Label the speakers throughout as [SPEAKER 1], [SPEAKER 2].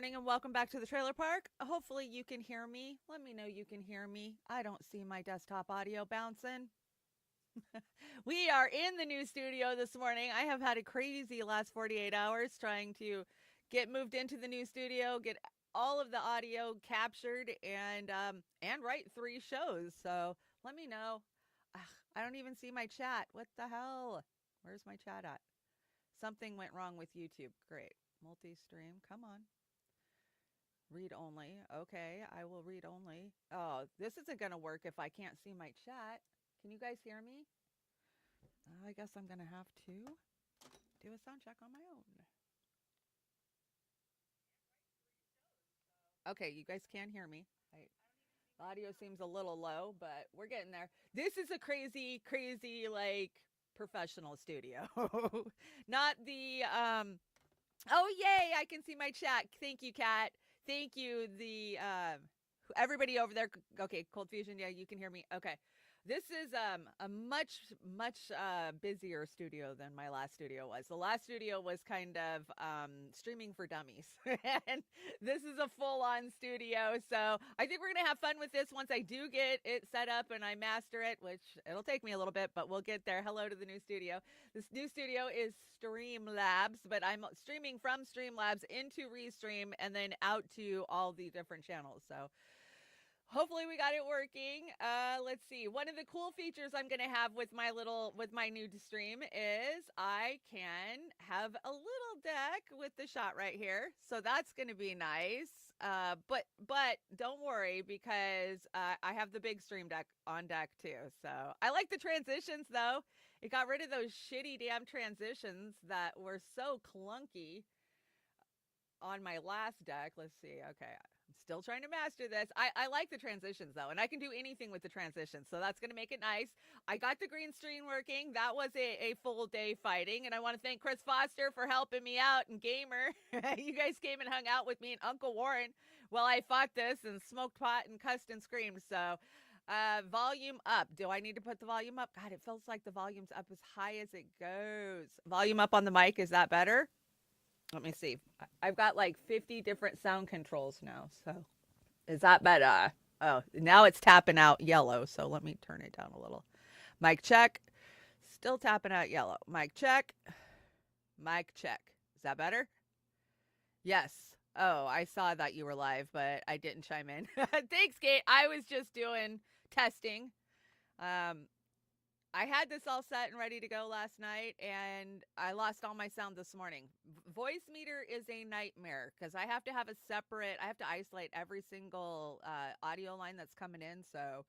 [SPEAKER 1] morning and welcome back to the trailer park. Hopefully you can hear me. Let me know you can hear me. I don't see my desktop audio bouncing. We are in the new studio this morning. I have had a crazy last 48 hours trying to get moved into the new studio, get all of the audio captured, and write 3 shows. So let me know. Ugh, I don't even see my chat. What the hell? Where's my chat at? Something went wrong with YouTube. Great. Multi-stream. Come on. Read only. Okay, I will read only. Oh, this isn't going to work if I can't see my chat. Can you guys hear me? I guess I'm going to have to do a sound check on my own. Okay, you guys can hear me. The audio seems a little low, but we're getting there. This is a crazy, crazy, like, professional studio. Not the, oh, yay, I can see my chat. Thank you, Kat. Thank you, everybody over there. Okay, Cold Fusion, yeah, you can hear me. Okay. This is a much busier studio than my last studio was. The last studio was kind of streaming for dummies. And this is a full-on studio. So I think we're going to have fun with this once I do get it set up and I master it, which it'll take me a little bit, but we'll get there. Hello to the new studio. This new studio is Streamlabs, but I'm streaming from Streamlabs into Restream and then out to all the different channels. So hopefully we got it working. Let's see. One of the cool features I'm going to have with my new stream is I can have a little deck with the shot right here. So that's going to be nice. But don't worry because I have the big stream deck on deck too. So I like the transitions though. It got rid of those shitty damn transitions that were so clunky on my last deck. Let's see. Okay. Still trying to master this. I like the transitions though, and I can do anything with the transitions, so that's going to make it nice. I got the green screen working. That was a full day fighting, and I want to thank Chris Foster for helping me out and Gamer. You guys came and hung out with me and Uncle Warren while I fought this and smoked pot and cussed and screamed. So volume up. Do I need to put the volume up? God, it feels like the volume's up as high as it goes. Volume up on the mic. Is that better? Let me see. I've got like 50 different sound controls now. So is that better? Oh, now it's tapping out yellow. So let me turn it down a little. Mic check. Still tapping out yellow. Mic check. Mic check. Is that better? Yes. Oh, I saw that you were live, but I didn't chime in. Thanks, Kate. I was just doing testing. I had this all set and ready to go last night, and I lost all my sound this morning. Voice meter is a nightmare because I have to have I have to isolate every single audio line that's coming in. So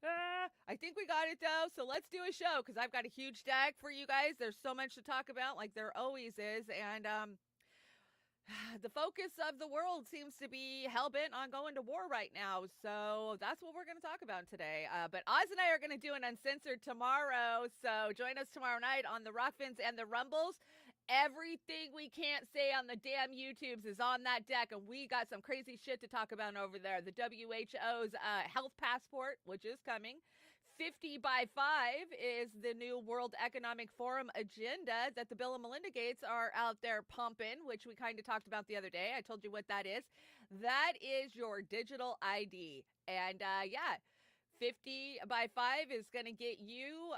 [SPEAKER 1] I think we got it though. So let's do a show because I've got a huge deck for you guys. There's so much to talk about, like there always is. And the focus of the world seems to be hell-bent on going to war right now. So that's what we're going to talk about today. But Oz and I are going to do an Uncensored tomorrow. So join us tomorrow night on the Rokfins and the Rumbles. Everything we can't say on the damn YouTubes is on that deck. And we got some crazy shit to talk about over there. The WHO's health passport, which is coming. 50 by 5 is the new World Economic Forum agenda that the Bill and Melinda Gates are out there pumping, which we kind of talked about the other day. I told you what that is. That is your digital ID. And 50 by 5 is going to get you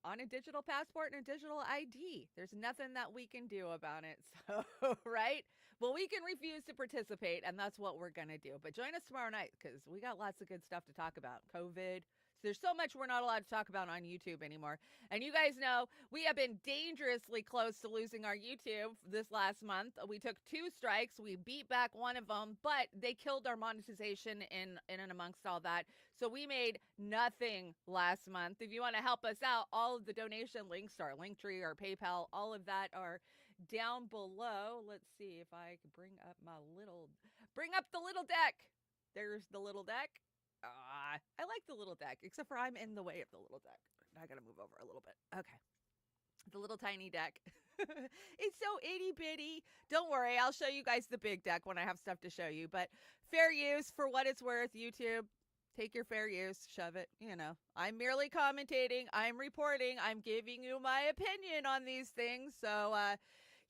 [SPEAKER 1] on a digital passport and a digital ID. There's nothing that we can do about it. So, right? Well, we can refuse to participate, and that's what we're going to do. But join us tomorrow night because we got lots of good stuff to talk about. COVID. There's so much we're not allowed to talk about on YouTube anymore. And you guys know we have been dangerously close to losing our YouTube this last month. We took 2 strikes. We beat back one of them, but they killed our monetization in and amongst all that. So we made nothing last month. If you want to help us out, all of the donation links, our Linktree, our PayPal, all of that are down below. Let's see if I can bring up the little deck. There's the little deck. I like the little deck, except for I'm in the way of the little deck. I gotta move over a little bit. Okay. The little tiny deck. It's so itty bitty. Don't worry, I'll show you guys the big deck when I have stuff to show you. But fair use for what it's worth, YouTube. Take your fair use, shove it. You know, I'm merely commentating. I'm reporting. I'm giving you my opinion on these things. So,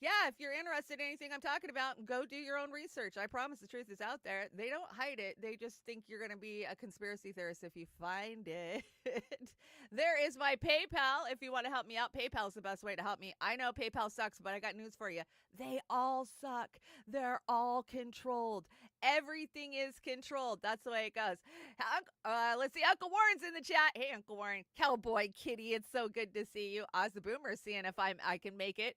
[SPEAKER 1] Yeah, if you're interested in anything I'm talking about, go do your own research. I promise the truth is out there. They don't hide it. They just think you're going to be a conspiracy theorist if you find it. There is my PayPal. If you want to help me out, PayPal is the best way to help me. I know PayPal sucks, but I got news for you. They all suck. They're all controlled. Everything is controlled. That's the way it goes. Let's see. Uncle Warren's in the chat. Hey, Uncle Warren. Cowboy Kitty, it's so good to see you. Oz the Boomer, seeing if I can make it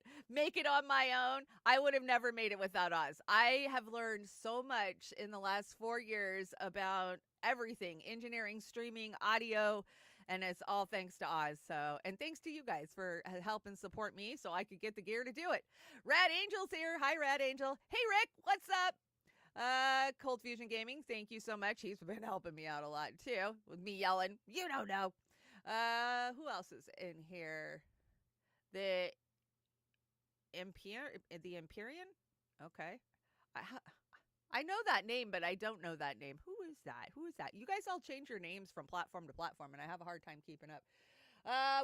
[SPEAKER 1] on my own. I would have never made it without Oz. I have learned so much in the last 4 years about everything, engineering, streaming, audio, and it's all thanks to Oz. So, and thanks to you guys for helping support me so I could get the gear to do it. Rad Angel's here. Hi, Rad Angel. Hey, Rick, what's up? Cold Fusion Gaming, thank you so much. He's been helping me out a lot too with me yelling. You don't know. Who else is in here? The Empyrean? Okay. I know that name, but I don't know that name. Who is that? You guys all change your names from platform to platform, and I have a hard time keeping up.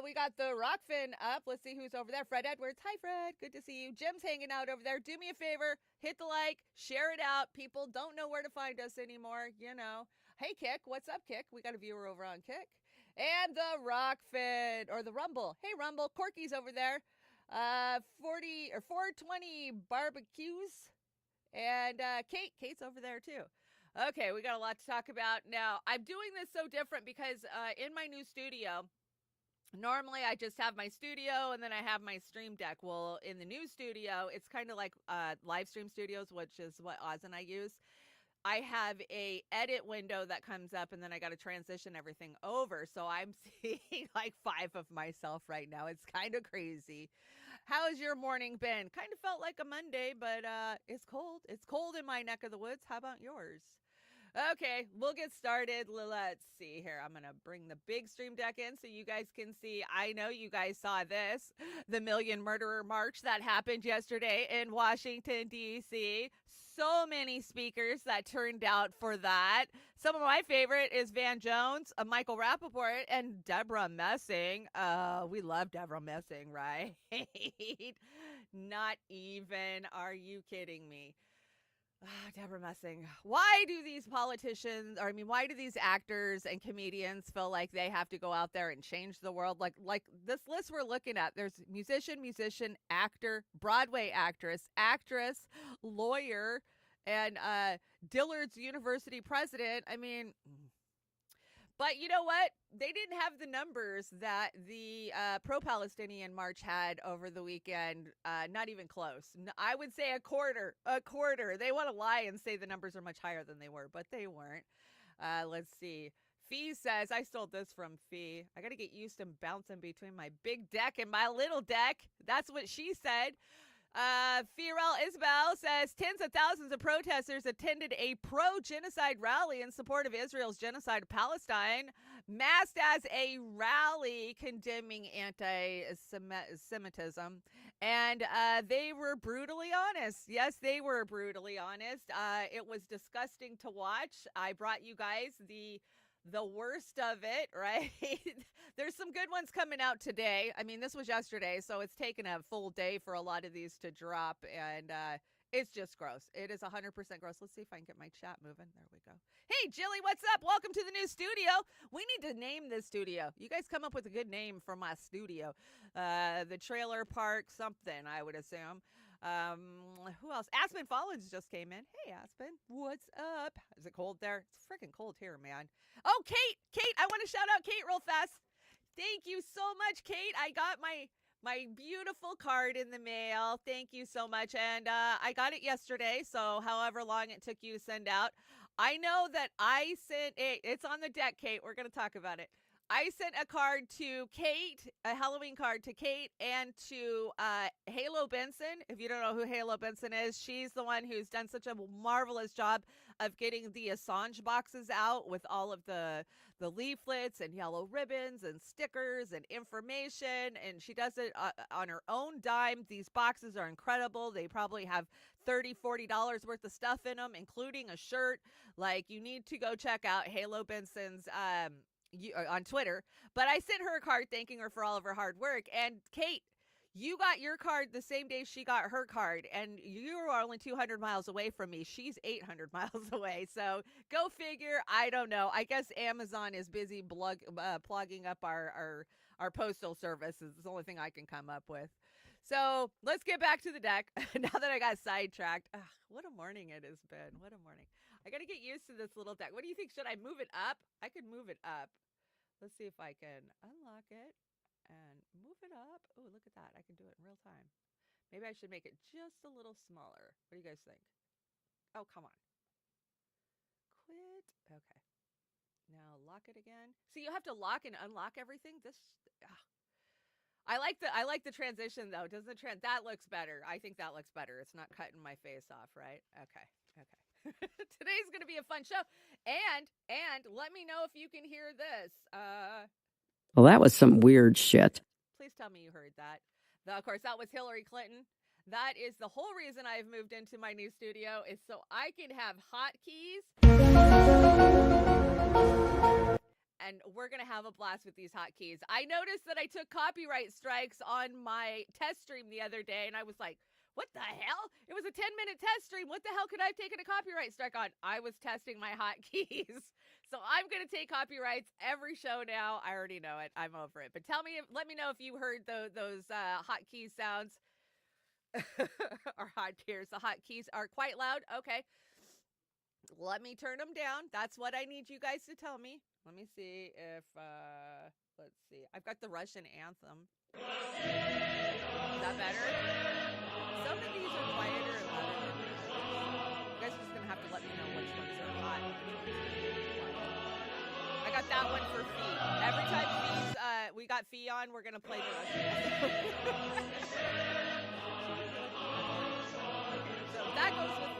[SPEAKER 1] We got the Rokfin up. Let's see who's over there. Fred Edwards. Hi, Fred. Good to see you. Jim's hanging out over there. Do me a favor. Hit the like. Share it out. People don't know where to find us anymore, you know. Hey, Kick. What's up, Kick? We got a viewer over on Kick. And the Rokfin, or the Rumble. Hey, Rumble. Corky's over there. 420 barbecues. And Kate's over there too. Okay, we got a lot to talk about. Now, I'm doing this so different because in my new studio, normally I just have my studio and then I have my stream deck. Well, in the new studio, it's kind of like live stream studios, which is what Oz and I use. I have a edit window that comes up and then I got to transition everything over. So I'm seeing like 5 of myself right now. It's kind of crazy. How has your morning been? Kind of felt like a Monday, but it's cold. It's cold in my neck of the woods. How about yours? Okay, we'll get started. Let's see here. I'm going to bring the big stream deck in so you guys can see. I know you guys saw this. The Million Murderer March that happened yesterday in Washington, D.C. So many speakers that turned out for that. Some of my favorite is Van Jones, Michael Rappaport, and Deborah Messing. We love Deborah Messing, right? Not even. Are you kidding me? Deborah Messing. Why do these politicians, or I mean, why do these actors and comedians feel like they have to go out there and change the world? Like this list we're looking at, there's musician, actor, Broadway actress, lawyer, and Dillard's University president. I mean, but you know what? They didn't have the numbers that the pro-Palestinian march had over the weekend. Not even close. I would say a quarter. They want to lie and say the numbers are much higher than they were, but they weren't. Let's see. Fee says, I stole this from Fee. I got to get used to bouncing between my big deck and my little deck. That's what she said. Fiorel Isabel says tens of thousands of protesters attended a pro-genocide rally in support of Israel's genocide of Palestine, masked as a rally condemning anti-Semitism. And they were brutally honest. Yes, they were brutally honest. It was disgusting to watch. I brought you guys the worst of it, right? There's some good ones coming out today. I mean, this was yesterday, so it's taken a full day for a lot of these to drop, and it's just gross. It is 100% gross. Let's see if I can get my chat moving. There we go. Hey, Jilly, what's up? Welcome to the new studio. We need to name this studio. You guys come up with a good name for my studio. The Trailer Park something, I would assume. Who else? Aspen Follins just came in. Hey, Aspen, what's up? Is it cold there? It's freaking cold here, man. Oh, Kate, I want to shout out Kate real fast. Thank you so much, Kate. I got my beautiful card in the mail. Thank you so much. And I got it yesterday, so however long it took you to send out. I know that I sent it. It's on the deck, Kate. We're going to talk about it. I sent a card to Kate, a Halloween card to Kate and to Halo Benson. If you don't know who Halo Benson is, she's the one who's done such a marvelous job of getting the Assange boxes out with all of the leaflets and yellow ribbons and stickers and information. And she does it on her own dime. These boxes are incredible. They probably have $30, $40 worth of stuff in them, including a shirt. Like, you need to go check out Halo Benson's on Twitter, but I sent her a card thanking her for all of her hard work. And Kate, You got your card the same day she got her card, and you are only 200 miles away from me. She's 800 miles away. So go figure. I don't know. I guess Amazon is busy plugging up our postal service. Is the only thing I can come up with. So let's get back to the deck. Now that I got sidetracked. Ugh, what a morning it has been. What a morning. I got to get used to this little deck. What do you think? Should I move it up? I could move it up. Let's see if I can unlock it and move it up. Oh, look at that. I can do it in real time. Maybe I should make it just a little smaller. What do you guys think? Oh, come on. Quit. Okay. Now lock it again. See, you have to lock and unlock everything. I like the transition though. Doesn't that looks better. I think that looks better. It's not cutting my face off, right? Okay. Today's going to be a fun show. And let me know if you can hear this.
[SPEAKER 2] Well, that was some weird shit.
[SPEAKER 1] Please tell me you heard that. Of course, that was Hillary Clinton. That is the whole reason I've moved into my new studio, is so I can have hotkeys. And we're going to have a blast with these hotkeys. I noticed that I took copyright strikes on my test stream the other day, and I was like, what the hell? It was a 10-minute test stream. What the hell could I have taken a copyright strike on? I was testing my hotkeys. So I'm going to take copyrights every show now. I already know it. I'm over it. But let me know if you heard those hotkey sounds. Or hotkeys. The hotkeys are quite loud. Okay. Let me turn them down. That's what I need you guys to tell me. Let me see if, let's see. I've got the Russian anthem. Is that better? Some of these are quieter and louder. You guys are just going to have to let me know which ones are hot. I got that one for Fee. Every time we got Fee on, we're going to play the Russian anthem. So that goes with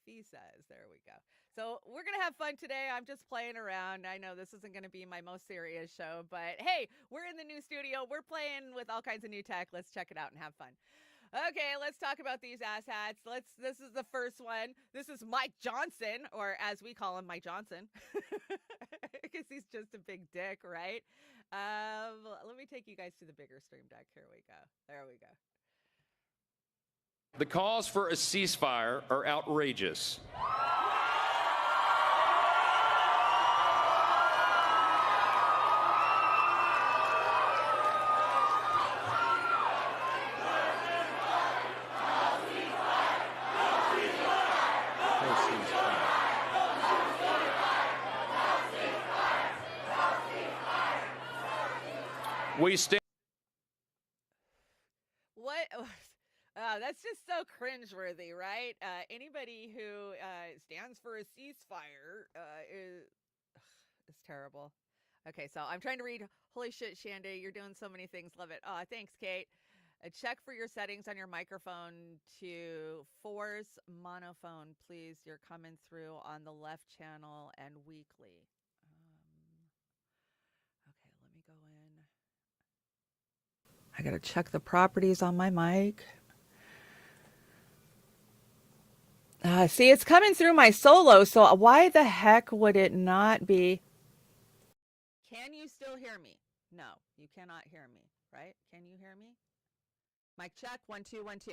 [SPEAKER 1] Fee says. There we go. So we're going to have fun today. I'm just playing around. I know this isn't going to be my most serious show, but hey, we're in the new studio. We're playing with all kinds of new tech. Let's check it out and have fun. Okay, let's talk about these asshats. This is the first one. This is Mike Johnson, or as we call him, Mike Johnson. Because he's just a big dick, right? Let me take you guys to the bigger stream deck. Here we go. There we go.
[SPEAKER 3] The calls for a ceasefire are outrageous. We stand.
[SPEAKER 1] What? That's just so cringeworthy, right? Anybody who stands for a ceasefire is terrible. Okay, so I'm trying to read. Holy shit, Chanda, you're doing so many things. Love it. Oh, thanks, Kate. Check for your settings on your microphone to force monophone, please. You're coming through on the left channel and weekly. Okay, let me go in. I gotta check the properties on my mic. See, it's coming through my solo, so why the heck would it not be? Can you still hear me? No, you cannot hear me, right? Can you hear me? Mic check, 1 2 1 2.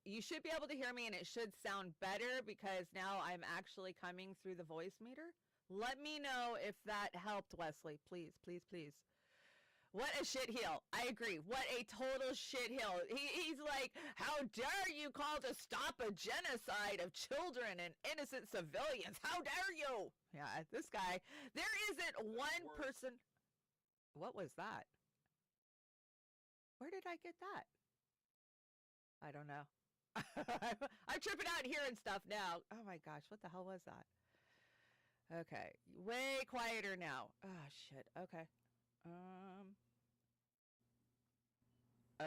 [SPEAKER 1] You should be able to hear me, and it should sound better because now I'm actually coming through the voice meter. Let me know if that helped, Wesley. Please, please, please. What a shitheel. I agree. What a total shitheel. He's like, how dare you call to stop a genocide of children and innocent civilians? How dare you? Yeah, this guy. There isn't one person. What was that? Where did I get that? I don't know. I'm tripping out here and stuff now. Oh my gosh, what the hell was that? Okay, way quieter now. Oh shit. Okay.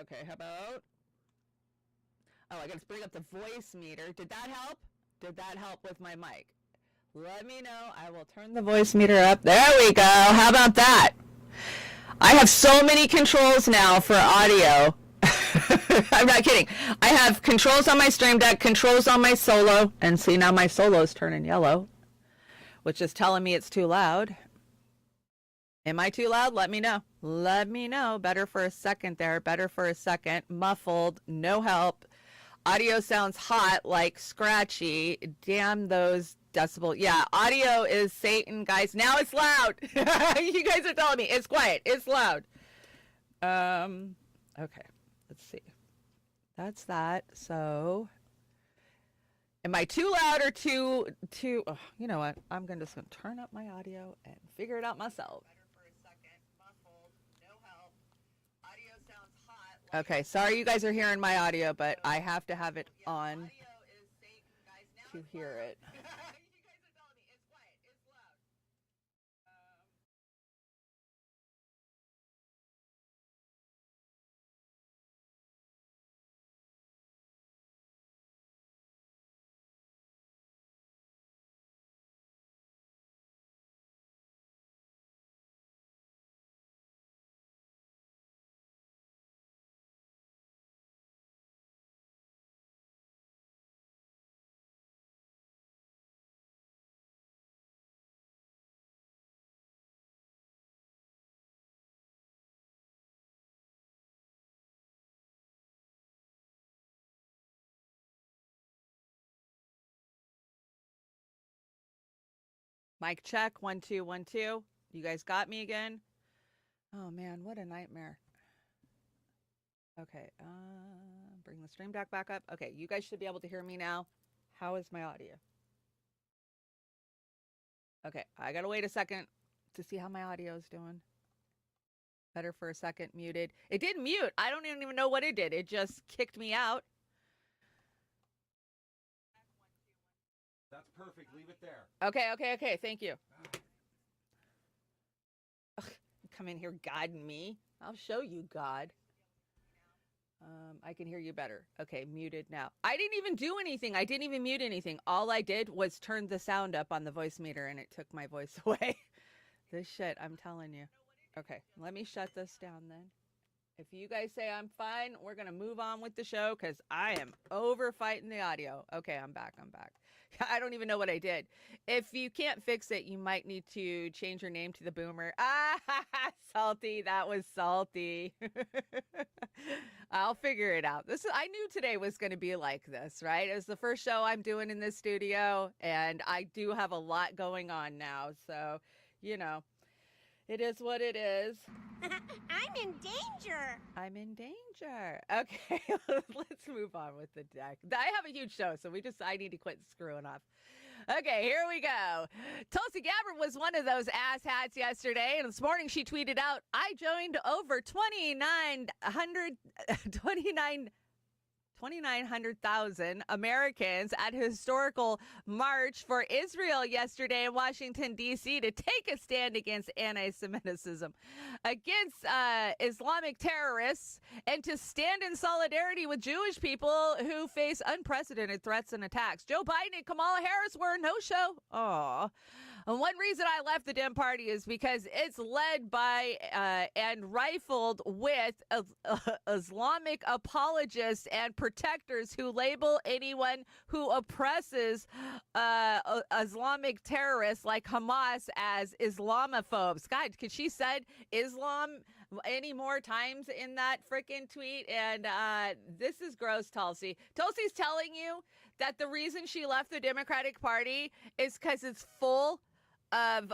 [SPEAKER 1] Okay, how about? Oh, I gotta bring up the voice meter. Did that help? Did that help with my mic? Let me know. I will turn the voice meter up. There we go. How about that? I have so many controls now for audio. I'm not kidding. I have controls on my stream deck, controls on my solo, and see now my solo is turning yellow, which is telling me it's too loud. Am I too loud? Let me know. Let me know. Better for a second there. Better for a second. Muffled. No help. Audio sounds hot, like scratchy. Damn those decibel. Yeah, audio is Satan, guys. Now it's loud. You guys are telling me it's quiet. It's loud. Okay. Let's see. That's that. So, am I too loud or too? Oh, you know what? I'm just gonna turn up my audio and figure it out myself. Okay, sorry you guys are hearing my audio, but I have to have it on to hear it. Mic check, 1 2 1 2. You guys got me again? Oh man, what a nightmare. Okay, bring the stream deck back up. Okay, you guys should be able to hear me now. How is my audio? Okay, I gotta wait a second to see how my audio is doing. Better for a second, muted. It did mute. I don't even know what it did. It just kicked me out.
[SPEAKER 4] That's perfect. Leave it there.
[SPEAKER 1] Okay. Thank you. Ugh, come in here guiding me. I'll show you, God. I can hear you better. Okay, muted now. I didn't even do anything. I didn't even mute anything. All I did was turn the sound up on the voice meter and it took my voice away. This shit, I'm telling you. Okay, let me shut this down then. If you guys say I'm fine, we're going to move on with the show because I am over fighting the audio. Okay, I'm back. I don't even know what I did. If you can't fix it, you might need to change your name to the Boomer. Salty. That was salty. I'll figure it out. I knew today was going to be like this, right? It was the first show I'm doing in this studio, and I do have a lot going on now. So, you know, it is what it is.
[SPEAKER 5] I'm in danger.
[SPEAKER 1] I'm in danger. Okay, let's move on with the deck. I have a huge show, so I need to quit screwing up. Okay, here we go. Tulsi Gabbard was one of those asshats yesterday, and this morning she tweeted out, I joined over 2,900,000 Americans at a historical march for Israel yesterday in Washington, D.C. to take a stand against anti-Semitism, against Islamic terrorists, and to stand in solidarity with Jewish people who face unprecedented threats and attacks. Joe Biden and Kamala Harris were a no-show. Aww. And one reason I left the Dem Party is because it's led by and rifled with Islamic apologists and protectors who label anyone who oppresses Islamic terrorists like Hamas as Islamophobes. God, because she said Islam any more times in that freaking tweet. And this is gross, Tulsi. Tulsi's telling you that the reason she left the Democratic Party is because it's full of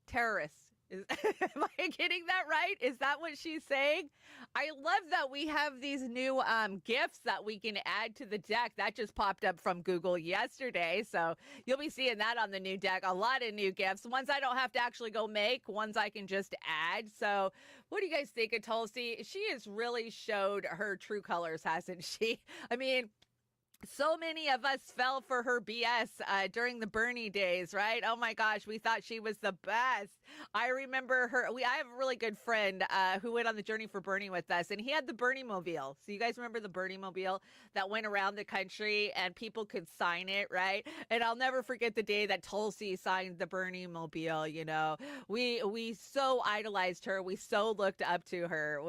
[SPEAKER 1] terrorists. Am I getting that right? Is that what she's saying? I love that we have these new GIFs that we can add to the deck. That just popped up from Google yesterday. So you'll be seeing that on the new deck. A lot of new GIFs. Ones I don't have to actually go make. Ones I can just add. So what do you guys think of Tulsi? She has really showed her true colors, hasn't she? I mean, so many of us fell for her BS during the Bernie days, right? Oh my gosh, we thought she was the best. I remember her. I have a really good friend who went on the journey for Bernie with us, and he had the Bernie mobile. So you guys remember the Bernie mobile that went around the country and people could sign it, right? And I'll never forget the day that Tulsi signed the Bernie mobile. You know, we so idolized her. We so looked up to her.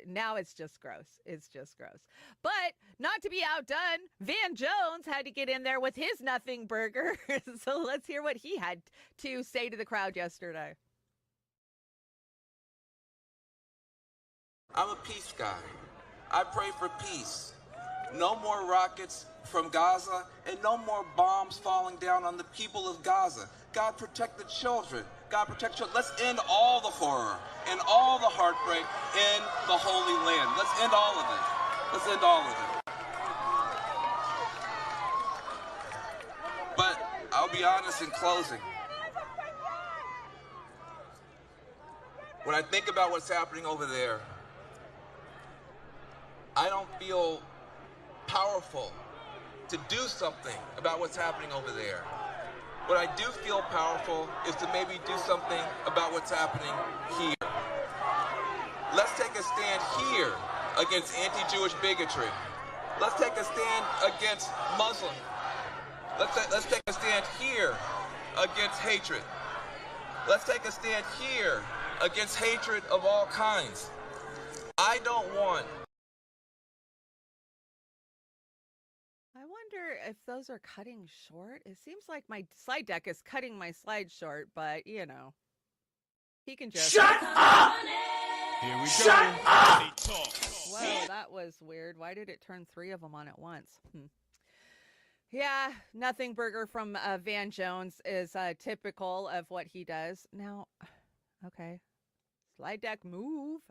[SPEAKER 1] Now it's just gross. It's just gross. But not to be outdone, Van Jones had to get in there with his nothing burger. So let's hear what he had to say to the crowd yesterday.
[SPEAKER 4] I'm a peace guy. I pray for peace. No more rockets from Gaza and no more bombs falling down on the people of Gaza. God protect the children. God protect children. Let's end all the horror and all the heartbreak in the Holy Land. Let's end all of it. Let's end all of it. But I'll be honest in closing. When I think about what's happening over there, I don't feel powerful to do something about what's happening over there. What I do feel powerful is to maybe do something about what's happening here. Let's take a stand here against anti-Jewish bigotry. Let's take a stand against Muslim. Let's take a stand here against hatred. Let's take a stand here against hatred of all kinds. I don't want.
[SPEAKER 1] I wonder if those are cutting short. It seems like my slide deck is cutting my slide short, but you know, he can just
[SPEAKER 6] Shut up!
[SPEAKER 3] Here we
[SPEAKER 6] Shut
[SPEAKER 3] go.
[SPEAKER 6] up!
[SPEAKER 1] Whoa, that was weird. Why did it turn 3 of them on at once? Yeah, nothing burger from Van Jones is typical of what he does. Now, okay, slide deck, move.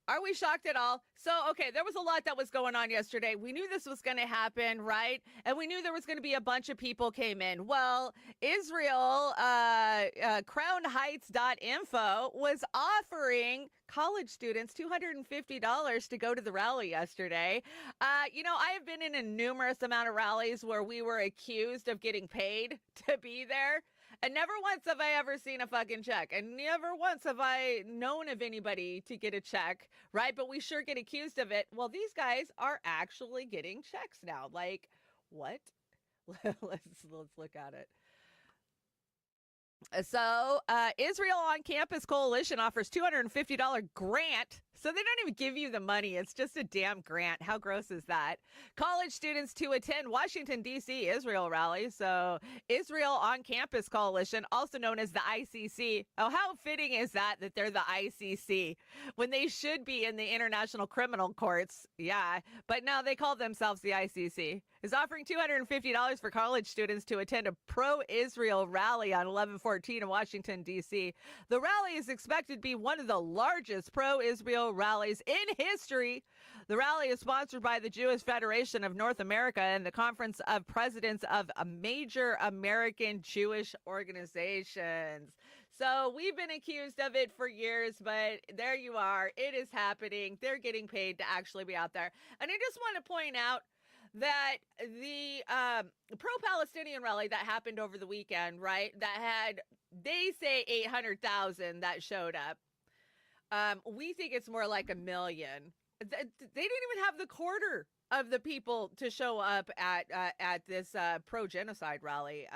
[SPEAKER 1] Are we shocked at all? So, okay, there was a lot that was going on yesterday. We knew this was going to happen, right? And we knew there was going to be a bunch of people came in. Well, Israel, crownheights.info was offering college students $250 to go to the rally yesterday. You know, I have been in a numerous amount of rallies where we were accused of getting paid to be there. And never once have I ever seen a fucking check. And never once have I known of anybody to get a check, right? But we sure get accused of it. Well, these guys are actually getting checks now. Like, what? Let's look at it. So, Israel on Campus Coalition offers $250 grant. So they don't even give you the money. It's just a damn grant. How gross is that? College students to attend Washington, D.C. Israel rally. So Israel on Campus Coalition, also known as the ICC. Oh, how fitting is that they're the ICC when they should be in the International Criminal Courts? Yeah, but no, they call themselves the ICC. Is offering $250 for college students to attend a pro-Israel rally on 11/14 in Washington, D.C. The rally is expected to be one of the largest pro-Israel rallies in history. The rally is sponsored by the Jewish Federation of North America and the Conference of Presidents of major American Jewish organizations. So we've been accused of it for years, but there you are. It is happening. They're getting paid to actually be out there. And I just want to point out that the pro-Palestinian rally that happened over the weekend, right, that had, they say 800,000 that showed up. We think it's more like 1 million. They didn't even have the quarter of the people to show up at this pro-genocide rally.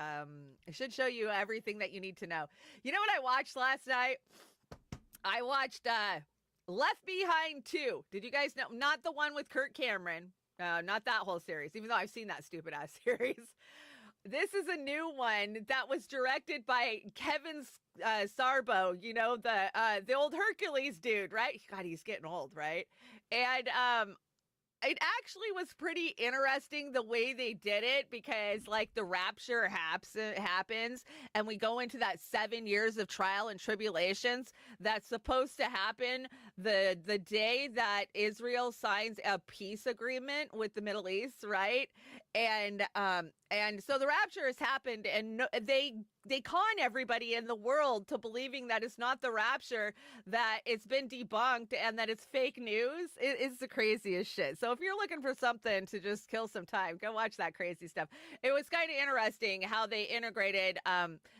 [SPEAKER 1] It should show you everything that you need to know. You know what I watched last night? I watched Left Behind 2. Did you guys know? Not the one with Kirk Cameron. Not that whole series, even though I've seen that stupid ass series. This is a new one that was directed by Kevin Sarbo, you know, the old Hercules dude, right? God, he's getting old, right? And it actually was pretty interesting the way they did it, because like the rapture happens and we go into that 7 years of trial and tribulations that's supposed to happen the day that Israel signs a peace agreement with the Middle East, right? And so the rapture has happened, and they con everybody in the world to believing that it's not the rapture, that it's been debunked, and that it's fake news. It's the craziest shit. So if you're looking for something to just kill some time, go watch that crazy stuff. It was kind of interesting how they integrated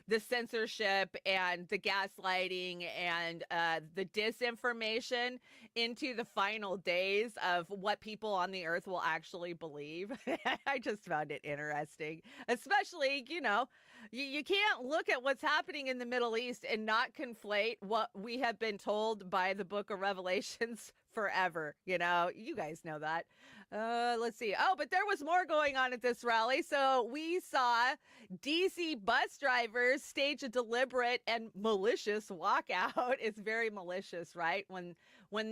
[SPEAKER 1] the censorship and the gaslighting and the disinformation into the final days of what people on the earth will actually believe. I just found it interesting, especially, you know, You can't look at what's happening in the Middle East and not conflate what we have been told by the book of Revelations forever. You know, you guys know that. Let's see. Oh, but there was more going on at this rally. So we saw DC bus drivers stage a deliberate and malicious walkout. It's very malicious, right? When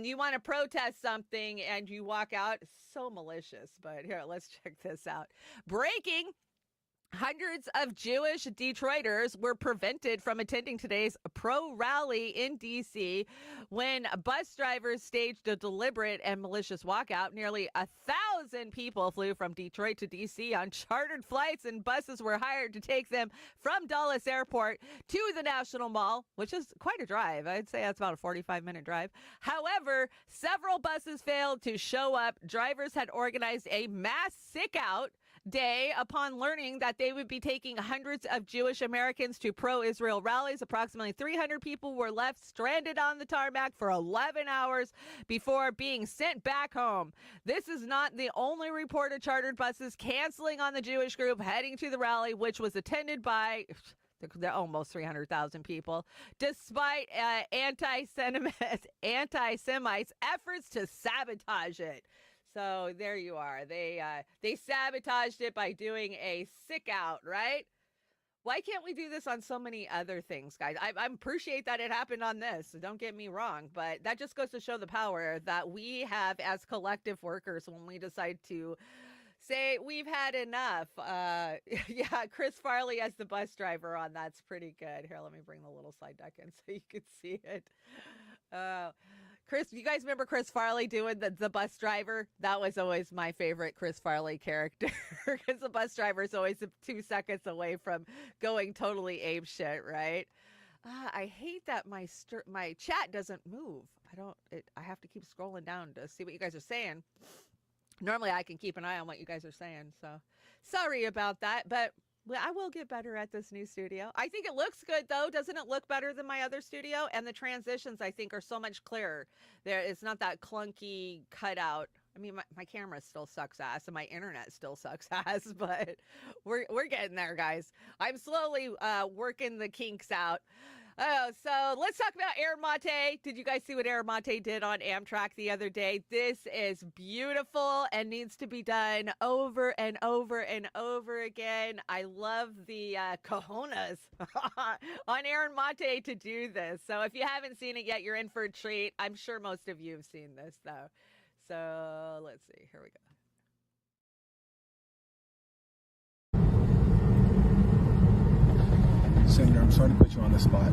[SPEAKER 1] you want to protest something and you walk out, it's so malicious. But here, let's check this out. Breaking. Hundreds of Jewish Detroiters were prevented from attending today's pro-rally in D.C. when bus drivers staged a deliberate and malicious walkout. Nearly 1,000 people flew from Detroit to D.C. on chartered flights, and buses were hired to take them from Dulles Airport to the National Mall, which is quite a drive. I'd say that's about a 45-minute drive. However, several buses failed to show up. Drivers had organized a mass sick-out day upon learning that they would be taking hundreds of Jewish Americans to pro-Israel rallies. Approximately 300 people were left stranded on the tarmac for 11 hours before being sent back home. This is not the only report of chartered buses canceling on the Jewish group heading to the rally, which was attended by almost 300,000 people, despite anti-Semites' efforts to sabotage it. So there you are. They sabotaged it by doing a sick out, right? Why can't we do this on so many other things, guys? I appreciate that it happened on this. So don't get me wrong, but that just goes to show the power that we have as collective workers when we decide to say we've had enough. Yeah, Chris Farley as the bus driver on that's pretty good. Here, let me bring the little slide deck in so you can see it. Chris, you guys remember Chris Farley doing the bus driver? That was always my favorite Chris Farley character because the bus driver is always 2 seconds away from going totally ape shit, right? I hate that my chat doesn't move. I have to keep scrolling down to see what you guys are saying. Normally I can keep an eye on what you guys are saying, so sorry about that, but I will get better at this new studio. I think it looks good, though. Doesn't it look better than my other studio? And the transitions, I think, are so much clearer. It's not that clunky cutout. I mean, my camera still sucks ass, and my internet still sucks ass, but we're getting there, guys. I'm slowly working the kinks out. Oh, so let's talk about Air Mate. Did you guys see what Air Mate did on Amtrak the other day? This is beautiful and needs to be done over and over and over again. I love the cojones on Air Mate to do this. So if you haven't seen it yet, you're in for a treat. I'm sure most of you have seen this, though. So let's see. Here we go.
[SPEAKER 6] Senator, I'm sorry to put you on the spot,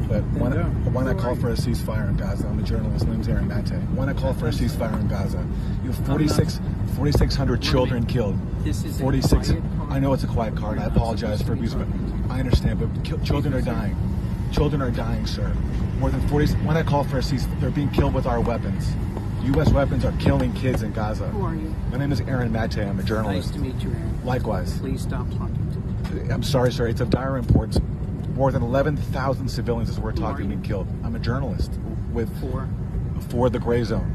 [SPEAKER 6] but when I call for a ceasefire in Gaza, I'm a journalist, name's Aaron Mate. When I call for a ceasefire in Gaza, you have 4,600 children killed. 46. I know it's a quiet card. I apologize for abuse, but I understand. But children are dying. Children are dying, sir. More than 40. When I call for a ceasefire, they're being killed with our weapons. U.S. weapons are killing kids in Gaza.
[SPEAKER 7] Who are you?
[SPEAKER 6] My name is Aaron Mate. I'm a journalist.
[SPEAKER 7] Nice to meet you, Aaron.
[SPEAKER 6] Likewise.
[SPEAKER 7] Please stop talking to me.
[SPEAKER 6] I'm sorry, sir. It's of dire importance. More than 11,000 civilians, as we're talking, being killed. I'm a journalist for the Gray Zone.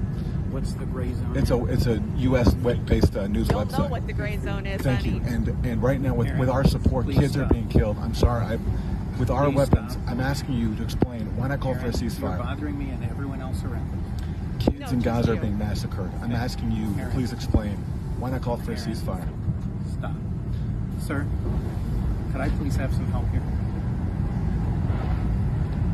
[SPEAKER 7] What's the Gray Zone?
[SPEAKER 6] It's a U.S.-based news
[SPEAKER 1] You'll
[SPEAKER 6] website.
[SPEAKER 1] know what the Gray Zone is,
[SPEAKER 6] Thank
[SPEAKER 1] honey.
[SPEAKER 6] you. And right now, with our support, kids are being killed. I'm sorry. With our weapons, I'm asking you to explain why not call for a ceasefire.
[SPEAKER 7] You're bothering me and everyone else around.
[SPEAKER 6] Kids in Gaza are being massacred. I'm asking you, please explain why not call for a ceasefire.
[SPEAKER 7] Stop. Sir, could I please have some help here?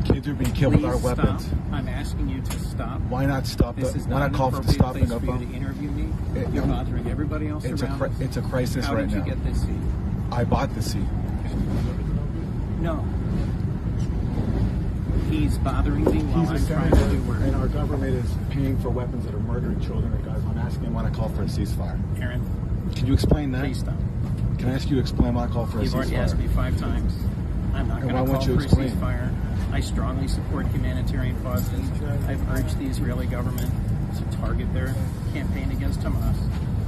[SPEAKER 6] Kids are being killed with our weapons.
[SPEAKER 7] Stop. I'm asking you to stop.
[SPEAKER 6] Why not stop? Why not call for stopping
[SPEAKER 7] up? For you to interview me. You're bothering everybody else around.
[SPEAKER 6] It's a crisis right now.
[SPEAKER 7] How did you get this seat?
[SPEAKER 6] I bought the seat.
[SPEAKER 7] No. He's bothering me while I'm trying to do work.
[SPEAKER 6] And our government is paying for weapons that are murdering children in Gaza. I'm asking why not call for a ceasefire.
[SPEAKER 7] Aaron.
[SPEAKER 6] Can you explain that?
[SPEAKER 7] Please stop.
[SPEAKER 6] Can I ask you to explain why I call for a ceasefire?
[SPEAKER 7] You've already asked me 5 times. I'm not going to call for a ceasefire. I strongly support humanitarian causes. I've urged the Israeli government to target their campaign against Hamas.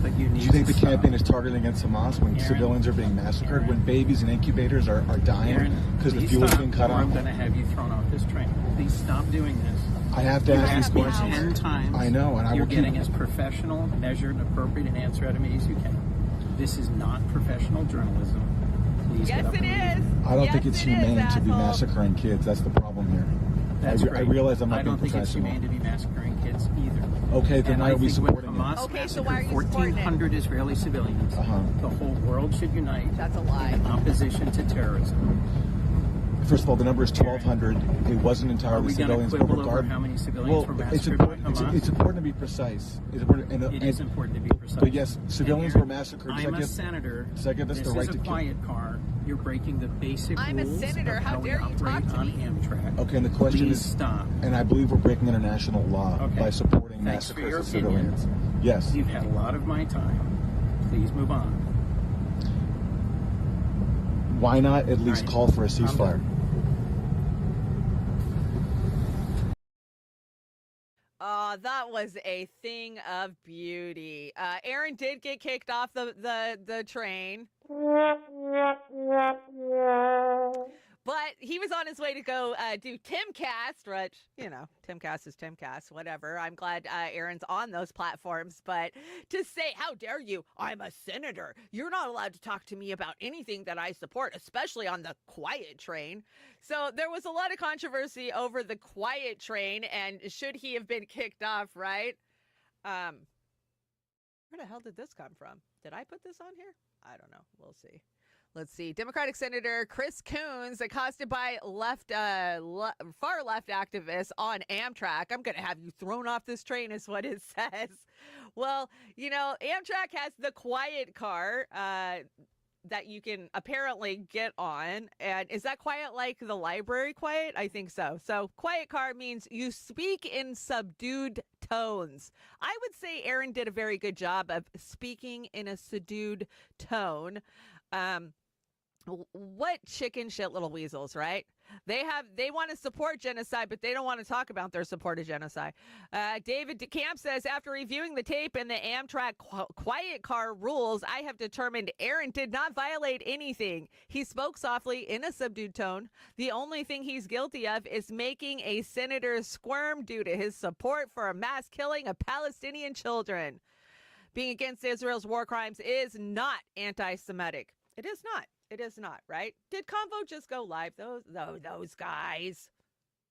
[SPEAKER 7] But you need
[SPEAKER 6] Do you think
[SPEAKER 7] to
[SPEAKER 6] the campaign is targeting against Hamas when civilians are being massacred, when babies and incubators are dying because the fuel is being cut off?
[SPEAKER 7] I'm going to have you thrown off this train. Please stop doing this.
[SPEAKER 6] I have to ask these questions.
[SPEAKER 7] 10 times.
[SPEAKER 6] I know, and I will
[SPEAKER 7] You're getting as professional, measured, appropriate an answer out of me as you can. This is not professional journalism. these
[SPEAKER 1] Yes,
[SPEAKER 7] get up
[SPEAKER 1] it
[SPEAKER 7] and leave.
[SPEAKER 1] is.
[SPEAKER 6] I don't
[SPEAKER 1] Yes,
[SPEAKER 6] think it's
[SPEAKER 1] it is,
[SPEAKER 6] humane to be
[SPEAKER 1] asshole.
[SPEAKER 6] massacring kids. That's the problem here.
[SPEAKER 7] That's
[SPEAKER 6] I
[SPEAKER 7] great.
[SPEAKER 6] realize I'm not
[SPEAKER 7] I don't
[SPEAKER 6] being
[SPEAKER 7] think it's
[SPEAKER 6] professional.
[SPEAKER 7] humane to be massacring kids either.
[SPEAKER 6] Okay, then
[SPEAKER 7] And
[SPEAKER 6] why
[SPEAKER 7] I
[SPEAKER 6] are we
[SPEAKER 7] think when
[SPEAKER 6] supporting it?
[SPEAKER 7] Hamas
[SPEAKER 1] Okay, so why are you
[SPEAKER 7] massacred
[SPEAKER 1] supporting it?
[SPEAKER 7] 1,400 Israeli civilians, the whole world should unite
[SPEAKER 1] That's a lie.
[SPEAKER 7] in opposition to terrorism.
[SPEAKER 6] First of all, the number is 1,200. It wasn't
[SPEAKER 7] Are
[SPEAKER 6] entirely
[SPEAKER 7] we going to
[SPEAKER 6] civilians, but
[SPEAKER 7] quibble over
[SPEAKER 6] regardless.
[SPEAKER 7] how many civilians were
[SPEAKER 6] it's
[SPEAKER 7] massacred by
[SPEAKER 6] important.
[SPEAKER 7] Hamas?
[SPEAKER 6] It's important to be precise. It's important,
[SPEAKER 7] It is important to be precise.
[SPEAKER 6] But yes, civilians
[SPEAKER 7] And
[SPEAKER 6] were massacred.
[SPEAKER 7] I'm a senator.
[SPEAKER 6] Does that give us
[SPEAKER 7] This
[SPEAKER 6] the right
[SPEAKER 7] is
[SPEAKER 6] to
[SPEAKER 7] a
[SPEAKER 6] kill?
[SPEAKER 7] quiet car. You're breaking the basic
[SPEAKER 1] I'm a
[SPEAKER 7] rules
[SPEAKER 1] senator.
[SPEAKER 7] of
[SPEAKER 1] How
[SPEAKER 7] how we
[SPEAKER 1] dare you
[SPEAKER 7] operate
[SPEAKER 1] talk to
[SPEAKER 7] on
[SPEAKER 1] me?
[SPEAKER 7] Amtrak.
[SPEAKER 6] Okay, and the question
[SPEAKER 7] Please
[SPEAKER 6] is,
[SPEAKER 7] stop.
[SPEAKER 6] and I believe we're breaking international law
[SPEAKER 7] Okay.
[SPEAKER 6] by supporting
[SPEAKER 7] Thanks for your
[SPEAKER 6] massacres of
[SPEAKER 7] opinion.
[SPEAKER 6] civilians. Yes.
[SPEAKER 7] You've had a lot of my time. Please move on.
[SPEAKER 6] Why not at least
[SPEAKER 7] Right.
[SPEAKER 6] call for a
[SPEAKER 7] I'm
[SPEAKER 6] ceasefire?
[SPEAKER 7] done.
[SPEAKER 1] That was a thing of beauty. Aaron did get kicked off the train. But he was on his way to go do Timcast, which, you know, Timcast is Timcast, whatever. I'm glad Aaron's on those platforms. But to say, how dare you? I'm a senator. You're not allowed to talk to me about anything that I support, especially on the quiet train. So there was a lot of controversy over the quiet train and should he have been kicked off, right? Where the hell did this come from? Did I put this on here? I don't know. We'll see. Let's see. Democratic Senator Chris Coons accosted by far left activists on Amtrak. I'm going to have you thrown off this train is what it says. Well, you know, Amtrak has the quiet car that you can apparently get on. And is that quiet like the library quiet? I think so. So quiet car means you speak in subdued tones. I would say Aaron did a very good job of speaking in a subdued tone. What chicken shit little weasels, right? They want to support genocide, but they don't want to talk about their support of genocide. David DeCamp says, after reviewing the tape and the Amtrak quiet car rules, I have determined Aaron did not violate anything. He spoke softly in a subdued tone. The only thing he's guilty of is making a senator squirm due to his support for a mass killing of Palestinian children. Being against Israel's war crimes is not anti-Semitic. It is not. It is not, right? Did Convo just go live? Those guys.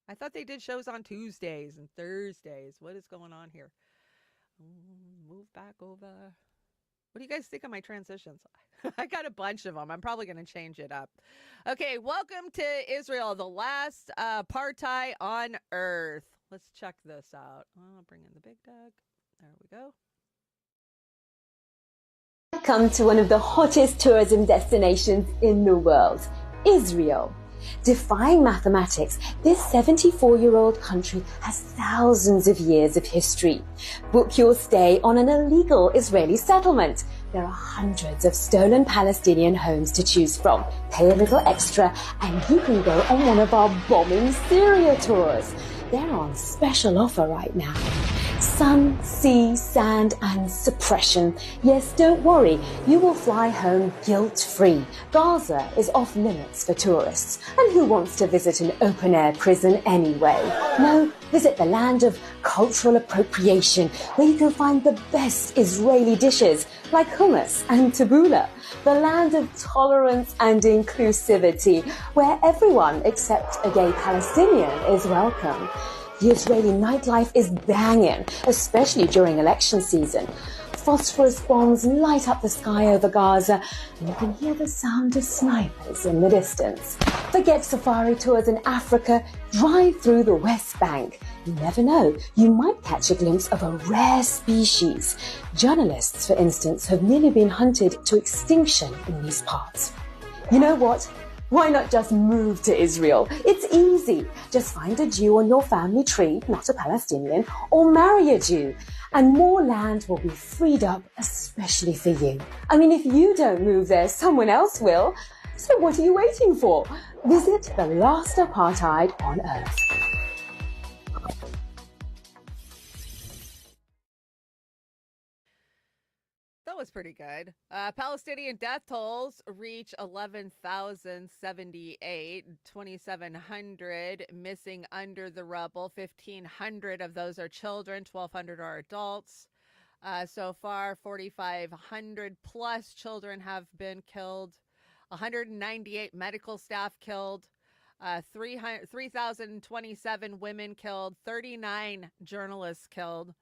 [SPEAKER 1] I thought they did shows on Tuesdays and Thursdays. What is going on here? Move back over. What do you guys think of my transitions? I got a bunch of them. I'm probably going to change it up. Okay, welcome to Israel, the last apartheid on earth. Let's check this out. I'll bring in the big dog. There we go.
[SPEAKER 8] Come to one of the hottest tourism destinations in the world, Israel. Defying mathematics, this 74-year-old country has thousands of years of history. Book your stay on an illegal Israeli settlement. There are hundreds of stolen Palestinian homes to choose from. Pay a little extra and you can go on one of our bombing Syria tours. They're on special offer right now. Sun, sea, sand and suppression. Yes, don't worry, you will fly home guilt-free. Gaza is off limits for tourists. And who wants to visit an open-air prison anyway? No, visit the land of cultural appropriation, where you can find the best Israeli dishes, like hummus and tabbouleh. The land of tolerance and inclusivity, where everyone except a gay Palestinian is welcome. The Israeli nightlife is banging, especially during election season. Phosphorus bombs light up the sky over Gaza, and you can hear the sound of snipers in the distance. Forget safari tours in Africa, drive through the West Bank. You never know, you might catch a glimpse of a rare species. Journalists, for instance, have nearly been hunted to extinction in these parts. You know what? Why not just move to Israel? It's easy. Just find a Jew on your family tree, not a Palestinian, or marry a Jew. And more land will be freed up, especially for you. I mean, if you don't move there, someone else will. So what are you waiting for? Visit the last apartheid on earth.
[SPEAKER 1] That was pretty good. Palestinian death tolls reach 11,078, 2,700 missing under the rubble. 1,500 of those are children, 1,200 are adults. So far, 4,500 plus children have been killed. 198 medical staff killed, 3,027 women killed, 39 journalists killed,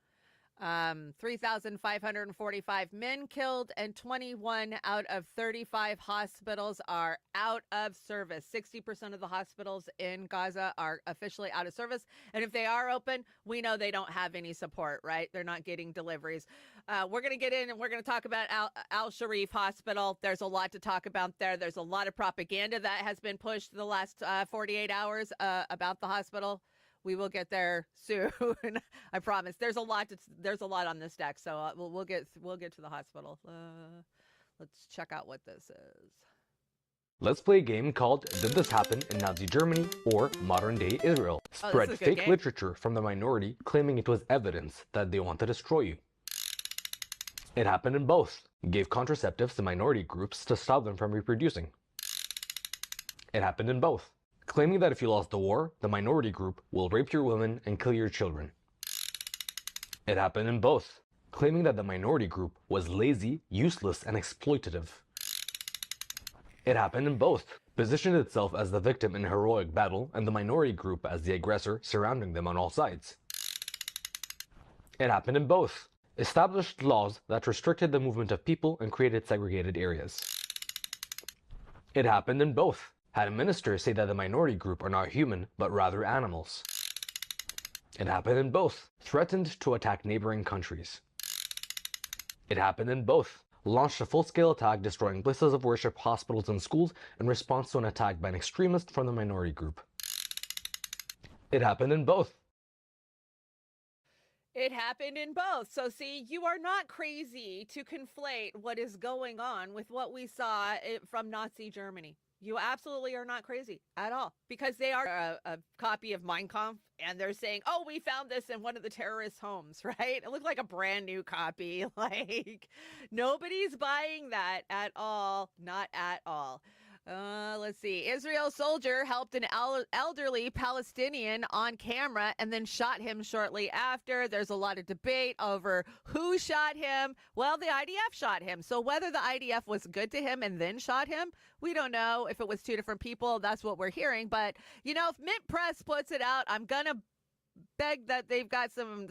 [SPEAKER 1] 3,545 men killed, and 21 out of 35 hospitals are out of service. 60% of the hospitals in Gaza are officially out of service. And if they are open, we know they don't have any support, right? They're not getting deliveries. We're going to get in and we're going to talk about Al-Sharif Hospital. There's a lot to talk about there. There's a lot of propaganda that has been pushed the last 48 hours about the hospital. We will get there soon. I promise. There's a lot on this deck, so we'll get to the hospital. Let's check out what this is.
[SPEAKER 9] Let's play a game called Did This Happen in Nazi Germany or Modern Day Israel? Spread fake literature from the minority claiming it was evidence that they want to destroy you. It happened in both. Gave contraceptives to minority groups to stop them from reproducing. It happened in both. Claiming that if you lost the war, the minority group will rape your women and kill your children. It happened in both. Claiming that the minority group was lazy, useless, and exploitative. It happened in both. Positioned itself as the victim in a heroic battle and the minority group as the aggressor, surrounding them on all sides. It happened in both. Established laws that restricted the movement of people and created segregated areas. It happened in both. Had ministers say that the minority group are not human, but rather animals. It happened in both. Threatened to attack neighboring countries. It happened in both. Launched a full-scale attack destroying places of worship, hospitals, and schools in response to an attack by an extremist from the minority group. It happened in both.
[SPEAKER 1] It happened in both. So see, you are not crazy to conflate what is going on with what we saw from Nazi Germany. You absolutely are not crazy at all, because they are a copy of Mein Kampf, and they're saying, oh, we found this in one of the terrorist homes, right? It looked like a brand new copy. Like, nobody's buying that at all. Not at all. Let's see. Israel soldier helped an elderly Palestinian on camera and then shot him shortly after. There's a lot of debate over who shot him. Well, the IDF shot him. So whether the IDF was good to him and then shot him, we don't know. If it was two different people, that's what we're hearing. But, you know, if Mint Press puts it out, I'm going to beg that they've got some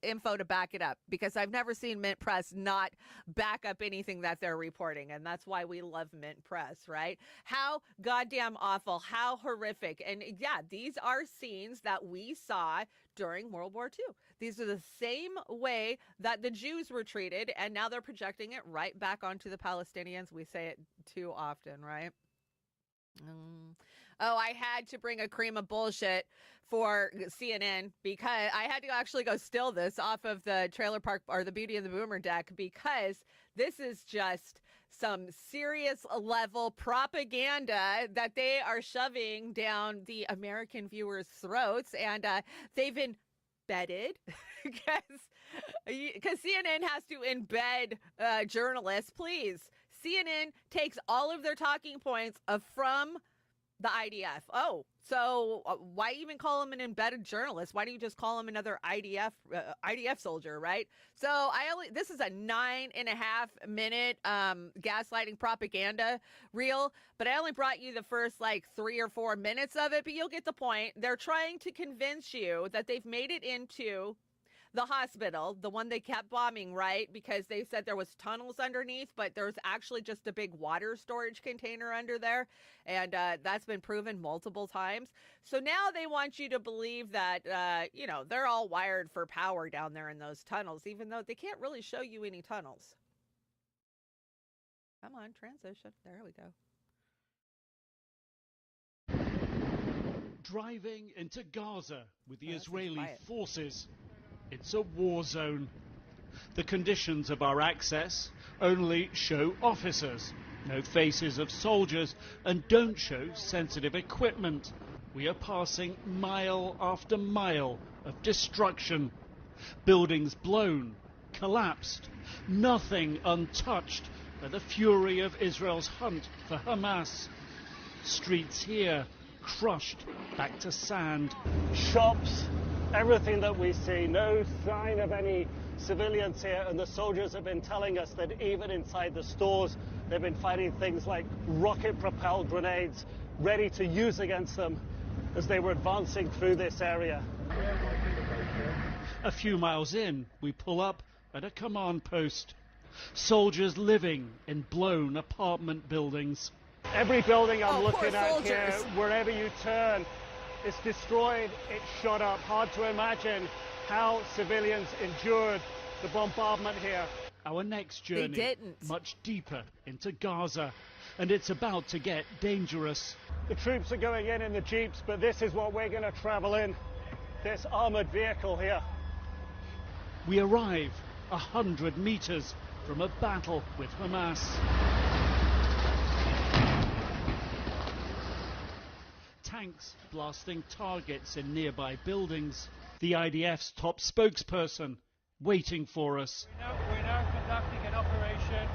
[SPEAKER 1] info to back it up, because I've never seen Mint Press not back up anything that they're reporting, and that's why we love Mint Press, right? How goddamn awful, how horrific. And yeah, these are scenes that we saw during World War II. These are the same way that the Jews were treated, and now they're projecting it right back onto the Palestinians. We say it too often, right? Oh, I had to bring a cream of bullshit for CNN, because I had to actually go steal this off of the Trailer Park or the Beauty and the Boomer deck, because this is just some serious level propaganda that they are shoving down the American viewers' throats. And they've embedded, because CNN has to embed journalists. Please, CNN takes all of their talking points from the IDF. Oh, so why even call him an embedded journalist? Why don't you just call him another IDF soldier, right? So this is a 9.5-minute gaslighting propaganda reel, but I only brought you the first like 3 or 4 minutes of it, but you'll get the point. They're trying to convince you that they've made it into the hospital, the one they kept bombing, right? Because they said there was tunnels underneath, but there's actually just a big water storage container under there. And that's been proven multiple times. So now they want you to believe that, you know, they're all wired for power down there in those tunnels, even though they can't really show you any tunnels. Come on, transition. There we go.
[SPEAKER 10] Driving into Gaza with the Israeli forces. It's a war zone. The conditions of our access only show officers, no faces of soldiers, and don't show sensitive equipment. We are passing mile after mile of destruction. Buildings blown, collapsed, nothing untouched by the fury of Israel's hunt for Hamas. Streets here crushed back to sand.
[SPEAKER 11] Shops, everything that we see, no sign of any civilians here, and the soldiers have been telling us that even inside the stores They've been fighting things like rocket-propelled grenades ready to use against them as they were advancing through this area.
[SPEAKER 10] A few miles in, we pull up at a command post. Soldiers living in blown apartment buildings.
[SPEAKER 11] Every building I'm looking at here, wherever you turn, it's destroyed, it's shot up. Hard to imagine how civilians endured the bombardment here.
[SPEAKER 10] Our next journey, much deeper into Gaza, and it's about to get dangerous.
[SPEAKER 11] The troops are going in the jeeps, but this is what we're going to travel in, this armored vehicle here.
[SPEAKER 10] We arrive 100 meters from a battle with Hamas. Tanks blasting targets in nearby buildings. The IDF's top spokesperson waiting for us.
[SPEAKER 12] We're now conducting an operation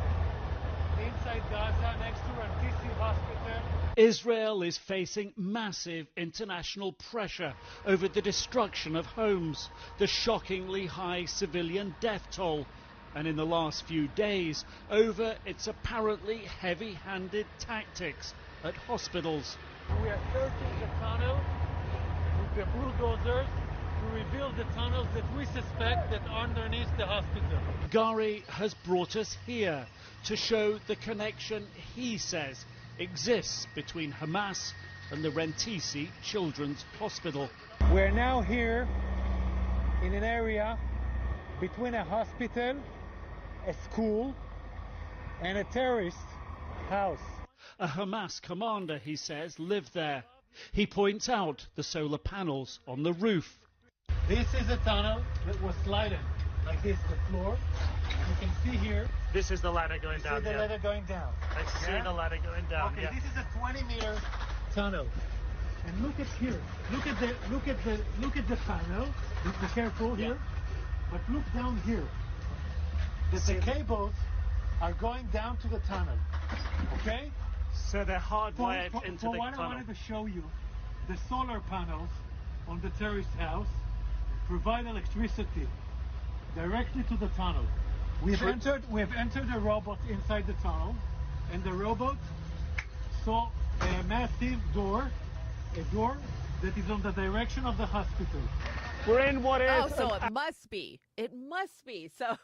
[SPEAKER 12] inside Gaza next to Al-Qisi hospital.
[SPEAKER 10] Israel is facing massive international pressure over the destruction of homes, the shockingly high civilian death toll, and in the last few days, over its apparently heavy-handed tactics at hospitals.
[SPEAKER 12] We are searching the tunnel with the bulldozers to rebuild the tunnels that we suspect that are underneath the hospital.
[SPEAKER 10] Gary has brought us here to show the connection he says exists between Hamas and the Rentisi Children's Hospital.
[SPEAKER 12] We're now here in an area between a hospital, a school, and a terrorist house.
[SPEAKER 10] A Hamas commander, he says, lived there. He points out the solar panels on the roof.
[SPEAKER 12] This is a tunnel that was sliding like this, the floor. You can see here.
[SPEAKER 11] This is the ladder going down.
[SPEAKER 12] See the ladder going down.
[SPEAKER 11] I see the ladder going down.
[SPEAKER 12] Okay, this is a 20-meter tunnel. And look at here. Look at the panel. Be careful here. But look down here. The cables are going down to the tunnel. Okay?
[SPEAKER 11] So they're hardwired into the
[SPEAKER 12] tunnel. What I wanted to show you, the solar panels on the terrorist house provide electricity directly to the tunnel. We have entered a robot inside the tunnel, and the robot saw a massive door, a door that is on the direction of the hospital.
[SPEAKER 11] We're in what is...
[SPEAKER 1] Oh, so it must be. It must be. So,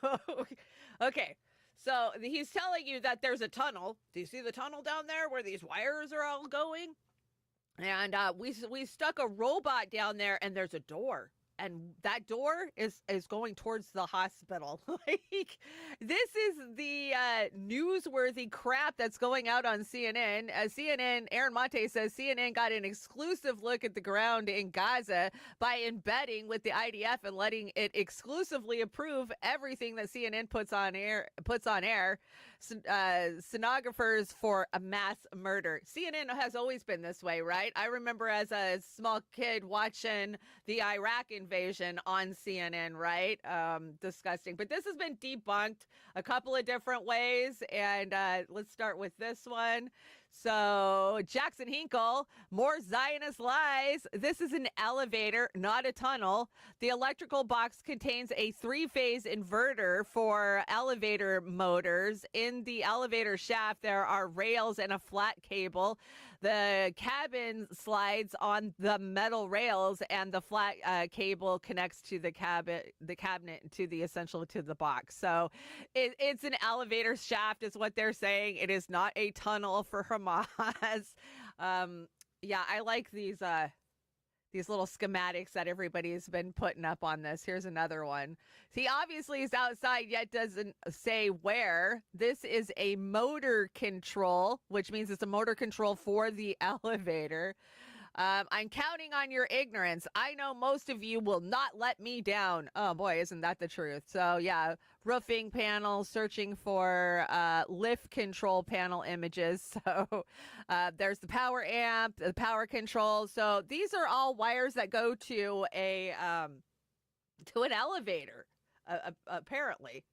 [SPEAKER 1] okay. So he's telling you that there's a tunnel. Do you see the tunnel down there where these wires are all going? And we stuck a robot down there, and there's a door. And that door is going towards the hospital. Like, this is the newsworthy crap that's going out on CNN. CNN, Aaron Monte says CNN got an exclusive look at the ground in Gaza by embedding with the IDF and letting it exclusively approve everything that CNN puts on air. Stenographers for a mass murder. CNN has always been this way, right? I remember as a small kid watching the Iraq invasion on CNN, right? Disgusting. But this has been debunked a couple of different ways, and let's start with this one. So, Jackson Hinkle, more Zionist lies. This is an elevator, not a tunnel. The electrical box contains a 3-phase inverter for elevator motors. In the elevator shaft, there are rails and a flat cable. The cabin slides on the metal rails, and the flat cable connects to the cabinet, to the essential to the box. So it's an elevator shaft, is what they're saying. It is not a tunnel for Hamas. Yeah, I like these little schematics that everybody's been putting up on this. Here's another one. He obviously is outside, yet doesn't say where. This is a motor control, which means it's a motor control for the elevator. I'm counting on your ignorance. I know most of you will not let me down. Oh boy, isn't that the truth? So yeah, roofing panels, searching for lift control panel images. So there's the power amp, the power control. So these are all wires that go to an elevator, apparently.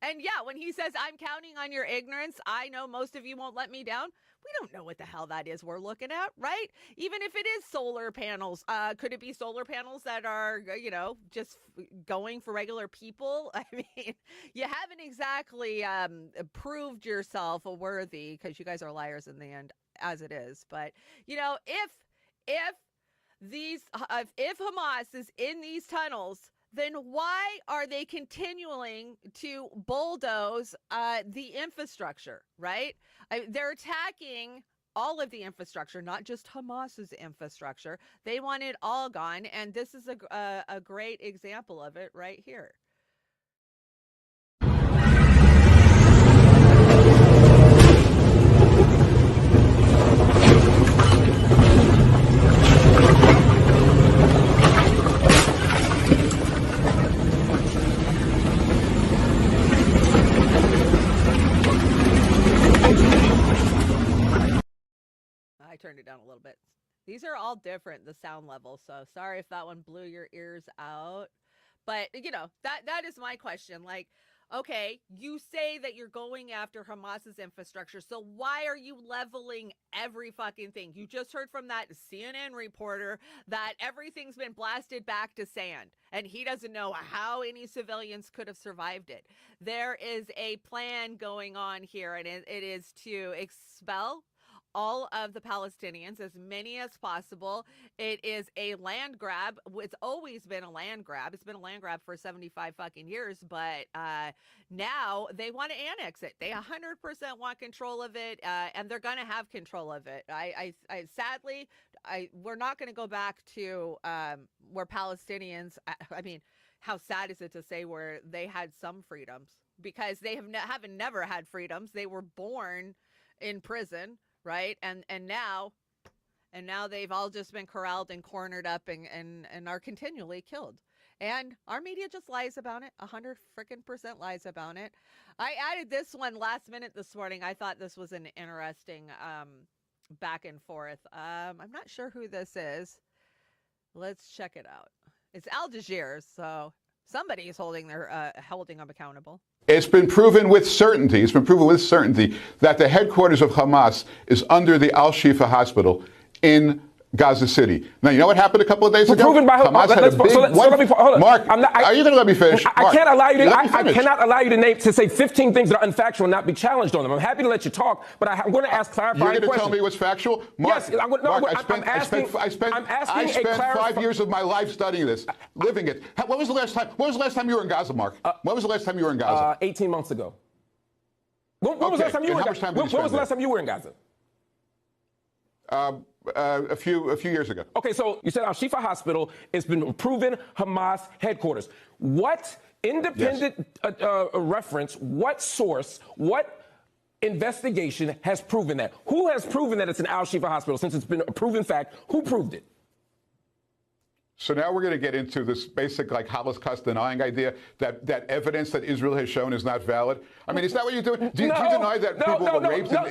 [SPEAKER 1] And yeah, when he says, I'm counting on your ignorance, I know most of you won't let me down. We don't know what the hell that is we're looking at, right? Even if it is solar panels, could it be solar panels that are, just going for regular people? I mean, you haven't exactly proved yourself a worthy, because you guys are liars in the end, as it is. But, if Hamas is in these tunnels, then why are they continuing to bulldoze the infrastructure, right? They're attacking all of the infrastructure, not just Hamas's infrastructure. They want it all gone, and this is a great example of it right here. I turned it down a little bit. These are all different, the sound level, so sorry if that one blew your ears out. But, that is my question. Like, okay, you say that you're going after Hamas's infrastructure, so why are you leveling every fucking thing? You just heard from that CNN reporter that everything's been blasted back to sand, and he doesn't know how any civilians could have survived it. There is a plan going on here, and it is to expel all of the Palestinians, as many as possible. It is a land grab. It's always been a land grab. It's been a land grab for 75 fucking years, but now they want to annex it. They 100% want control of it, and they're going to have control of it. Sadly, we're not going to go back to where Palestinians, I mean, how sad is it to say where they had some freedoms? Because they haven't never had freedoms. They were born in prison, right? And now they've all just been corralled and cornered up and are continually killed. And our media just lies about it. 100% lies about it. I added this one last minute this morning. I thought this was an interesting back and forth. I'm not sure who this is. Let's check it out. It's Al Jazeera, so somebody is holding them accountable.
[SPEAKER 13] It's been proven with certainty that the headquarters of Hamas is under the Al-Shifa hospital in Gaza City. Now, you know what happened a couple of days ago?
[SPEAKER 14] Proven by
[SPEAKER 13] Hamas had a big... Mark, are you going to let me finish?
[SPEAKER 14] I cannot allow you to say 15 things that are unfactual and not be challenged on them. I'm happy to let you talk, but I'm going to ask clarifying questions.
[SPEAKER 13] You're going to tell me what's factual? Mark,
[SPEAKER 14] yes,
[SPEAKER 13] I spent 5 years of my life studying this, living it. When was the last time you were in Gaza, Mark? When was the last time you were in Gaza?
[SPEAKER 14] 18 months ago. When was the last time you were in Gaza? When was the last time you were in Gaza?
[SPEAKER 13] A few years ago.
[SPEAKER 14] Okay, so you said Al-Shifa Hospital has been proven Hamas headquarters. What independent reference, what source, what investigation has proven that? Who has proven that it's an Al-Shifa hospital? Since it's been a proven fact, who proved it?
[SPEAKER 13] So now we're going to get into this basic, Holocaust denying idea that evidence that Israel has shown is not valid. I mean, is that what you're doing? Do you deny that people were raped? Are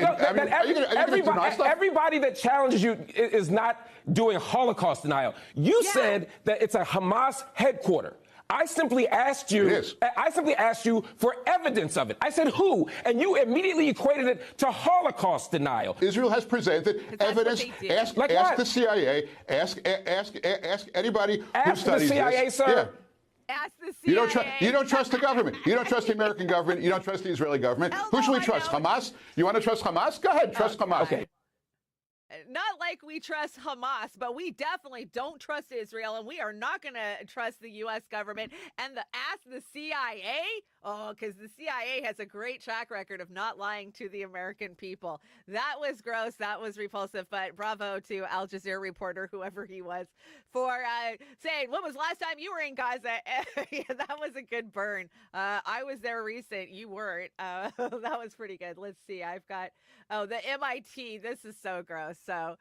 [SPEAKER 13] you going to deny stuff?
[SPEAKER 14] Everybody that challenges you is not doing Holocaust denial. You said that it's a Hamas headquarters. I simply asked you for evidence of it. I said who, and you immediately equated it to Holocaust denial.
[SPEAKER 13] Israel has presented evidence. Ask the CIA. Ask anybody who studies
[SPEAKER 14] the CIA,
[SPEAKER 13] this.
[SPEAKER 14] Sir.
[SPEAKER 13] Yeah.
[SPEAKER 1] Ask the CIA.
[SPEAKER 13] You don't trust the government. You don't trust the American government. You don't trust the Israeli government. Who should we trust? Hamas? You want to trust Hamas? Go ahead, trust Hamas.
[SPEAKER 14] Okay.
[SPEAKER 1] Not like we trust Hamas, but we definitely don't trust Israel, and we are not going to trust the U.S. government. And ask the CIA? Oh, because the CIA has a great track record of not lying to the American people. That was gross. That was repulsive. But bravo to Al Jazeera reporter, whoever he was, for saying, when was the last time you were in Gaza? Yeah, that was a good burn. I was there recent. You weren't. That was pretty good. Let's see. I've got, the MIT. This is so gross. So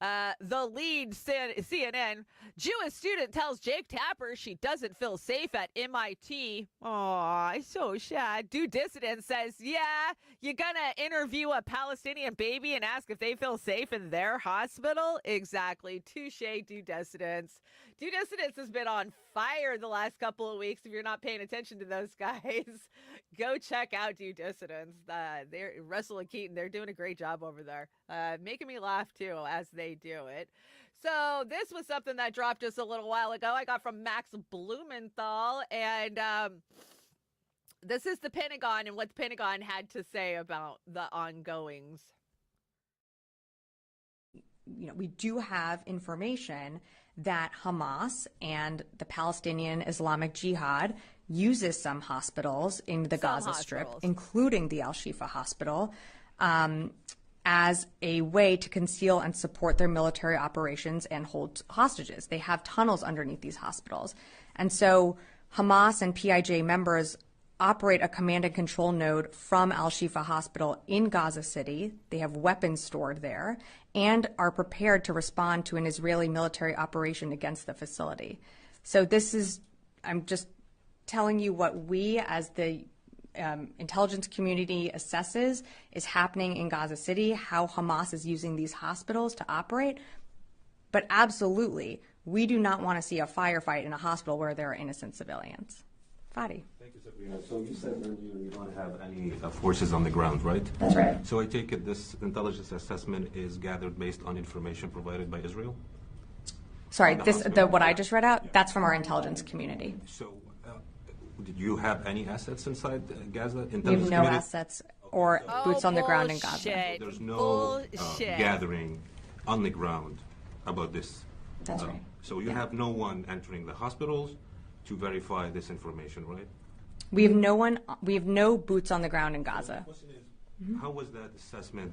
[SPEAKER 1] the lead CNN Jewish student tells Jake Tapper she doesn't feel safe at MIT. Aw, so sad. Due Dissident says, yeah, you're gonna interview a Palestinian baby and ask if they feel safe in their hospital? Exactly. Touche, Due Dissidents. Due Dissidence has been on fire the last couple of weeks. If you're not paying attention to those guys, go check out Due Dissidence. They're Russell and Keaton. They're doing a great job over there, making me laugh too as they do it. So this was something that dropped just a little while ago. I got from Max Blumenthal, and this is the Pentagon and what the Pentagon had to say about the ongoings.
[SPEAKER 15] We do have information that Hamas and the Palestinian Islamic Jihad uses some hospitals in the Gaza Strip, including the Al-Shifa Hospital, as a way to conceal and support their military operations and hold hostages. They have tunnels underneath these hospitals. And so Hamas and PIJ members operate a command and control node from Al-Shifa Hospital in Gaza City. They have weapons stored there and are prepared to respond to an Israeli military operation against the facility. So this is, I'm just telling you what we as the intelligence community assesses is happening in Gaza City, how Hamas is using these hospitals to operate. But absolutely, we do not want to see a firefight in a hospital where there are innocent civilians. Fadi.
[SPEAKER 16] Thank you, Sabrina. So you said earlier you don't have any forces on the ground, right?
[SPEAKER 15] That's right.
[SPEAKER 16] So I take it this intelligence assessment is gathered based on information provided by Israel?
[SPEAKER 15] Sorry, what I just read out, that's from our intelligence community.
[SPEAKER 16] So did you have any assets inside Gaza?
[SPEAKER 15] We have no assets or boots on the ground in Gaza.
[SPEAKER 16] So there's no gathering on the ground about this.
[SPEAKER 15] That's right.
[SPEAKER 16] So you have no one entering the hospitals to verify this information, right?
[SPEAKER 15] We have no boots on the ground in Gaza.
[SPEAKER 16] The question is, how was that assessment,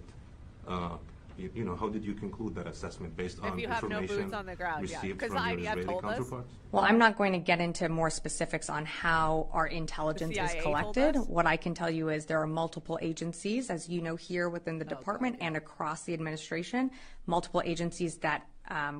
[SPEAKER 16] how did you conclude that assessment based on
[SPEAKER 1] if you have
[SPEAKER 16] information
[SPEAKER 1] no boots on the ground,
[SPEAKER 16] received
[SPEAKER 1] because
[SPEAKER 16] from
[SPEAKER 1] the
[SPEAKER 16] your
[SPEAKER 1] IDF
[SPEAKER 16] Israeli
[SPEAKER 1] told us.
[SPEAKER 16] counterparts?
[SPEAKER 15] Well, I'm not going to get into more specifics on how our intelligence is collected. What I can tell you is there are multiple agencies, as you know, here within the department and across the administration, multiple agencies that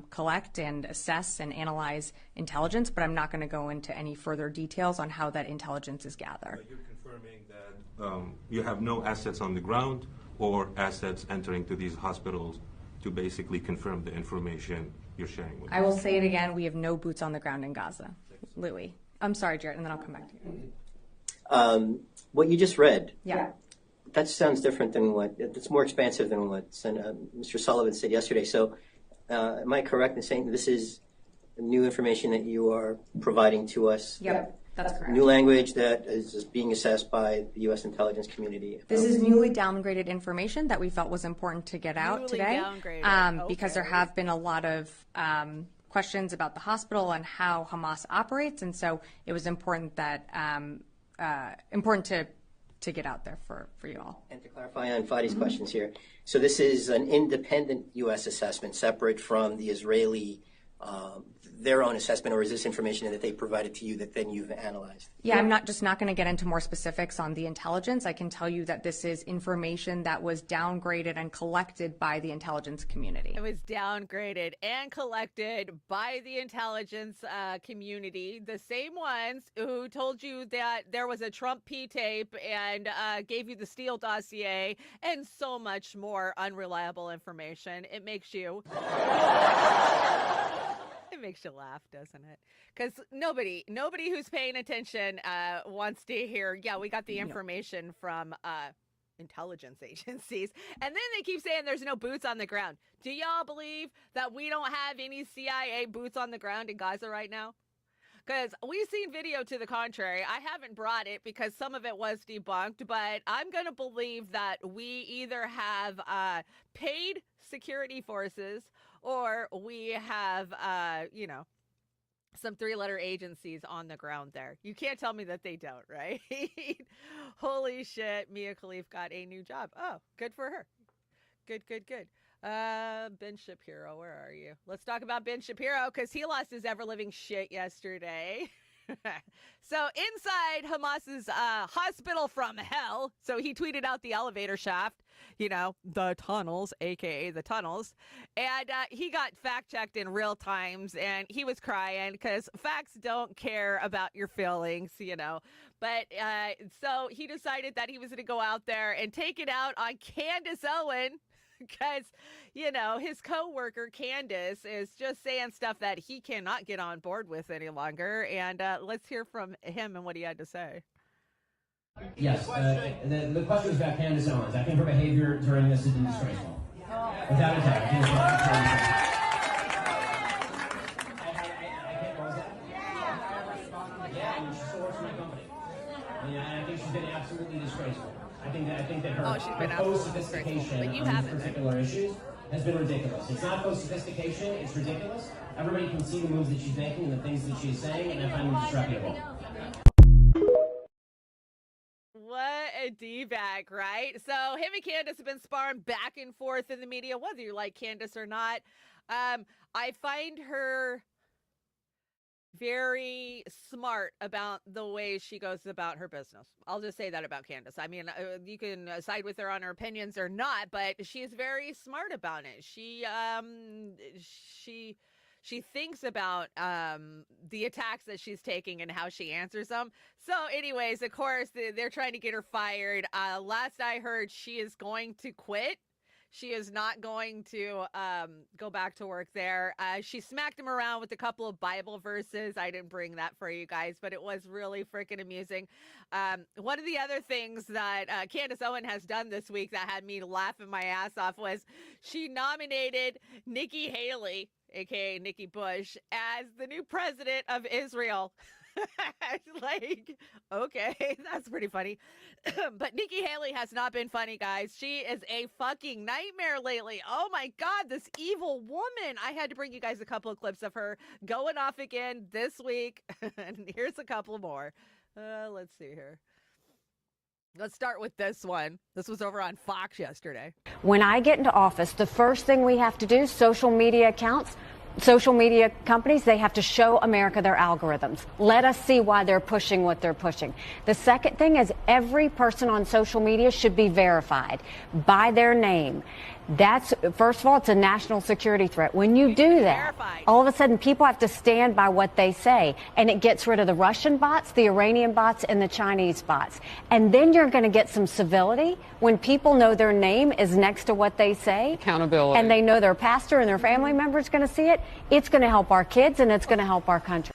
[SPEAKER 15] collect and assess and analyze intelligence, but I'm not going to go into any further details on how that intelligence is gathered.
[SPEAKER 16] You're confirming that you have no assets on the ground or assets entering to these hospitals to basically confirm the information you're sharing with us.
[SPEAKER 15] I will say it again, we have no boots on the ground in Gaza. Louis. I'm sorry, Jared, and then I'll come back to you.
[SPEAKER 17] What you just read.
[SPEAKER 15] Yeah.
[SPEAKER 17] That sounds different than it's more expansive than what Mr. Sullivan said yesterday. So am I correct in saying this is new information that you are providing to us?
[SPEAKER 15] Yep, that's correct.
[SPEAKER 17] New language that is being assessed by the U.S. intelligence community.
[SPEAKER 15] This is newly downgraded information that we felt was important to get out today because there have been a lot of questions about the hospital and how Hamas operates, and so it was important that to get out there for you all.
[SPEAKER 17] And to clarify on Fadi's questions here, so this is an independent U.S. assessment separate from the Israeli, their own assessment, or is this information that they provided to you that then you've analyzed?
[SPEAKER 15] Yeah, I'm not going to get into more specifics on the intelligence. I can tell you that this is information that was downgraded and collected by the intelligence community.
[SPEAKER 1] It was downgraded and collected by the intelligence community, the same ones who told you that there was a Trump P-tape and gave you the Steele dossier and so much more unreliable information. It makes you... It makes you laugh, doesn't it? Because nobody who's paying attention wants to hear, yeah, we got the information from intelligence agencies. And then they keep saying there's no boots on the ground. Do y'all believe that we don't have any CIA boots on the ground in Gaza right now? Because we've seen video to the contrary. I haven't brought it because some of it was debunked, but I'm going to believe that we either have paid security forces or we have, some three-letter agencies on the ground there. You can't tell me that they don't, right? Holy shit, Mia Khalif got a new job. Oh, good for her. Good. Ben Shapiro, where are you? Let's talk about Ben Shapiro because he lost his ever-living shit yesterday. So inside Hamas's hospital from hell, so he tweeted out the elevator shaft, the tunnels, aka the tunnels, and he got fact-checked in real times, and he was crying because facts don't care about your feelings, but so he decided that he was going to go out there and take it out on Candace Owen. because, his coworker Candace is just saying stuff that he cannot get on board with any longer. And let's hear from him and what he had to say.
[SPEAKER 18] Yes, the question was about Candace Owens. I think her behavior during this has been disgraceful. Without a doubt. I can't cause that. Yeah, I mean, she still works for my company. I think she's been absolutely disgraceful. I think that her faux sophistication on these particular issues has been ridiculous. It's not faux sophistication, it's ridiculous. Everybody can see the moves that she's making and the things that she's saying, and I find them disreputable.
[SPEAKER 1] What a D-bag, right? So him and Candace have been sparring back and forth in the media, whether you like Candace or not. I find her very smart about the way she goes about her business. I'll just say that about Candace. I mean, you can side with her on her opinions or not, but she's very smart about it. She thinks about the attacks that she's taking and how she answers them. So anyways, of course, they're trying to get her fired. Last I heard, she is going to quit. She is not going to go back to work there. She smacked him around with a couple of Bible verses. I didn't bring that for you guys, but it was really freaking amusing. One of the other things that Candace Owens has done this week that had me laughing my ass off was she nominated Nikki Haley, aka Nikki Bush, as the new president of Israel. Like, okay, that's pretty funny. But Nikki Haley has not been funny, guys. She is a fucking nightmare lately. Oh my God, this evil woman. I had to bring you guys a couple of clips of her going off again this week. And here's a couple more. Let's see here. Let's start with this one. This was over on Fox yesterday.
[SPEAKER 19] When I get into office, the first thing we have to do, social media accounts, social media companies, they have to show America their algorithms. Let us see why they're pushing what they're pushing. The second thing is every person on social media should be verified by their name. That's, first of all, it's a national security threat. When you do that, all of a sudden people have to stand by what they say, and it gets rid of the Russian bots, the Iranian bots, and the Chinese bots. And then you're going to get some civility when people know their name is next to what they say.
[SPEAKER 2] Accountability.
[SPEAKER 19] And they know their pastor and their family member is going to see it. It's going to help our kids, and it's going to help our country.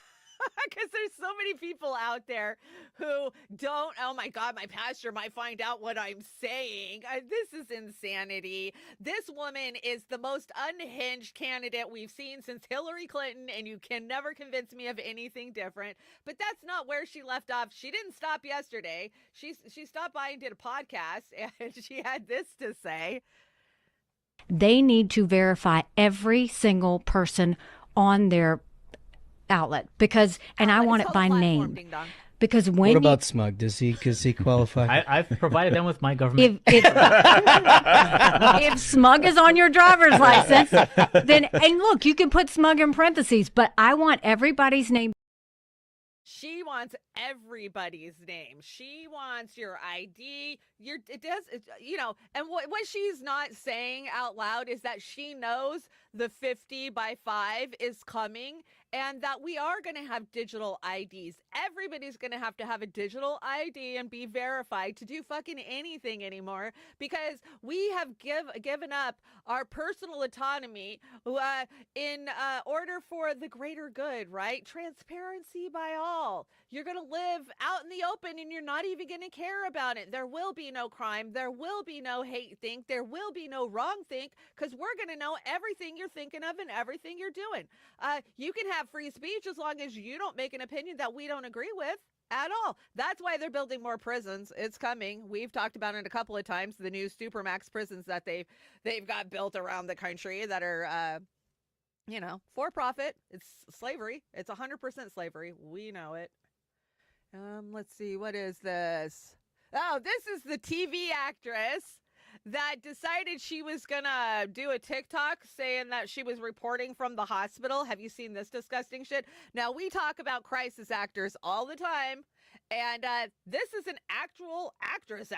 [SPEAKER 1] Because there's so many people out there who don't, oh my God, my pastor might find out what I'm saying. This is insanity. This woman is the most unhinged candidate we've seen since Hillary Clinton, and you can never convince me of anything different. But that's not where she left off. She didn't stop yesterday. She stopped by and did a podcast, and she had this to say.
[SPEAKER 20] They need to verify every single person on their outlet because, and I want it by name. Because when
[SPEAKER 21] what about Smug? Does he qualify?
[SPEAKER 22] I've provided them with my government.
[SPEAKER 20] If Smug is on your driver's license, then, and look, you can put Smug in parentheses, but I want everybody's name.
[SPEAKER 1] She wants everybody's name. She wants your ID. And what she's not saying out loud is that she knows the 50x5 is coming and that we are going to have digital IDs. Everybody's going to have a digital ID and be verified to do fucking anything anymore because we have given up our personal autonomy in order for the greater good, right? Transparency by all. You're going to live out in the open and you're not even going to care about it. There will be no crime. There will be no hate think. There will be no wrong think because we're going to know everything you're thinking of and everything you're doing. You can have free speech as long as you don't make an opinion that we don't agree with at all. That's why they're building more prisons. It's coming. We've talked about it a couple of times, the new Supermax prisons that they've got built around the country that are for profit. It's slavery. It's 100% slavery. We know it. Let's see, what is this? Oh, this is the TV actress that decided she was gonna do a TikTok saying that she was reporting from the hospital. Have you seen this disgusting shit? Now, we talk about crisis actors all the time, and this is an actual actress.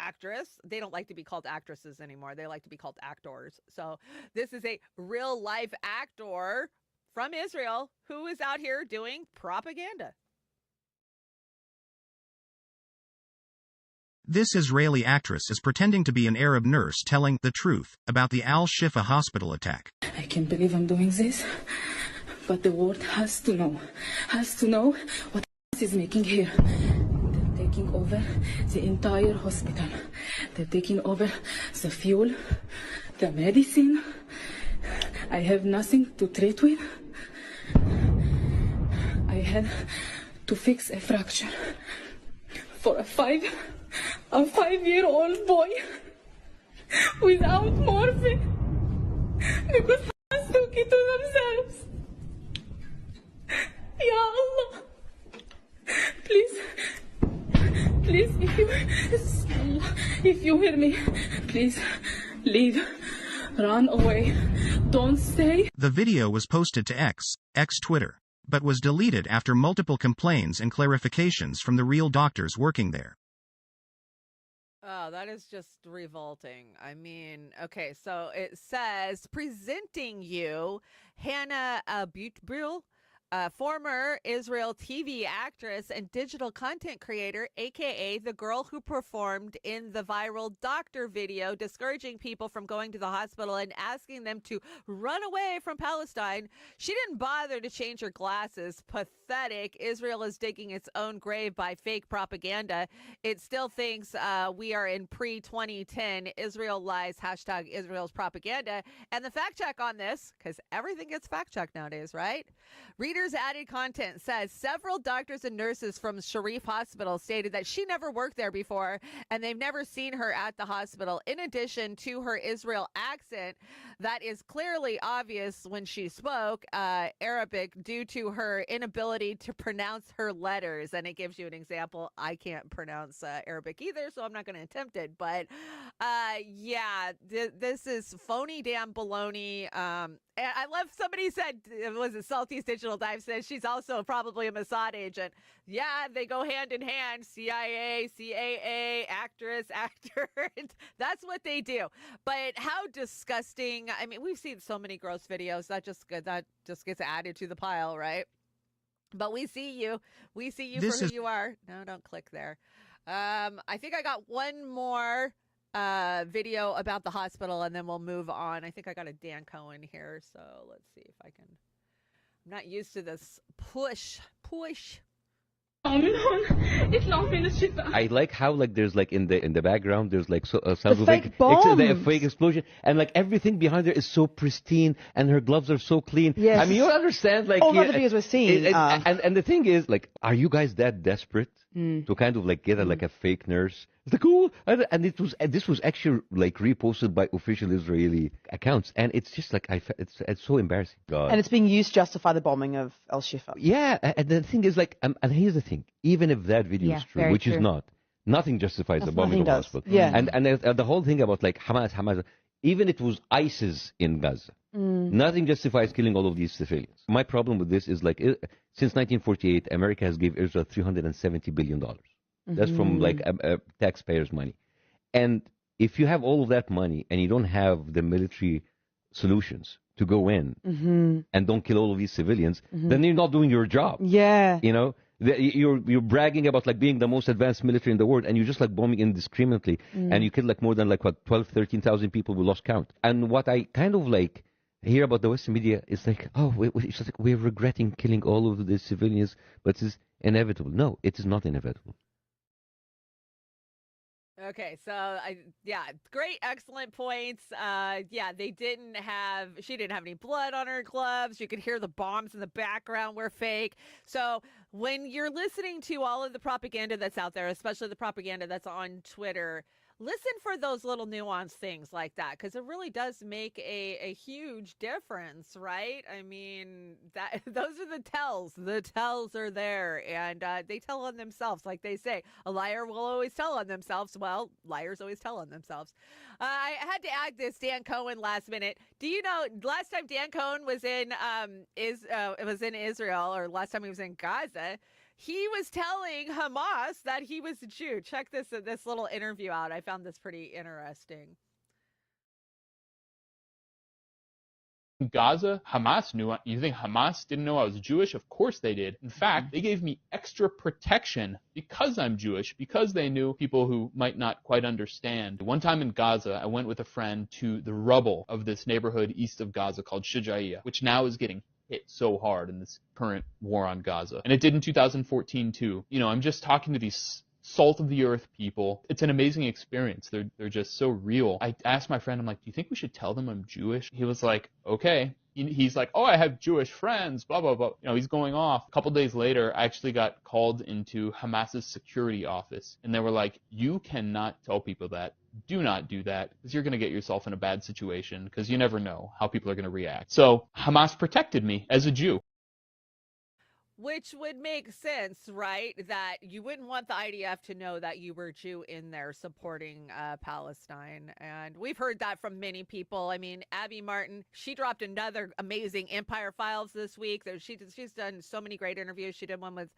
[SPEAKER 1] They don't like to be called actresses anymore. They like to be called actors. So this is a real life actor from Israel who is out here doing propaganda.
[SPEAKER 4] This Israeli actress is pretending to be an Arab nurse telling the truth about the Al-Shifa hospital attack.
[SPEAKER 5] I can't believe I'm doing this, but the world has to know what is making here. They're taking over the entire hospital. They're taking over the fuel, the medicine. I have nothing to treat with. I had to fix a fracture for a 5-year-old boy without morphine because parents took it to themselves. Ya Allah, please, if you hear me, please leave, run away, don't stay.
[SPEAKER 4] The video was posted to X Twitter, but was deleted after multiple complaints and clarifications from the real doctors working there.
[SPEAKER 1] Oh, that is just revolting. I mean, okay, so it says, presenting you Hannah Butbril, former Israel TV actress and digital content creator, a.k.a. the girl who performed in the viral doctor video discouraging people from going to the hospital and asking them to run away from Palestine. She didn't bother to change her glasses. Pathetic. Israel is digging its own grave by fake propaganda. It still thinks we are in pre-2010. Israel lies, hashtag Israel's propaganda. And the fact check on this, because everything gets fact checked nowadays, right? Readers added content says several doctors and nurses from Sharif Hospital stated that she never worked there before and they've never seen her at the hospital. In addition to her Israel accent that is clearly obvious when she spoke Arabic due to her inability to pronounce her letters. And it gives you an example. I can't pronounce Arabic either, so I'm not going to attempt it. But yeah, this is phony damn baloney. And I love somebody said, was it Salty's Digital Dive says she's also probably a Mossad agent. Yeah, they go hand in hand. CIA, CAA, actress, actor. That's what they do. But how disgusting. I mean, we've seen so many gross videos. That just gets added to the pile, right? But we see you. We see you for who you are. No, don't click there. I think I got one more video about the hospital and then we'll move on. I think I got a Dan Cohen here, so let's see if I can. I'm not used to this push.
[SPEAKER 23] I like how like there's like in the background there's like sounds
[SPEAKER 24] the
[SPEAKER 23] of
[SPEAKER 24] fake
[SPEAKER 23] like
[SPEAKER 24] bombs.
[SPEAKER 23] a fake explosion and like everything behind her is so pristine and her gloves are so clean.
[SPEAKER 24] Yes.
[SPEAKER 23] I mean, you understand like
[SPEAKER 24] all the videos we're seeing.
[SPEAKER 23] And the thing is like, are you guys that desperate to kind of like get like a fake nurse? It's like, oh, and this was actually like reposted by official Israeli accounts, and it's just like it's so embarrassing. God.
[SPEAKER 24] And it's being used to justify the bombing of Al-Shifa.
[SPEAKER 23] Yeah, and the thing is like, and here's the thing: even if that video is true, which is not, nothing justifies the bombing of the hospital.
[SPEAKER 24] Yeah.
[SPEAKER 23] And the whole thing about like Hamas, even if it was ISIS in Gaza, nothing justifies killing all of these civilians. My problem with this is like, since 1948, America has given Israel $370 billion. That's from like taxpayers' money. And if you have all of that money and you don't have the military solutions to go in and don't kill all of these civilians, then you're not doing your job.
[SPEAKER 24] Yeah.
[SPEAKER 23] You know, you're bragging about like being the most advanced military in the world, and you're just like bombing indiscriminately, and you killed like more than like what 13,000 people. We lost count. And what I kind of like hear about the Western media is like, oh, it's just like we're regretting killing all of the civilians, but it's inevitable. No, it is not inevitable.
[SPEAKER 1] Okay, so great, excellent points. Yeah, she didn't have any blood on her gloves. You could hear the bombs in the background were fake. So when you're listening to all of the propaganda that's out there, especially the propaganda that's on Twitter, listen for those little nuanced things like that, because it really does make a huge difference, right? I mean, those are the tells. The tells are there, and they tell on themselves. Like they say, a liar will always tell on themselves. Well, liars always tell on themselves. I had to add this Dan Cohen last minute. Do you know last time Dan Cohen was in Israel, or last time he was in Gaza, he was telling Hamas that he was a Jew. Check this little interview out. I found this pretty interesting.
[SPEAKER 3] Gaza, Hamas knew. You think Hamas didn't know I was Jewish? Of course they did. In fact, they gave me extra protection because I'm Jewish, because they knew people who might not quite understand. One time in Gaza, I went with a friend to the rubble of this neighborhood east of Gaza called Shujaiya, which now is getting hit so hard in this current war on Gaza. And it did in 2014 too. You know, I'm just talking to these salt of the earth people. It's an amazing experience. They're just so real. I asked my friend, I'm like, do you think we should tell them I'm Jewish? He was like, okay. He's like, oh, I have Jewish friends, blah, blah, blah. You know, he's going off. A couple days later, I actually got called into Hamas's security office. And they were like, you cannot tell people that. Do not do that, because you're going to get yourself in a bad situation, because you never know how people are going to react. So Hamas protected me as a Jew.
[SPEAKER 1] Which would make sense, right? That you wouldn't want the IDF to know that you were Jew in there supporting Palestine. And we've heard that from many people. I mean, Abby Martin, she dropped another amazing Empire Files this week. She's done so many great interviews. She did one with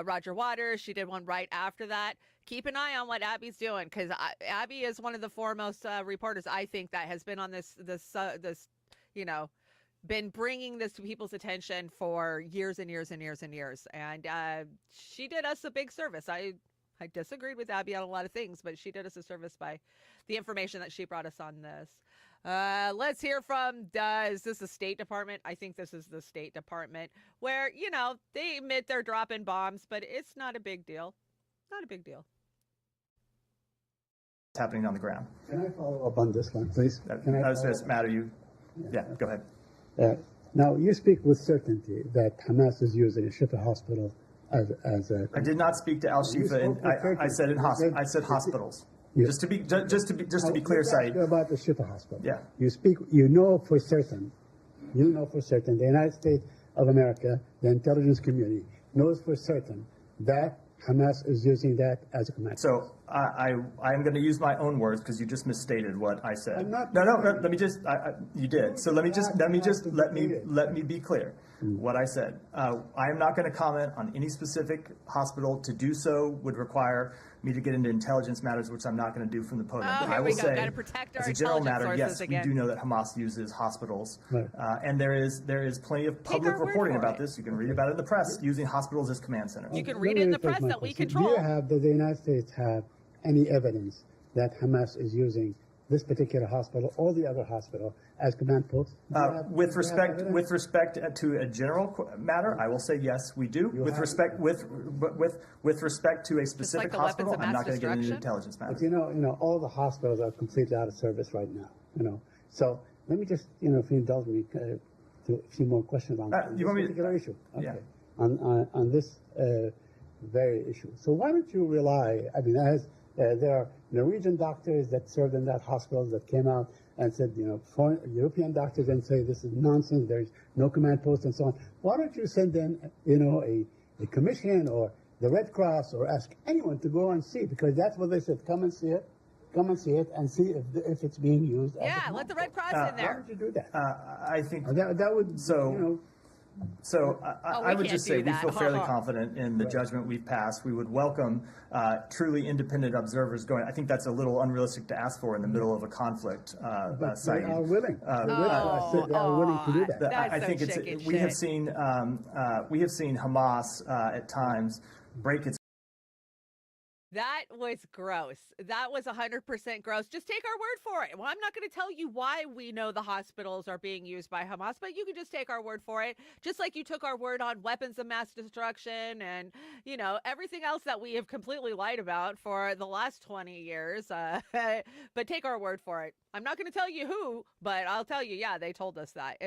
[SPEAKER 1] Roger Waters. She did one right after that. Keep an eye on what Abby's doing, because Abby is one of the foremost reporters, I think, that has been on this, you know, been bringing this to people's attention for years and years and years and years. And she did us a big service. I disagreed with Abby on a lot of things, but she did us a service by the information that she brought us on this. Let's hear from, is this the State Department? I think this is the State Department, where, you know, they admit they're dropping bombs, but it's not a big deal. Not a big deal.
[SPEAKER 6] What's happening on the ground?
[SPEAKER 7] Can I follow up on this one, please?
[SPEAKER 6] Does this matter? Yeah, go ahead.
[SPEAKER 7] Now, you speak with certainty that Hamas is using a Shifa hospital as a...
[SPEAKER 6] I did not speak to Al-Shifa. I said hospitals. Just to be clear, Saeed.
[SPEAKER 7] About the Shifa hospital.
[SPEAKER 6] Yeah.
[SPEAKER 7] You know for certain, the United States of America, the intelligence community, knows for certain that Hamas is using that as a command.
[SPEAKER 6] So I'm going to use my own words because you just misstated what I said.
[SPEAKER 7] I'm not.
[SPEAKER 6] No. Let me just. You did. So let me be clear. What I said. I am not going to comment on any specific hospital. To do so would require me to get into intelligence matters, which I'm not going to do from the podium. I will say, as a general matter, yes, we do know that Hamas uses hospitals,
[SPEAKER 7] right.
[SPEAKER 6] And there is plenty of public reporting about this. You can read about it in the press, using hospitals as command centers.
[SPEAKER 1] You can read it in the press that we control.
[SPEAKER 7] Does the United States have any evidence that Hamas is using this particular hospital or the other hospital as command posts?
[SPEAKER 6] With respect to a general matter, I will say yes, we do. With respect to a specific hospital, I'm not going to get into intelligence matters.
[SPEAKER 7] But you know, all the hospitals are completely out of service right now. You know, so let me just, if you indulge me, to a few more questions on this particular issue. Okay. Yeah. On this very issue. So why don't you rely? I mean, there are Norwegian doctors that served in that hospital that came out and said, foreign European doctors and say this is nonsense, there's no command post and so on. Why don't you send in, a commission or the Red Cross or ask anyone to go and see, because that's what they said. Come and see it and see if it's being used.
[SPEAKER 1] Yeah, let the Red Cross in there.
[SPEAKER 7] Why don't you do that?
[SPEAKER 6] I think
[SPEAKER 7] that would
[SPEAKER 6] So I would just say we feel fairly confident in the judgment we've passed. We would welcome truly independent observers going. I think that's a little unrealistic to ask for in the middle of a conflict.
[SPEAKER 7] But they are willing. They are willing to do that.
[SPEAKER 6] I think we have seen Hamas at times break its.
[SPEAKER 1] That was gross. That was 100% gross. Just take our word for it. Well, I'm not going to tell you why we know the hospitals are being used by Hamas, but you can just take our word for it. Just like you took our word on weapons of mass destruction and, everything else that we have completely lied about for the last 20 years. But take our word for it. I'm not going to tell you who, but I'll tell you, yeah, they told us that.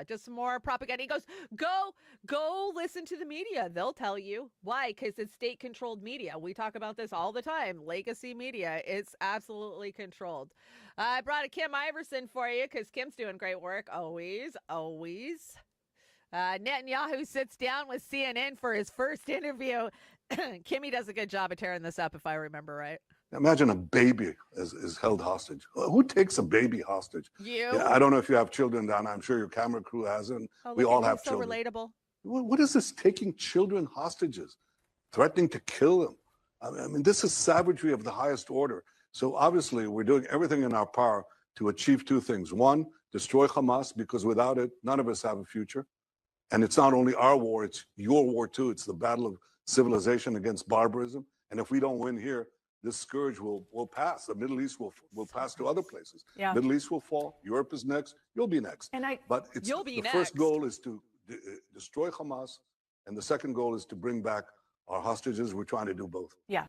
[SPEAKER 1] Just some more propaganda. He goes, go listen to the media. They'll tell you. Why? Because it's state-controlled media. We talk about this all the time. Legacy media. It's absolutely controlled. I brought a Kim Iverson for you because Kim's doing great work. Always. Netanyahu sits down with CNN for his first interview. Kimmy does a good job of tearing this up, if I remember right.
[SPEAKER 8] Imagine a baby is held hostage. Who takes a baby hostage?
[SPEAKER 1] You?
[SPEAKER 8] Yeah, I don't know if you have children down. I'm sure your camera crew hasn't. We all have children.
[SPEAKER 1] So relatable.
[SPEAKER 8] What is this taking children hostages, threatening to kill them? I mean, this is savagery of the highest order. So obviously, we're doing everything in our power to achieve two things. One, destroy Hamas, because without it, none of us have a future. And it's not only our war, it's your war too. It's the battle of civilization against barbarism. And if we don't win here, this scourge will pass. The Middle East will pass to other places.
[SPEAKER 1] Yeah.
[SPEAKER 8] Middle East will fall. Europe is next. You'll be next. But it's, the first goal is to destroy Hamas, and the second goal is to bring back our hostages. We're trying to do both.
[SPEAKER 1] Yeah.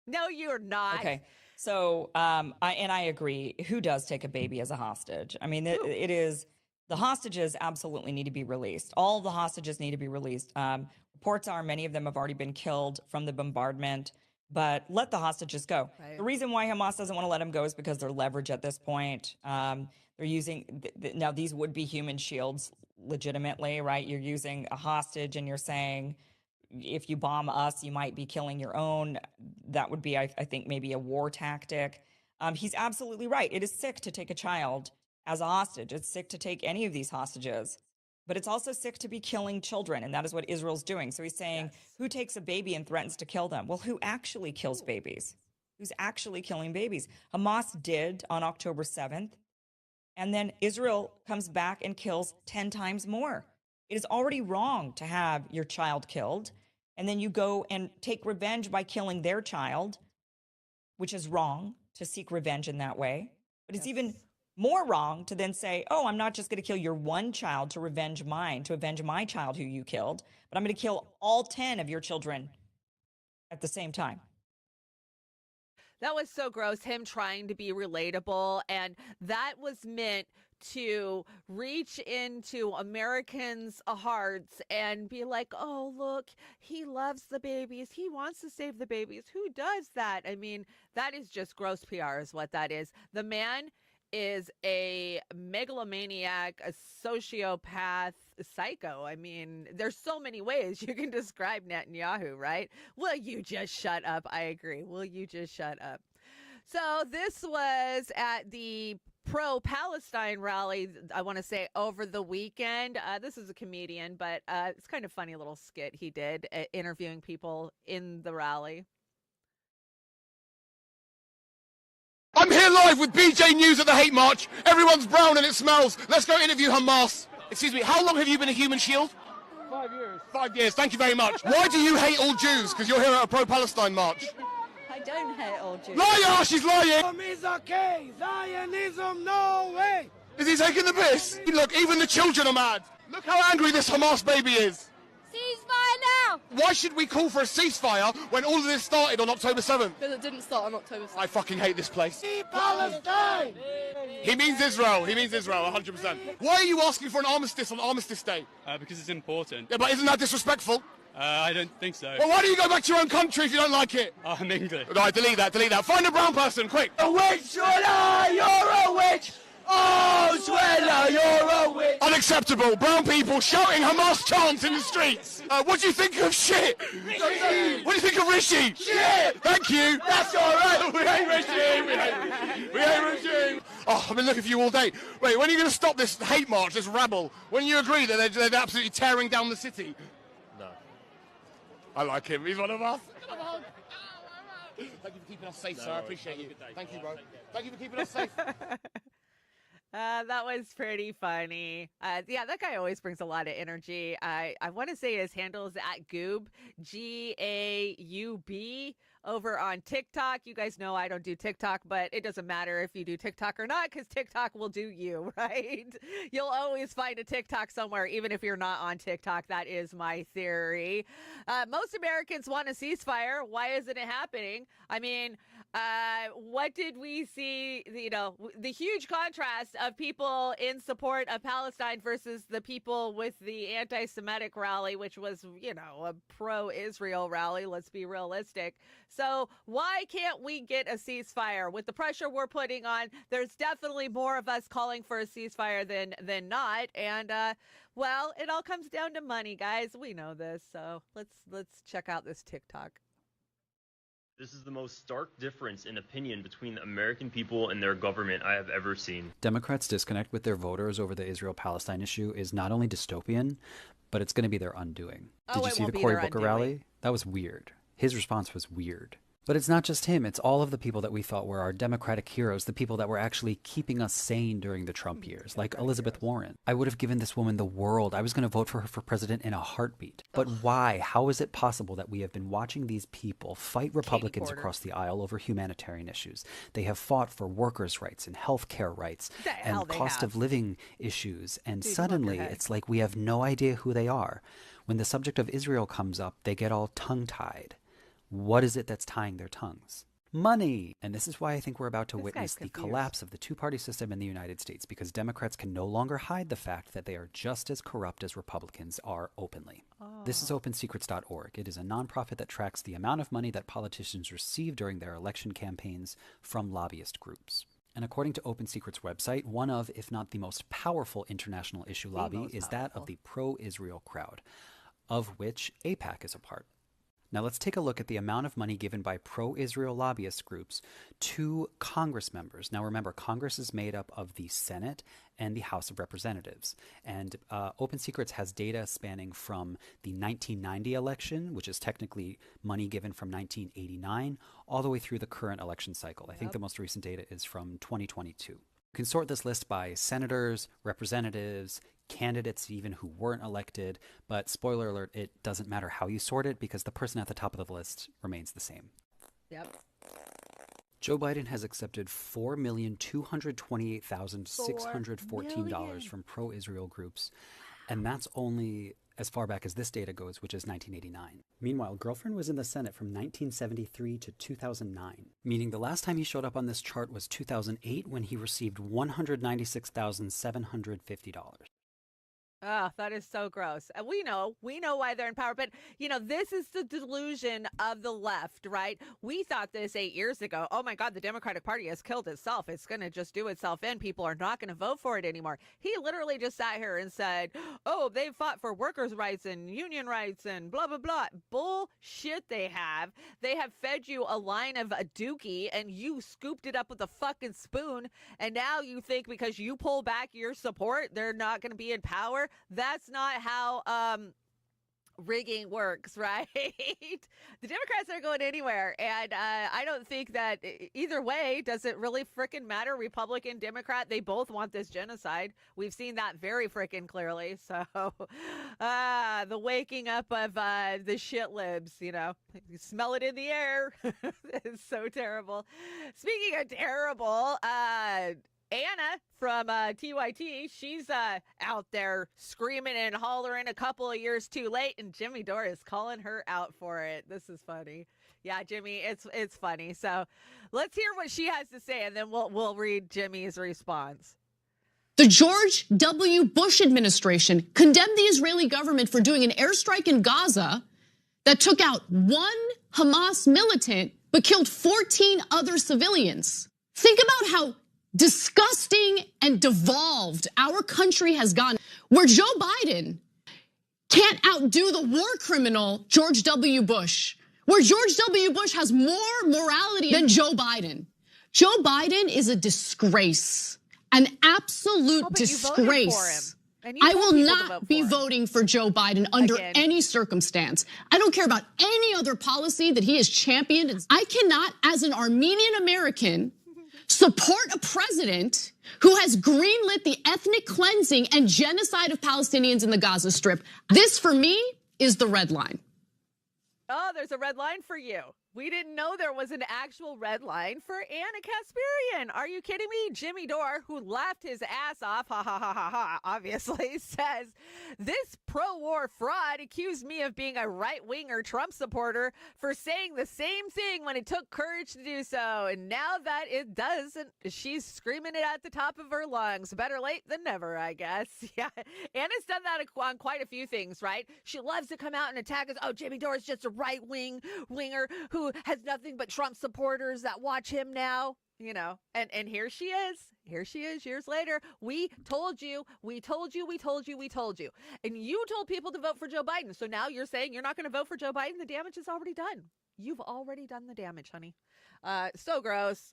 [SPEAKER 1] No, you're not.
[SPEAKER 9] Okay. So, I agree. Who does take a baby as a hostage? I mean, it is, the hostages absolutely need to be released. All the hostages need to be released. Reports are many of them have already been killed from the bombardment, but let the hostages go. Right. The reason why Hamas doesn't want to let them go is because they're leverage at this point. They're using, now these would be human shields legitimately, right? You're using a hostage and you're saying, if you bomb us, you might be killing your own. That would be, I think, maybe a war tactic. He's absolutely right. It is sick to take a child as a hostage. It's sick to take any of these hostages. But it's also sick to be killing children, and that is what Israel's doing. So he's saying, who takes a baby and threatens to kill them? Well, who actually kills babies? Who's actually killing babies? Hamas did on October 7th, and then Israel comes back and kills 10 times more. It is already wrong to have your child killed, and then you go and take revenge by killing their child, which is wrong to seek revenge in that way. But it's even more wrong to then say, oh, I'm not just going to kill your one child to avenge my child who you killed, but I'm going to kill all 10 of your children at the same time.
[SPEAKER 1] That was so gross, him trying to be relatable, and that was meant to reach into Americans' hearts and be like, oh, look, he loves the babies. He wants to save the babies. Who does that? I mean, that is just gross PR is what that is. The man is a megalomaniac, a sociopath, a psycho. I mean, there's so many ways you can describe Netanyahu, right? Will you just shut up? I agree. Will you just shut up? So this was at the pro-Palestine rally, I want to say, over the weekend. This is a comedian, but it's kind of funny little skit he did interviewing people in the rally.
[SPEAKER 10] I'm here live with BJ News at the Hate March. Everyone's brown and it smells. Let's go interview Hamas. Excuse me, how long have you been a human shield?
[SPEAKER 11] 5 years.
[SPEAKER 10] 5 years, thank you very much. Why do you hate all Jews? Because you're here at a pro-Palestine march.
[SPEAKER 12] I don't hate all Jews.
[SPEAKER 10] Liar, she's lying.
[SPEAKER 11] Zionism is okay. Zionism, no way.
[SPEAKER 10] Is he taking the piss? Look, even the children are mad. Look how angry this Hamas baby is.
[SPEAKER 12] Ceasefire now!
[SPEAKER 10] Why should we call for a ceasefire when all of this started on October 7th?
[SPEAKER 12] Because it didn't start on October 7th.
[SPEAKER 10] I fucking hate this place.
[SPEAKER 11] Free Palestine!
[SPEAKER 10] He means Israel. He means Israel, 100%. Why are you asking for an armistice on Armistice Day?
[SPEAKER 25] Because it's important.
[SPEAKER 10] Yeah, but isn't that disrespectful?
[SPEAKER 25] I don't think so.
[SPEAKER 10] Well, why do you go back to your own country if you don't like it?
[SPEAKER 25] I'm English.
[SPEAKER 10] Right, delete that. Find a brown person, quick.
[SPEAKER 11] A witch, you're a witch! Oh, Swella, you're a witch!
[SPEAKER 10] Unacceptable. Brown people shouting Hamas chants in the streets. What do you think of shit?
[SPEAKER 11] Rishi.
[SPEAKER 10] What do you think of Rishi?
[SPEAKER 11] Shit!
[SPEAKER 10] Thank you.
[SPEAKER 11] That's all right.
[SPEAKER 10] We hate Rishi. We hate Rishi. Oh, I've been looking for you all day. Wait, when are you going to stop this hate march, this rabble? When you agree that they're absolutely tearing down the city?
[SPEAKER 25] No.
[SPEAKER 10] I like him. He's one of us. Come on. Thank you for keeping us safe, sir. I appreciate you. Thank you, bro. Thank you for keeping us safe.
[SPEAKER 1] That was pretty funny. Yeah, that guy always brings a lot of energy. I want to say his handle is at Goob, G-A-U-B, over on TikTok. You guys know I don't do TikTok, but it doesn't matter if you do TikTok or not, because TikTok will do you, right? You'll always find a TikTok somewhere, even if you're not on TikTok. That is my theory. Most Americans want a ceasefire. Why isn't it happening? I mean, what did we see? You know, the huge contrast of people in support of Palestine versus the people with the anti-Semitic rally, which was, you know, a pro-Israel rally. Let's be realistic. So why can't we get a ceasefire? With the pressure we're putting on, there's definitely more of us calling for a ceasefire than not. And well, it all comes down to money, guys. We know this. So let's check out this TikTok.
[SPEAKER 26] This is the most stark difference in opinion between the American people and their government I have ever seen.
[SPEAKER 27] Democrats' disconnect with their voters over the Israel-Palestine issue is not only dystopian, but it's going to be their undoing. Did you see the Cory Booker rally? That was weird. His response was weird. But it's not just him. It's all of the people that we thought were our Democratic heroes, the people that were actually keeping us sane during the Trump years, like Elizabeth Warren. I would have given this woman the world. I was going to vote for her for president in a heartbeat. But why? How is it possible that we have been watching these people fight Republicans across the aisle over humanitarian issues? They have fought for workers' rights and health care rights and cost of living issues. And suddenly it's like we have no idea who they are. When the subject of Israel comes up, they get all tongue-tied. What is it that's tying their tongues? Money! And this is why I think we're about to witness the collapse of the two-party system in the United States, because Democrats can no longer hide the fact that they are just as corrupt as Republicans are openly. This is OpenSecrets.org. It is a nonprofit that tracks the amount of money that politicians receive during their election campaigns from lobbyist groups. And according to Open Secret's website, one of, if not the most powerful international issue lobby is that of the pro-Israel crowd, of which AIPAC is a part. Now let's take a look at the amount of money given by pro-Israel lobbyist groups to Congress members. Now remember, Congress is made up of the Senate and the House of Representatives. And Open Secrets has data spanning from the 1990 election, which is technically money given from 1989, all the way through the current election cycle. I think the most recent data is from 2022. You can sort this list by senators, representatives, candidates even who weren't elected, but spoiler alert, it doesn't matter how you sort it because the person at the top of the list remains the same.
[SPEAKER 1] Yep.
[SPEAKER 27] Joe Biden has accepted $4,228,614 from pro-Israel groups, and that's only as far back as this data goes, which is 1989. Meanwhile, Girlfriend was in the Senate from 1973 to 2009, meaning the last time he showed up on this chart was 2008 when he received $196,750.
[SPEAKER 1] Oh, that is so gross. We know why they're in power, but this is the delusion of the left, right? We thought this 8 years ago. Oh my God, the Democratic Party has killed itself. It's going to just do itself in. People are not going to vote for it anymore. He literally just sat here and said, oh, they fought for workers' rights and union rights and blah, blah, blah. Bullshit they have. They have fed you a line of a dookie and you scooped it up with a fucking spoon. And now you think because you pull back your support, they're not going to be in power. That's not how rigging works, right? The Democrats aren't going anywhere. And I don't think that either way does it really frickin' matter. Republican, Democrat, they both want this genocide. We've seen that very frickin' clearly. So the waking up of the shit libs, you smell it in the air. It's so terrible. Speaking of terrible, Anna from TYT, she's out there screaming and hollering a couple of years too late, and Jimmy Dore is calling her out for it. This is funny. Yeah, Jimmy, it's funny. So let's hear what she has to say, and then we'll read Jimmy's response.
[SPEAKER 2] The George W. Bush administration condemned the Israeli government for doing an airstrike in Gaza that took out one Hamas militant but killed 14 other civilians. Think about how disgusting and devolved our country has gone, where Joe Biden can't outdo the war criminal George W. Bush, where George W. Bush has more morality than Joe Biden. Joe Biden is a disgrace, an absolute disgrace. I will not be voting for Joe Biden under any circumstance. I don't care about any other policy that he has championed. I cannot, as an Armenian American, support a president who has greenlit the ethnic cleansing and genocide of Palestinians in the Gaza Strip. This, for me, is the red line.
[SPEAKER 1] Oh, there's a red line for you. We didn't know there was an actual red line for Anna Kasparian. Are you kidding me? Jimmy Dore, who laughed his ass off, ha ha ha ha ha, obviously, says, this pro-war fraud accused me of being a right-winger Trump supporter for saying the same thing when it took courage to do so. And now that it doesn't, she's screaming it at the top of her lungs. Better late than never, I guess. Yeah, Anna's done that on quite a few things, right? She loves to come out and attack us. Oh, Jimmy Dore is just a right-winger who has nothing but Trump supporters that watch him now, and here she is years later. We told you. And you told people to vote for Joe Biden. So now you're saying you're not going to vote for Joe Biden. The damage is already done. You've already done the damage, honey. So gross.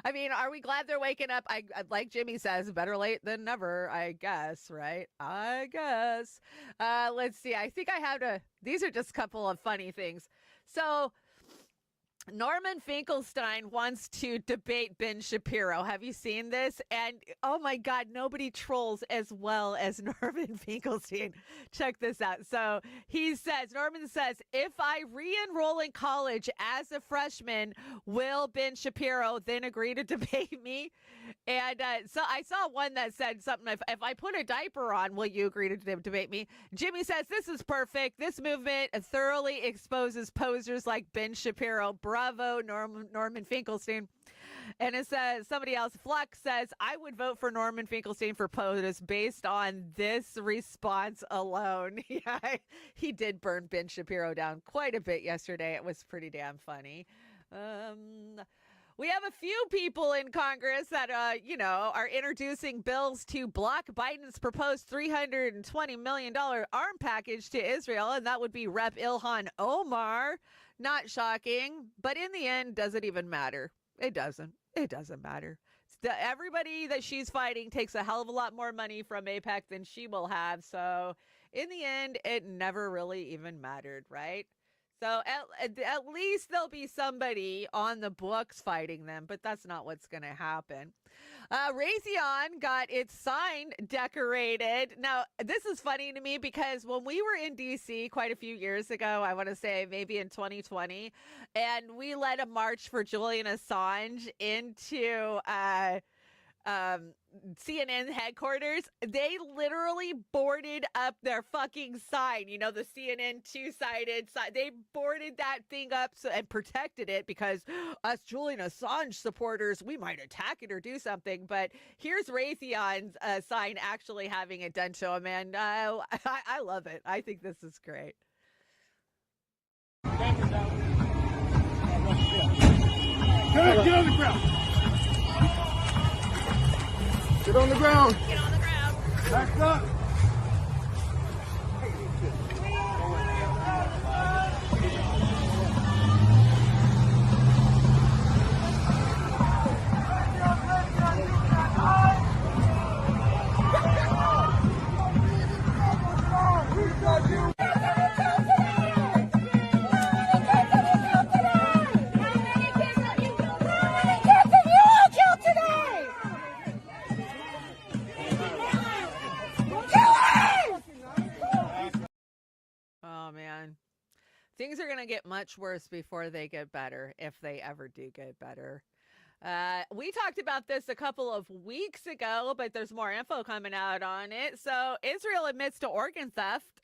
[SPEAKER 1] I mean, are we glad they're waking up? I like Jimmy says, better late than never, I guess, right? I guess. Let's see. I think I have to, these are just a couple of funny things. So Norman Finkelstein wants to debate Ben Shapiro. Have you seen this? And oh my God, nobody trolls as well as Norman Finkelstein. Check this out. So Norman says, if I re-enroll in college as a freshman, will Ben Shapiro then agree to debate me? And so I saw one that said something, if I put a diaper on, will you agree to debate me? Jimmy says, this is perfect. This movement thoroughly exposes posers like Ben Shapiro. Bravo, Norman Finkelstein. And it says, somebody else, Flux says, I would vote for Norman Finkelstein for POTUS based on this response alone. Yeah, he did burn Ben Shapiro down quite a bit yesterday. It was pretty damn funny. We have a few people in Congress that, are introducing bills to block Biden's proposed $320 million arm package to Israel, and that would be Rep. Ilhan Omar. Not shocking, but in the end, does it even matter? It doesn't. It doesn't matter. Everybody that she's fighting takes a hell of a lot more money from AIPAC than she will have, so in the end, it never really even mattered, right? So at least there'll be somebody on the books fighting them, but that's not what's going to happen. Raytheon got its sign decorated. Now, this is funny to me because when we were in D.C. quite a few years ago, I want to say maybe in 2020, and we led a march for Julian Assange into CNN headquarters, they literally boarded up their fucking sign, the CNN two-sided sign. They boarded that thing up and protected it because us Julian Assange supporters, we might attack it or do something. But here's Raytheon's sign actually having it done to him, and I love it. I think this is great.
[SPEAKER 10] Get on the ground. Get on the ground.
[SPEAKER 1] Get on the ground.
[SPEAKER 10] Back up.
[SPEAKER 1] Things are going to get much worse before they get better, if they ever do get better. We talked about this a couple of weeks ago, but there's more info coming out on it. So Israel admits to organ theft.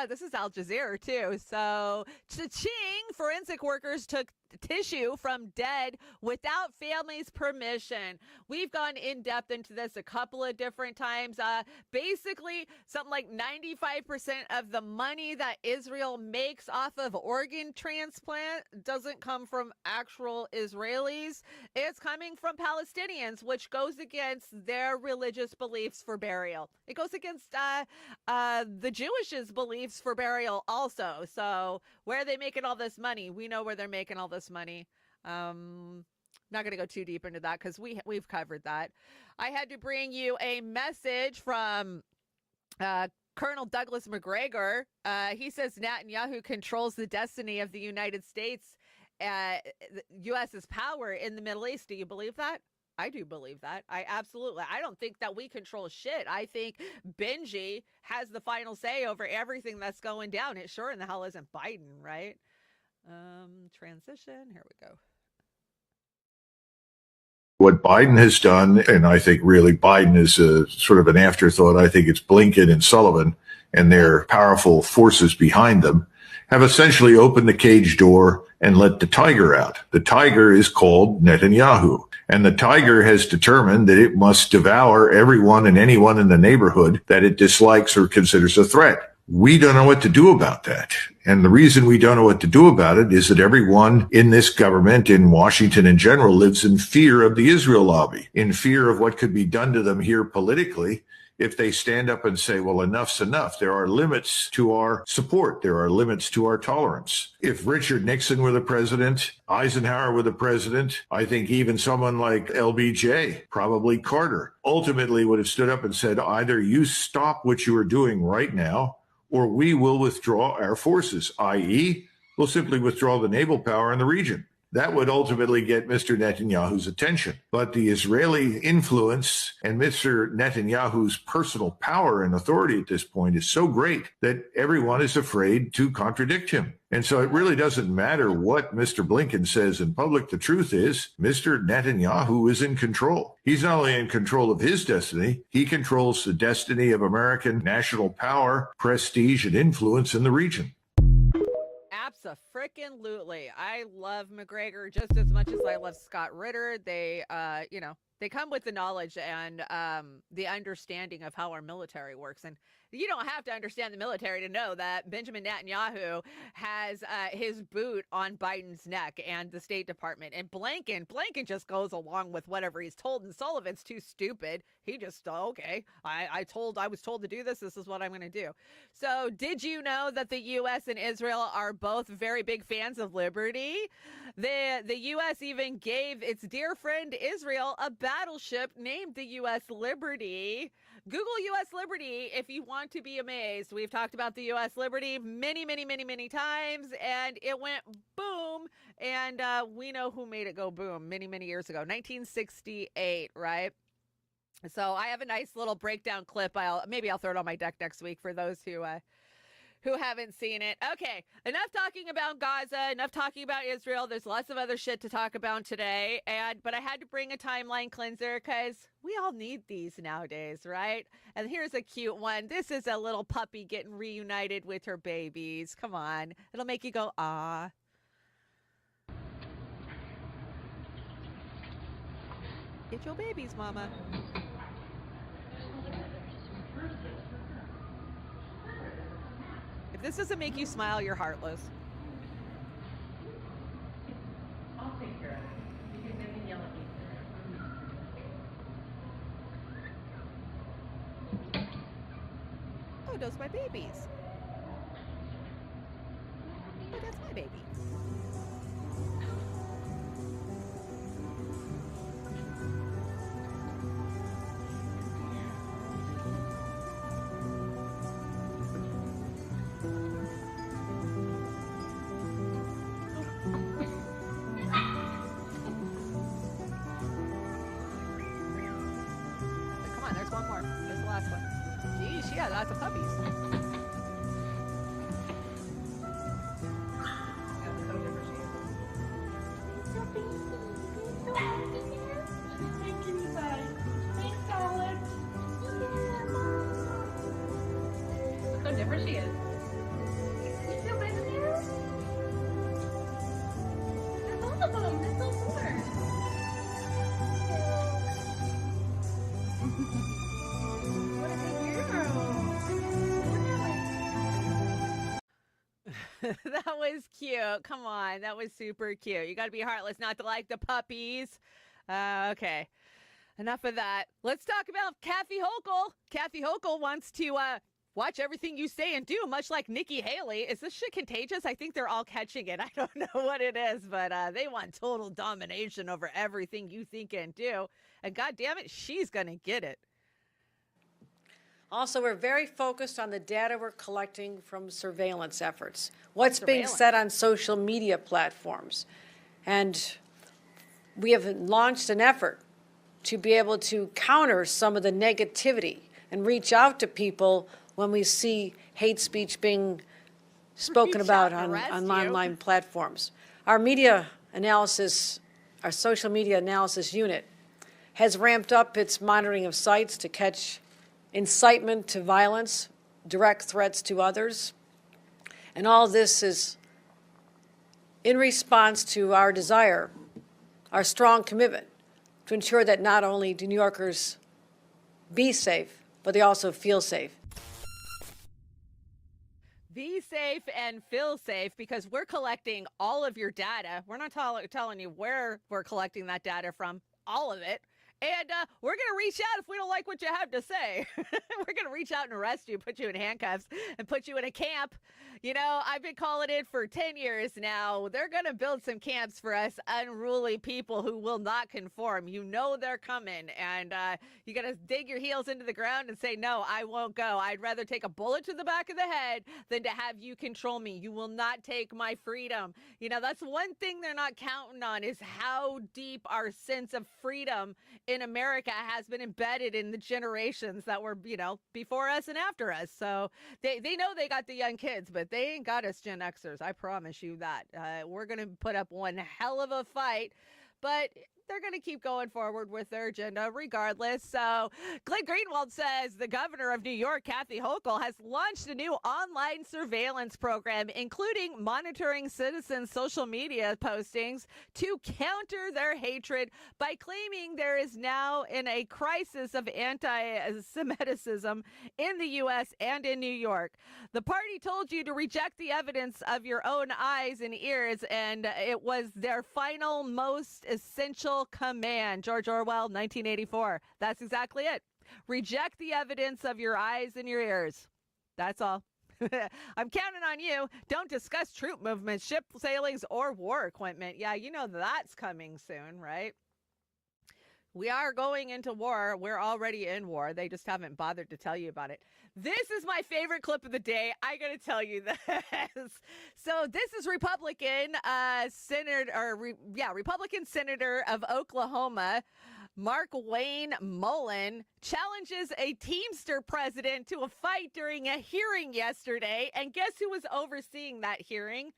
[SPEAKER 1] This is Al Jazeera, too. So, cha-ching, forensic workers took tissue from dead without family's permission. We've gone in depth into this a couple of different times. Basically, something like 95% of the money that Israel makes off of organ transplant doesn't come from actual Israelis. It's coming from Palestinians, which goes against their religious beliefs for burial. It goes against the Jewish's beliefs for burial also. So where are they making all this money? We know where they're making all this money. Not going to go too deep into that because we've covered that. I had to bring you a message from Colonel Douglas McGregor. He says Netanyahu controls the destiny of the United States, the U.S.'s power in the Middle East. Do you believe that? I do believe that. I don't think that we control shit. I think Benji has the final say over everything that's going down. It sure in the hell isn't Biden, right? Transition. Here we go.
[SPEAKER 13] What Biden has done, and I think really Biden is a sort of an afterthought. I think it's Blinken and Sullivan and their powerful forces behind them have essentially opened the cage door and let the tiger out. The tiger is called Netanyahu. And the tiger has determined that it must devour everyone and anyone in the neighborhood that it dislikes or considers a threat. We don't know what to do about that. And the reason we don't know what to do about it is that everyone in this government, in Washington in general, lives in fear of the Israel lobby, in fear of what could be done to them here politically if they stand up and say, well, enough's enough. There are limits to our support. There are limits to our tolerance. If Richard Nixon were the president, Eisenhower were the president, I think even someone like LBJ, probably Carter, ultimately would have stood up and said, either you stop what you are doing right now, or we will withdraw our forces, i.e., we'll simply withdraw the naval power in the region. that would ultimately get Mr. Netanyahu's attention. But the Israeli influence and Mr. Netanyahu's personal power and authority at this point is so great that everyone is afraid to contradict him. And so it really doesn't matter what Mr. Blinken says in public. The truth is, Mr. Netanyahu is in control. He's not only in control of his destiny, he controls the destiny of American national power, prestige, and influence in the region.
[SPEAKER 1] Abso-frickin-lutely. I love McGregor just as much as I love Scott Ritter. They, they come with the knowledge and the understanding of how our military works. And you don't have to understand the military to know that Benjamin Netanyahu has his boot on Biden's neck and the State Department. And Blinken just goes along with whatever he's told. And Sullivan's too stupid. He just, okay, I was told to do this. This is what I'm going to do. So did you know that the U.S. and Israel are both very big fans of liberty? The U.S. even gave its dear friend Israel a battleship named the U.S. Liberty. Google U.S. Liberty if you want to be amazed. We've talked about the U.S. Liberty many, many, many, many times, and it went boom, and we know who made it go boom many, many years ago, 1968, right? So I have a nice little breakdown clip. Maybe I'll throw it on my deck next week for those who haven't seen it. Okay, enough talking about Gaza, enough talking about Israel. There's lots of other shit to talk about today, but I had to bring a timeline cleanser because we all need these nowadays, right? And here's a cute one. This is a little puppy getting reunited with her babies. Come on, it'll make you go, ah. Get your babies, mama. If this doesn't make you smile, you're heartless.
[SPEAKER 14] I'll take care of it. Because they can yell at me.
[SPEAKER 1] Oh, those are my babies. Oh, that's my baby. Yeah, lots of puppies.
[SPEAKER 14] So different she is. You feel better there? There's all of them. There's all four. What a big girl.
[SPEAKER 1] That was cute. Come on. That was super cute. You got to be heartless not to like the puppies. Okay. Enough of that. Let's talk about Kathy Hochul. Kathy Hochul wants to watch everything you say and do, much like Nikki Haley. Is this shit contagious? I think they're all catching it. I don't know what it is, but they want total domination over everything you think and do. And God damn it, she's going to get it.
[SPEAKER 15] Also, we're very focused on the data we're collecting from surveillance efforts. What's being said on social media platforms. And we have launched an effort to be able to counter some of the negativity and reach out to people when we see hate speech being spoken about on online platforms. Our media analysis, our social media analysis unit has ramped up its monitoring of sites to catch incitement to violence, direct threats to others. And all this is in response to our desire, our strong commitment to ensure that not only do New Yorkers be safe, but they also feel safe.
[SPEAKER 1] Be safe and feel safe because we're collecting all of your data. We're not telling you where we're collecting that data from, all of it. And we're going to reach out if we don't like what you have to say. We're going to reach out and arrest you, put you in handcuffs, and put you in a camp. You know, I've been calling it for 10 years now. They're going to build some camps for us unruly people who will not conform. You know they're coming, and you got to dig your heels into the ground and say, no, I won't go. I'd rather take a bullet to the back of the head than to have you control me. You will not take my freedom. You know, that's one thing they're not counting on is how deep our sense of freedom in America has been embedded in the generations that were, you know, before us and after us. So they know they got the young kids, but they ain't got us Gen Xers. I promise you that. We're going to put up one hell of a fight, but they're going to keep going forward with their agenda regardless. So Glenn Greenwald says the governor of New York, Kathy Hochul, has launched a new online surveillance program, including monitoring citizens' social media postings to counter their hatred by claiming there is now in a crisis of anti-Semitism in the U.S. and in New York. The party told you to reject the evidence of your own eyes and ears, and it was their final, most essential command. George Orwell, 1984. That's exactly it. Reject the evidence of your eyes and your ears. That's all. I'm counting on you. Don't discuss troop movements, ship sailings, or war equipment. Yeah, you know that's coming soon, right? We are going into war. We're already in war. They just haven't bothered to tell you about it. This is my favorite clip of the day. I got to tell you this. So this is Republican Republican Senator of Oklahoma, Mark Wayne Mullen, challenges a Teamster president to a fight during a hearing yesterday. And guess who was overseeing that hearing?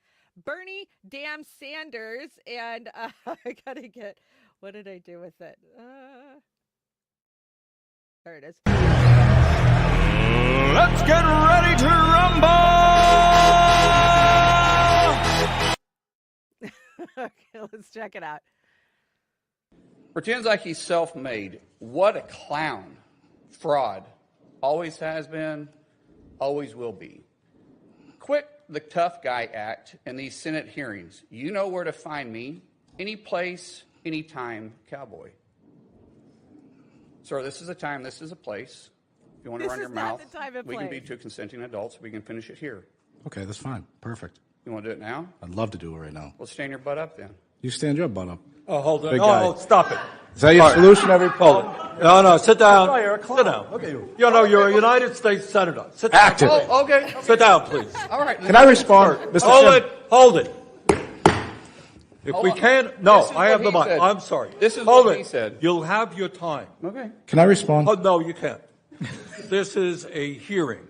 [SPEAKER 1] Bernie damn Sanders. And I got to get... What did I do with it? There it is.
[SPEAKER 11] Let's get ready to rumble!
[SPEAKER 1] Okay, let's check it out.
[SPEAKER 16] Pretends like he's self-made. What a clown. Fraud. Always has been, always will be. Quit the tough guy act in these Senate hearings. You know where to find me. Any place, anytime, cowboy. Sir, this is a time, this is a place. If you want to run your mouth, we can be two consenting adults. We can finish it here.
[SPEAKER 17] Okay, that's fine. Perfect.
[SPEAKER 16] You want to do it now?
[SPEAKER 17] I'd love to do it right now.
[SPEAKER 16] Well, stand your butt up then.
[SPEAKER 17] You stand your butt up.
[SPEAKER 18] Oh, hold on.
[SPEAKER 17] Big guy.
[SPEAKER 18] Oh, stop it.
[SPEAKER 17] Is that your solution every
[SPEAKER 18] Hold it. No, sit down. Sit down. Okay. You know, you're a United States Senator. Sit down.
[SPEAKER 17] Active.
[SPEAKER 16] Oh, okay.
[SPEAKER 18] Sit down, please.
[SPEAKER 16] All right.
[SPEAKER 17] Can I respond? Mr.
[SPEAKER 18] Hold it. If
[SPEAKER 16] Hold
[SPEAKER 18] we
[SPEAKER 16] on.
[SPEAKER 18] can't, no,
[SPEAKER 16] This is
[SPEAKER 18] I have
[SPEAKER 16] what
[SPEAKER 18] the
[SPEAKER 16] he
[SPEAKER 18] mic.
[SPEAKER 16] said.
[SPEAKER 18] I'm sorry.
[SPEAKER 16] This is
[SPEAKER 18] Hold
[SPEAKER 16] what
[SPEAKER 18] it.
[SPEAKER 16] he said.
[SPEAKER 18] You'll have your time.
[SPEAKER 16] Okay.
[SPEAKER 17] Can I respond?
[SPEAKER 18] Oh, no, you can't. This is a hearing.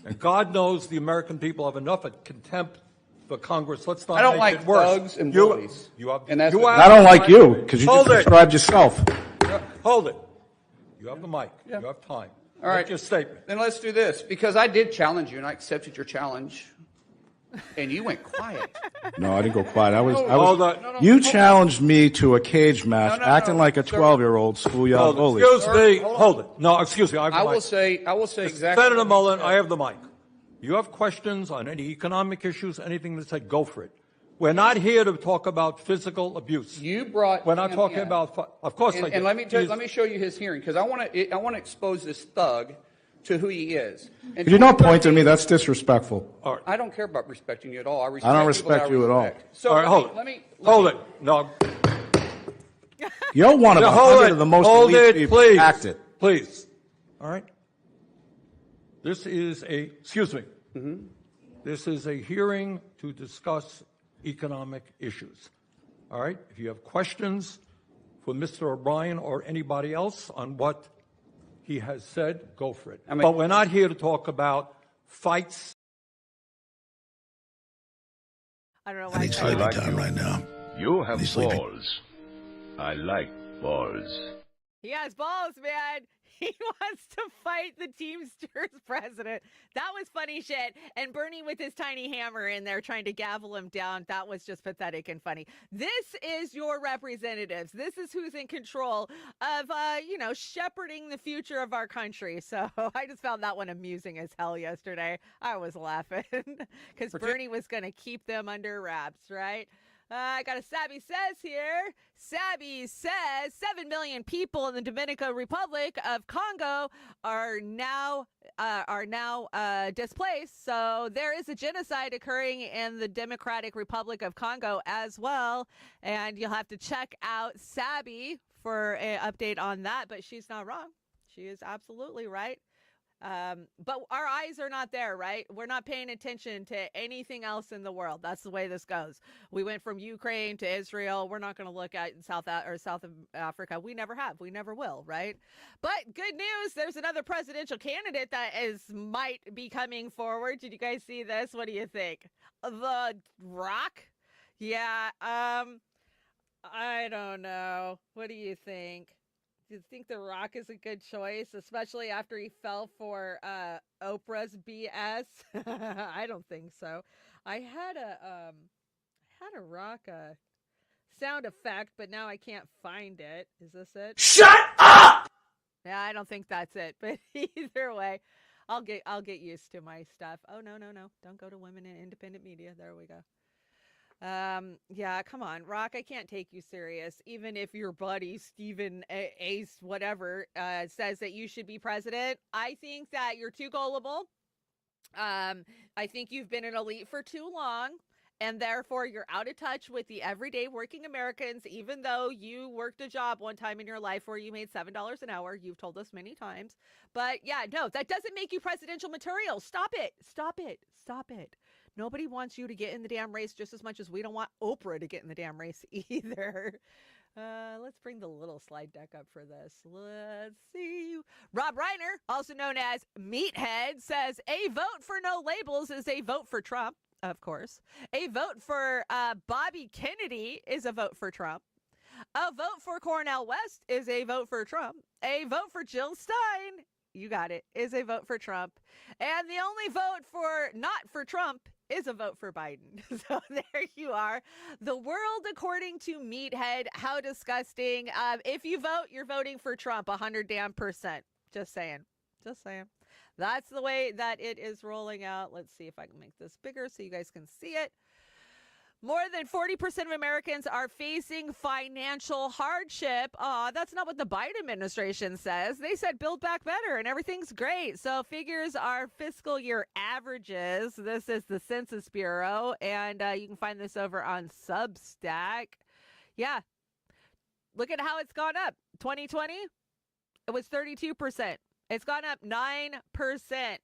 [SPEAKER 18] And God knows the American people have enough of contempt for Congress. Let's not
[SPEAKER 16] I don't
[SPEAKER 18] make
[SPEAKER 16] like
[SPEAKER 18] it worse.
[SPEAKER 16] thugs and bullies.
[SPEAKER 17] I don't like you because you just described yourself.
[SPEAKER 18] Hold it. You have the mic.
[SPEAKER 16] Yeah.
[SPEAKER 18] You have time.
[SPEAKER 16] All right.
[SPEAKER 18] Make your statement.
[SPEAKER 16] Then let's do this, because I did challenge you and I accepted your challenge, and you went quiet.
[SPEAKER 17] No, I didn't go quiet.
[SPEAKER 18] No,
[SPEAKER 17] You challenged me to a cage match, acting like a 12-year-old schoolyard bully.
[SPEAKER 18] Excuse me. Hold it. No, excuse me. I have the
[SPEAKER 16] I
[SPEAKER 18] mic.
[SPEAKER 16] will say exactly.
[SPEAKER 18] Senator
[SPEAKER 16] what he
[SPEAKER 18] Mullen,
[SPEAKER 16] said.
[SPEAKER 18] I have the mic. You have questions on any economic issues, anything that said, go for it. We're not here to talk about physical abuse.
[SPEAKER 16] You brought.
[SPEAKER 18] We're not
[SPEAKER 16] him
[SPEAKER 18] talking
[SPEAKER 16] in.
[SPEAKER 18] about. Of course, I
[SPEAKER 16] And And
[SPEAKER 18] did.
[SPEAKER 16] let me show you his hearing, because I want to expose this thug to who he is. And
[SPEAKER 17] If you don't point to me, that's disrespectful.
[SPEAKER 16] I don't care about respecting you at all. I
[SPEAKER 17] I don't
[SPEAKER 16] people that
[SPEAKER 17] respect you at all.
[SPEAKER 16] respect. So
[SPEAKER 18] All right, hold it.
[SPEAKER 16] let me
[SPEAKER 18] Hold it. No.
[SPEAKER 17] You're one of
[SPEAKER 18] Now,
[SPEAKER 17] 100 of the most
[SPEAKER 18] hold
[SPEAKER 17] elite
[SPEAKER 18] it,
[SPEAKER 17] people.
[SPEAKER 18] please.
[SPEAKER 17] Act it.
[SPEAKER 18] Please. All right. This is excuse me.
[SPEAKER 16] Mm-hmm.
[SPEAKER 18] This is a hearing to discuss economic issues. All right. If you have questions for Mr. O'Brien or anybody else on what he has said, go for it. But we're not here to talk about fights.
[SPEAKER 1] I don't know
[SPEAKER 19] I
[SPEAKER 1] why.
[SPEAKER 19] need sleeping time right now.
[SPEAKER 20] You have
[SPEAKER 19] He's sleeping.
[SPEAKER 20] balls. I like balls.
[SPEAKER 1] He has balls, man. He wants to fight the Teamsters president. That was funny shit. And Bernie with his tiny hammer in there trying to gavel him down. That was just pathetic and funny. This is your representatives. This is who's in control of, shepherding the future of our country. So I just found that one amusing as hell yesterday. I was laughing because Bernie was going to keep them under wraps, right? I got a Sabby Says here. Sabby says 7 million people in the Dominican Republic of Congo are now displaced. So there is a genocide occurring in the Democratic Republic of Congo as well. And you'll have to check out Sabby for an update on that. But she's not wrong. She is absolutely right. But our eyes are not there, right? We're not paying attention to anything else in the world. That's the way this goes. We went from Ukraine to Israel. We're not going to look at South Africa. We never have. We never will, right? But good news, there's another presidential candidate that might be coming forward. Did you guys see this? What do you think? The Rock? Yeah, I don't know. What do you think? Do you think The Rock is a good choice, especially after he fell for Oprah's BS? I don't think so. I had a Rock sound effect, but now I can't find it. Is this it?
[SPEAKER 11] Shut up!
[SPEAKER 1] Yeah, I don't think that's it. But either way, I'll get used to my stuff. Oh no, don't go to women in independent media. There we go. Yeah, come on, Rock, I can't take you serious. Even if your buddy, Stephen Ace, whatever, says that you should be president, I think that you're too gullible. I think you've been an elite for too long, and therefore you're out of touch with the everyday working Americans, even though you worked a job one time in your life where you made $7 an hour. You've told us many times. But yeah, no, that doesn't make you presidential material. Stop it. Stop it. Stop it. Nobody wants you to get in the damn race just as much as we don't want Oprah to get in the damn race either. Let's bring the little slide deck up for this. Let's see. Rob Reiner, also known as Meathead, says a vote for no labels is a vote for Trump, of course. A vote for Bobby Kennedy is a vote for Trump. A vote for Cornel West is a vote for Trump. A vote for Jill Stein, you got it, is a vote for Trump. And the only vote for not for Trump is a vote for Biden. So there you are. The world according to Meathead. How disgusting. If you vote, you're voting for Trump 100%. Just saying. Just saying. That's the way that it is rolling out. Let's see if I can make this bigger so you guys can see it. More than 40% of Americans are facing financial hardship. That's not what the Biden administration says. They said build back better and everything's great. So figures are fiscal year averages. This is the Census Bureau, and you can find this over on Substack. Yeah. Look at how it's gone up. 2020, it was 32%. It's gone up 9%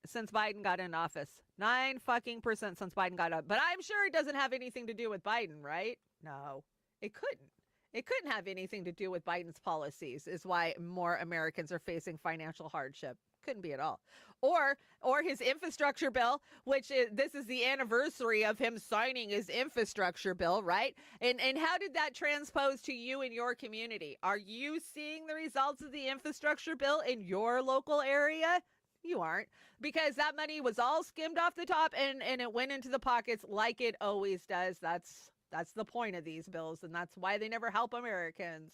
[SPEAKER 1] since Biden got in office. 9% since Biden got up. But I'm sure it doesn't have anything to do with Biden, right? No, it couldn't. It couldn't have anything to do with Biden's policies is why more Americans are facing financial hardship. Couldn't be at all. Or his infrastructure bill, which this is the anniversary of him signing his infrastructure bill, right? And how did that transpose to you in your community? Are you seeing the results of the infrastructure bill in your local area? You aren't, because that money was all skimmed off the top and it went into the pockets like it always does. That's the point of these bills, and that's why they never help Americans.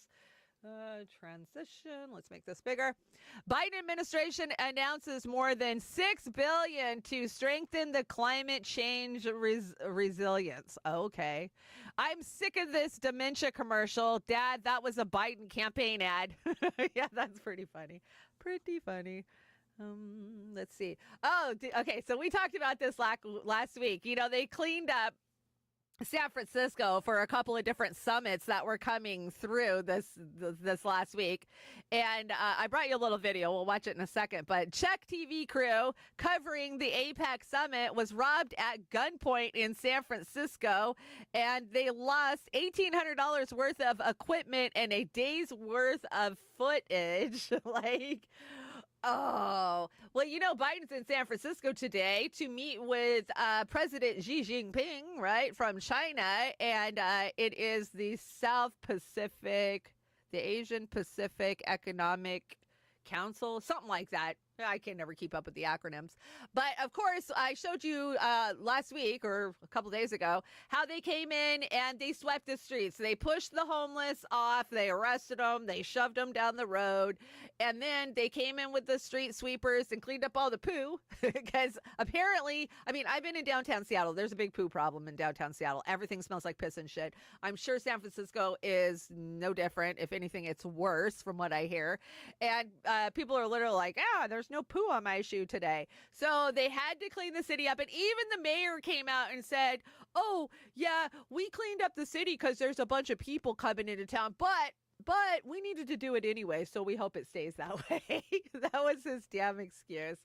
[SPEAKER 1] Transition. Let's make this bigger. Biden administration announces more than $6 billion to strengthen the climate change resilience. Okay. I'm sick of this dementia commercial. Dad, that was a Biden campaign ad. Yeah, that's pretty funny. Pretty funny. Let's see. Okay. So we talked about this last week. You know, they cleaned up San Francisco for a couple of different summits that were coming through this last week. And I brought you a little video. We'll watch it in a second. But Czech TV crew covering the APEC summit was robbed at gunpoint in San Francisco. And they lost $1,800 worth of equipment and a day's worth of footage. Oh, well, you know, Biden's in San Francisco today to meet with President Xi Jinping, right, from China. And it is the Asian Pacific Economic Council, something like that. I can never keep up with the acronyms. But of course, I showed you last week or a couple days ago how they came in and they swept the streets. They pushed the homeless off. They arrested them. They shoved them down the road. And then they came in with the street sweepers and cleaned up all the poo. Because apparently, I mean, I've been in downtown Seattle. There's a big poo problem in downtown Seattle. Everything smells like piss and shit. I'm sure San Francisco is no different. If anything, it's worse from what I hear. And people are literally like, there's no poo on my shoe today. So they had to clean the city up. And even the mayor came out and said, oh, yeah, we cleaned up the city because there's a bunch of people coming into town. But we needed to do it anyway, so we hope it stays that way. That was his damn excuse.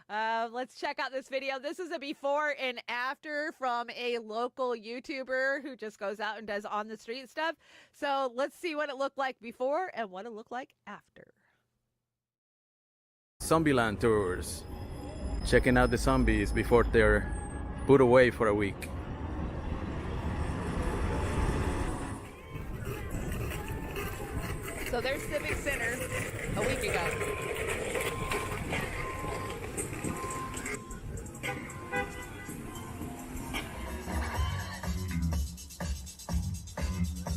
[SPEAKER 1] Let's check out this video. This is a before and after from a local YouTuber who just goes out and does on the street stuff. So let's see what it looked like before and what it looked like after.
[SPEAKER 4] Zombieland tours. Checking out the zombies before they're put away for a week.
[SPEAKER 1] So there's Civic Center a week ago.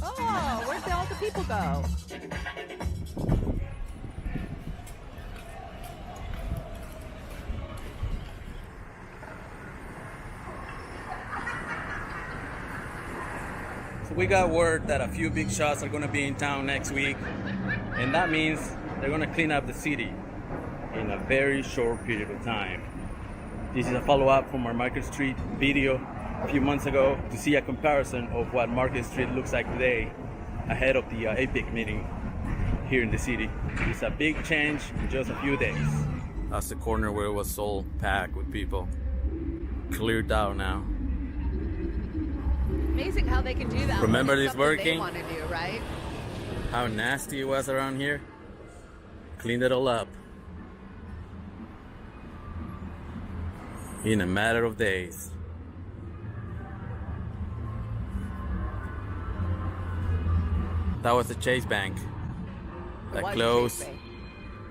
[SPEAKER 1] Oh, where'd all the people go?
[SPEAKER 4] We got word that a few big shots are going to be in town next week, and that means they're going to clean up the city in a very short period of time. This is a follow-up from our Market Street video a few months ago to see a comparison of what Market Street looks like today ahead of the APEC meeting here in the city. It's a big change in just a few days. That's the corner where it was all packed with people. Cleared out now.
[SPEAKER 1] Amazing how they can do that.
[SPEAKER 4] Remember this
[SPEAKER 1] working?
[SPEAKER 4] working?
[SPEAKER 1] They want to do, right?
[SPEAKER 4] How nasty it was around here. Cleaned it all up in a matter of days. That was the Chase Bank that closed,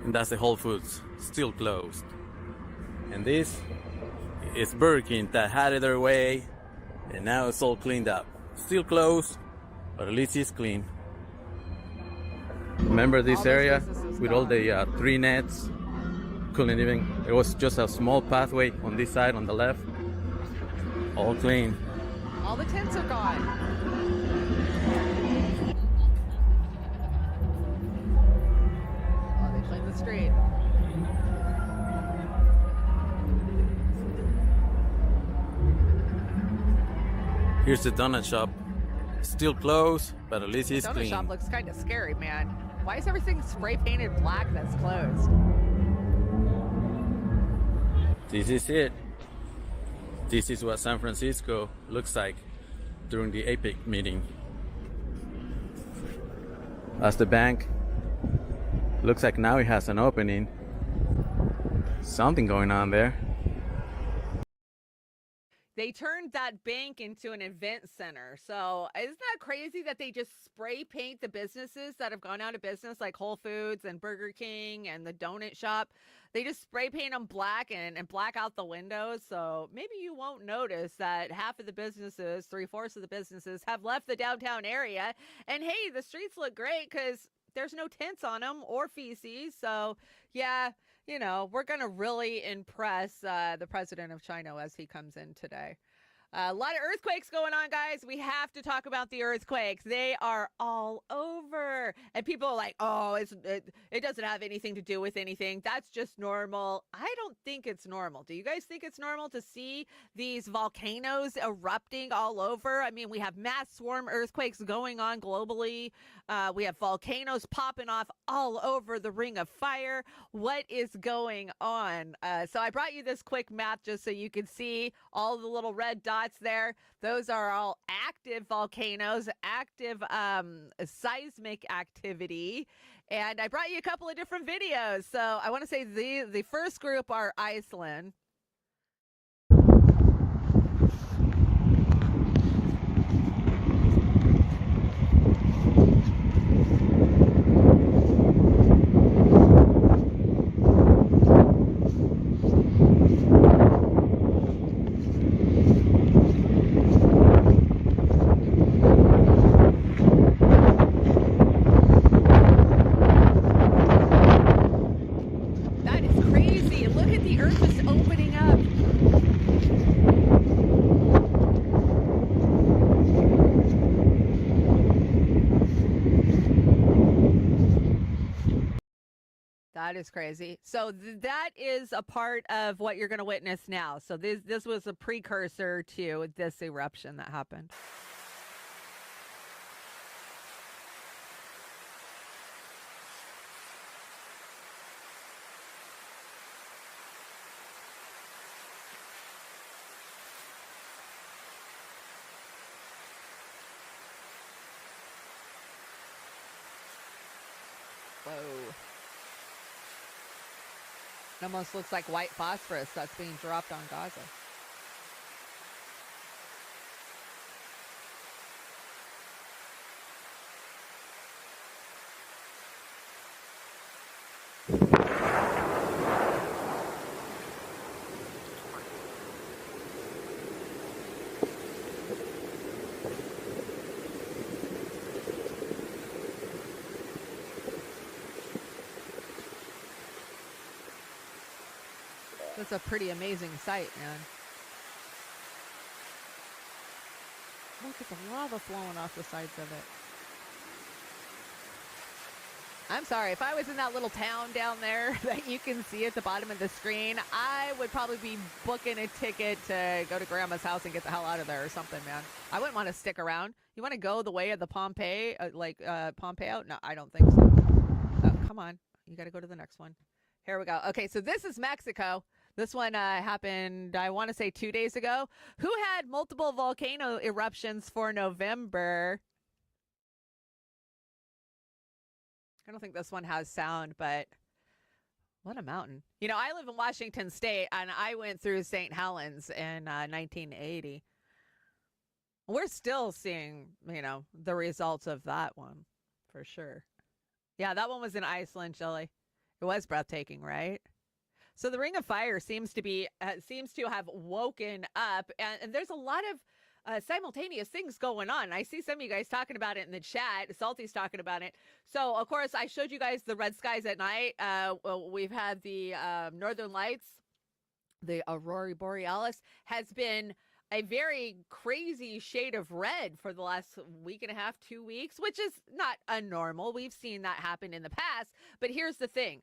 [SPEAKER 4] and that's the Whole Foods, still closed. And this is Burger King that had it their way, and now it's all cleaned up. Still closed, but at least it's clean. Remember this area with all the tree nets? Couldn't even, it was just a small pathway on this side on the left. All clean.
[SPEAKER 1] All the tents are gone. Oh, they cleaned the street.
[SPEAKER 4] Here's the donut shop. Still closed, but at least it's
[SPEAKER 1] The donut
[SPEAKER 4] clean.
[SPEAKER 1] shop looks kind of scary, man. Why is everything spray painted black that's closed?
[SPEAKER 4] This is it. This is what San Francisco looks like during the APEC meeting. That's the bank. Looks like now it has an opening. Something going on there.
[SPEAKER 1] They turned that bank into an event center. So isn't that crazy that they just spray paint the businesses that have gone out of business, like Whole Foods and Burger King and the donut shop? They just spray paint them black and black out the windows. So maybe you won't notice that half of the businesses, 3/4 of the businesses have left the downtown area. And hey, the streets look great because there's no tents on them or feces. So yeah, you know, we're going to really impress the president of China as he comes in today. A lot of earthquakes going on, guys. We have to talk about the earthquakes. They are all over. And people are like, oh, it doesn't have anything to do with anything. That's just normal. I don't think it's normal. Do you guys think it's normal to see these volcanoes erupting all over? I mean, we have mass swarm earthquakes going on globally. We have volcanoes popping off all over the Ring of Fire. What is going on? So I brought you this quick map just so you can see all the little red dots there. Those are all active volcanoes, active seismic activity. And I brought you a couple of different videos. So I want to say the first group are Iceland. That is crazy. So that is a part of what you're going to witness now. So this was a precursor to this eruption that happened. Whoa. It almost looks like white phosphorus that's being dropped on Gaza. That's a pretty amazing sight, man. Look at the lava flowing off the sides of it. I'm sorry, if I was in that little town down there that you can see at the bottom of the screen, I would probably be booking a ticket to go to Grandma's house and get the hell out of there or something, man. I wouldn't want to stick around. You want to go the way of the Pompeii, Pompeo? No, I don't think so. Oh, come on. You got to go to the next one. Here we go. Okay, so this is Mexico. This one happened, I want to say 2 days ago. Who had multiple volcano eruptions for November? I don't think this one has sound, but what a mountain. You know, I live in Washington State, and I went through St. Helens in 1980. We're still seeing, you know, the results of that one, for sure. Yeah, that one was in Iceland, Chile. It was breathtaking, right? So the Ring of Fire seems to have woken up, and there's a lot of simultaneous things going on. I see some of you guys talking about it in the chat. Salty's talking about it. So, of course, I showed you guys the red skies at night. We've had the Northern Lights. The Aurora Borealis has been a very crazy shade of red for the last week and a half, 2 weeks, which is not unnormal. We've seen that happen in the past. But here's the thing.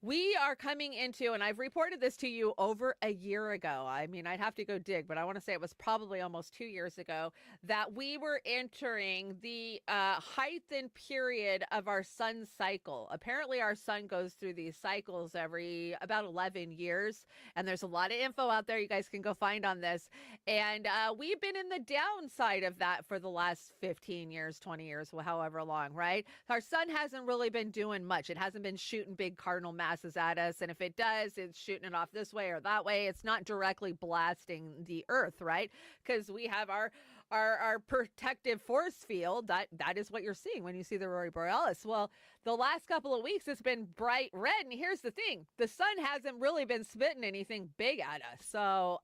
[SPEAKER 1] We are coming into, and I've reported this to you over a year ago. I mean, I'd have to go dig, but I want to say it was probably almost 2 years ago that we were entering the heightened period of our sun cycle. Apparently, our sun goes through these cycles every about 11 years, and there's a lot of info out there you guys can go find on this. And we've been in the downside of that for the last 15 years, 20 years, however long, right? Our sun hasn't really been doing much. It hasn't been shooting big cardinal masses at us, and if it does, it's shooting it off this way or that way. It's not directly blasting the earth, right? Because we have our protective force field. That is what you're seeing when you see the Aurora Borealis. Well, the last couple of weeks it's been bright red, and here's the thing: the sun hasn't really been spitting anything big at us. So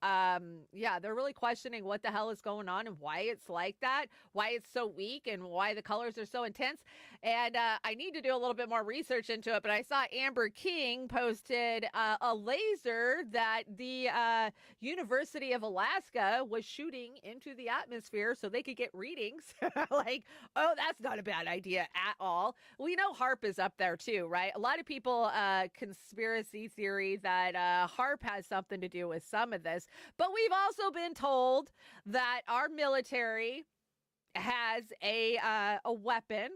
[SPEAKER 1] yeah, they're really questioning what the hell is going on and why it's like that, why it's so weak, and why the colors are so intense. And I need to do a little bit more research into it, but I saw Amber King posted a laser that the University of Alaska was shooting into the atmosphere so they could get readings. Like, oh, that's not a bad idea at all. We know HAARP is up there too, right? A lot of people conspiracy theory that HAARP has something to do with some of this, but we've also been told that our military has a weapon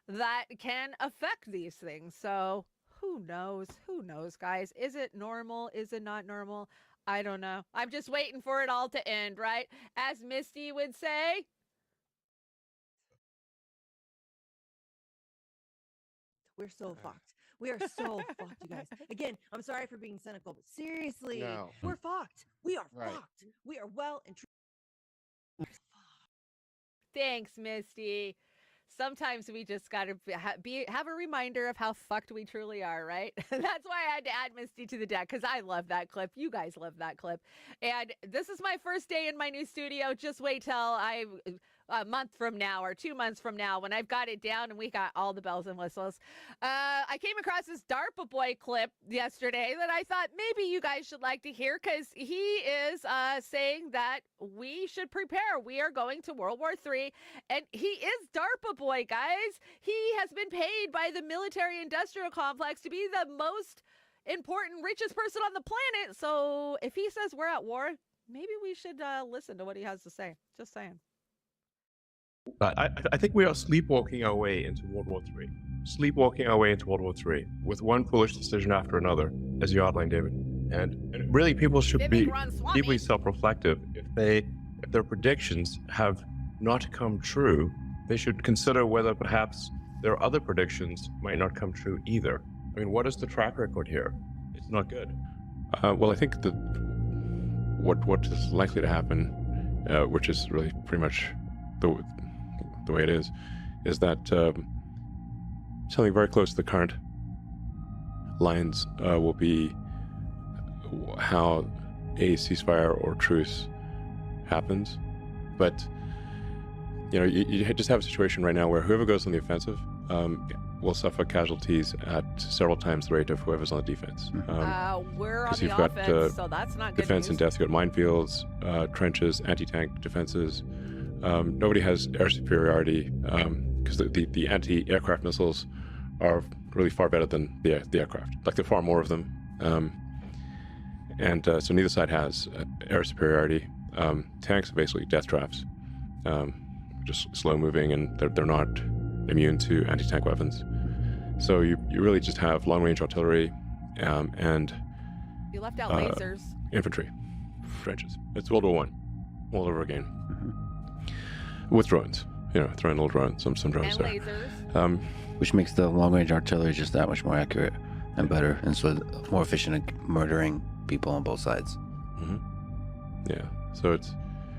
[SPEAKER 1] that can affect these things. So who knows? Who knows, guys? Is it normal? Is it not normal? I don't know. I'm just waiting for it all to end, right? As Misty would say.
[SPEAKER 3] We're so fucked. We are so fucked, you guys. Again, I'm sorry for being cynical, but seriously, we're fucked. We are fucked. We are well and truly.
[SPEAKER 1] Thanks, Misty. Sometimes we just got to have a reminder of how fucked we truly are, right? That's why I had to add Misty to the deck, because I love that clip. You guys love that clip. And this is my first day in my new studio. Just wait till a month from now or 2 months from now when I've got it down and we got all the bells and whistles. I came across this DARPA boy clip yesterday that I thought maybe you guys should like to hear, because he is saying that we should prepare. We are going to World War III, and he is DARPA boy, guys. He has been paid by the military-industrial complex to be the most important, richest person on the planet. So if he says we're at war, maybe we should listen to what he has to say. Just saying.
[SPEAKER 5] I think we are sleepwalking our way into World War III. Sleepwalking our way into World War III with one foolish decision after another, as you outlined, David. And really, people should be deeply self-reflective. If their predictions have not come true, they should consider whether perhaps their other predictions might not come true either. I mean, what is the track record here? It's not good. Well, I think that what is likely to happen, which is really pretty much the way it is that something very close to the current lines will be how a ceasefire or truce happens. But you just have a situation right now where whoever goes on the offensive will suffer casualties at several times the rate of whoever's on the defense.
[SPEAKER 1] We're on the
[SPEAKER 5] you've got,
[SPEAKER 1] offense, so that's not good
[SPEAKER 5] defense
[SPEAKER 1] news.
[SPEAKER 5] and death. You've got minefields, trenches, anti-tank defenses. Nobody has air superiority because the anti-aircraft missiles are really far better than the aircraft. Like, there are far more of them. So neither side has air superiority. Tanks are basically death traps, just slow moving, and they're not immune to anti-tank weapons. So you really just have long-range artillery and
[SPEAKER 1] you left out lasers.
[SPEAKER 5] Infantry, trenches. It's World War I all over again. With drones, throwing little drones, some drones
[SPEAKER 1] and
[SPEAKER 5] there.
[SPEAKER 1] Lasers.
[SPEAKER 7] Which makes the long-range artillery just that much more accurate and better, and so more efficient at murdering people on both sides.
[SPEAKER 5] Yeah. So it's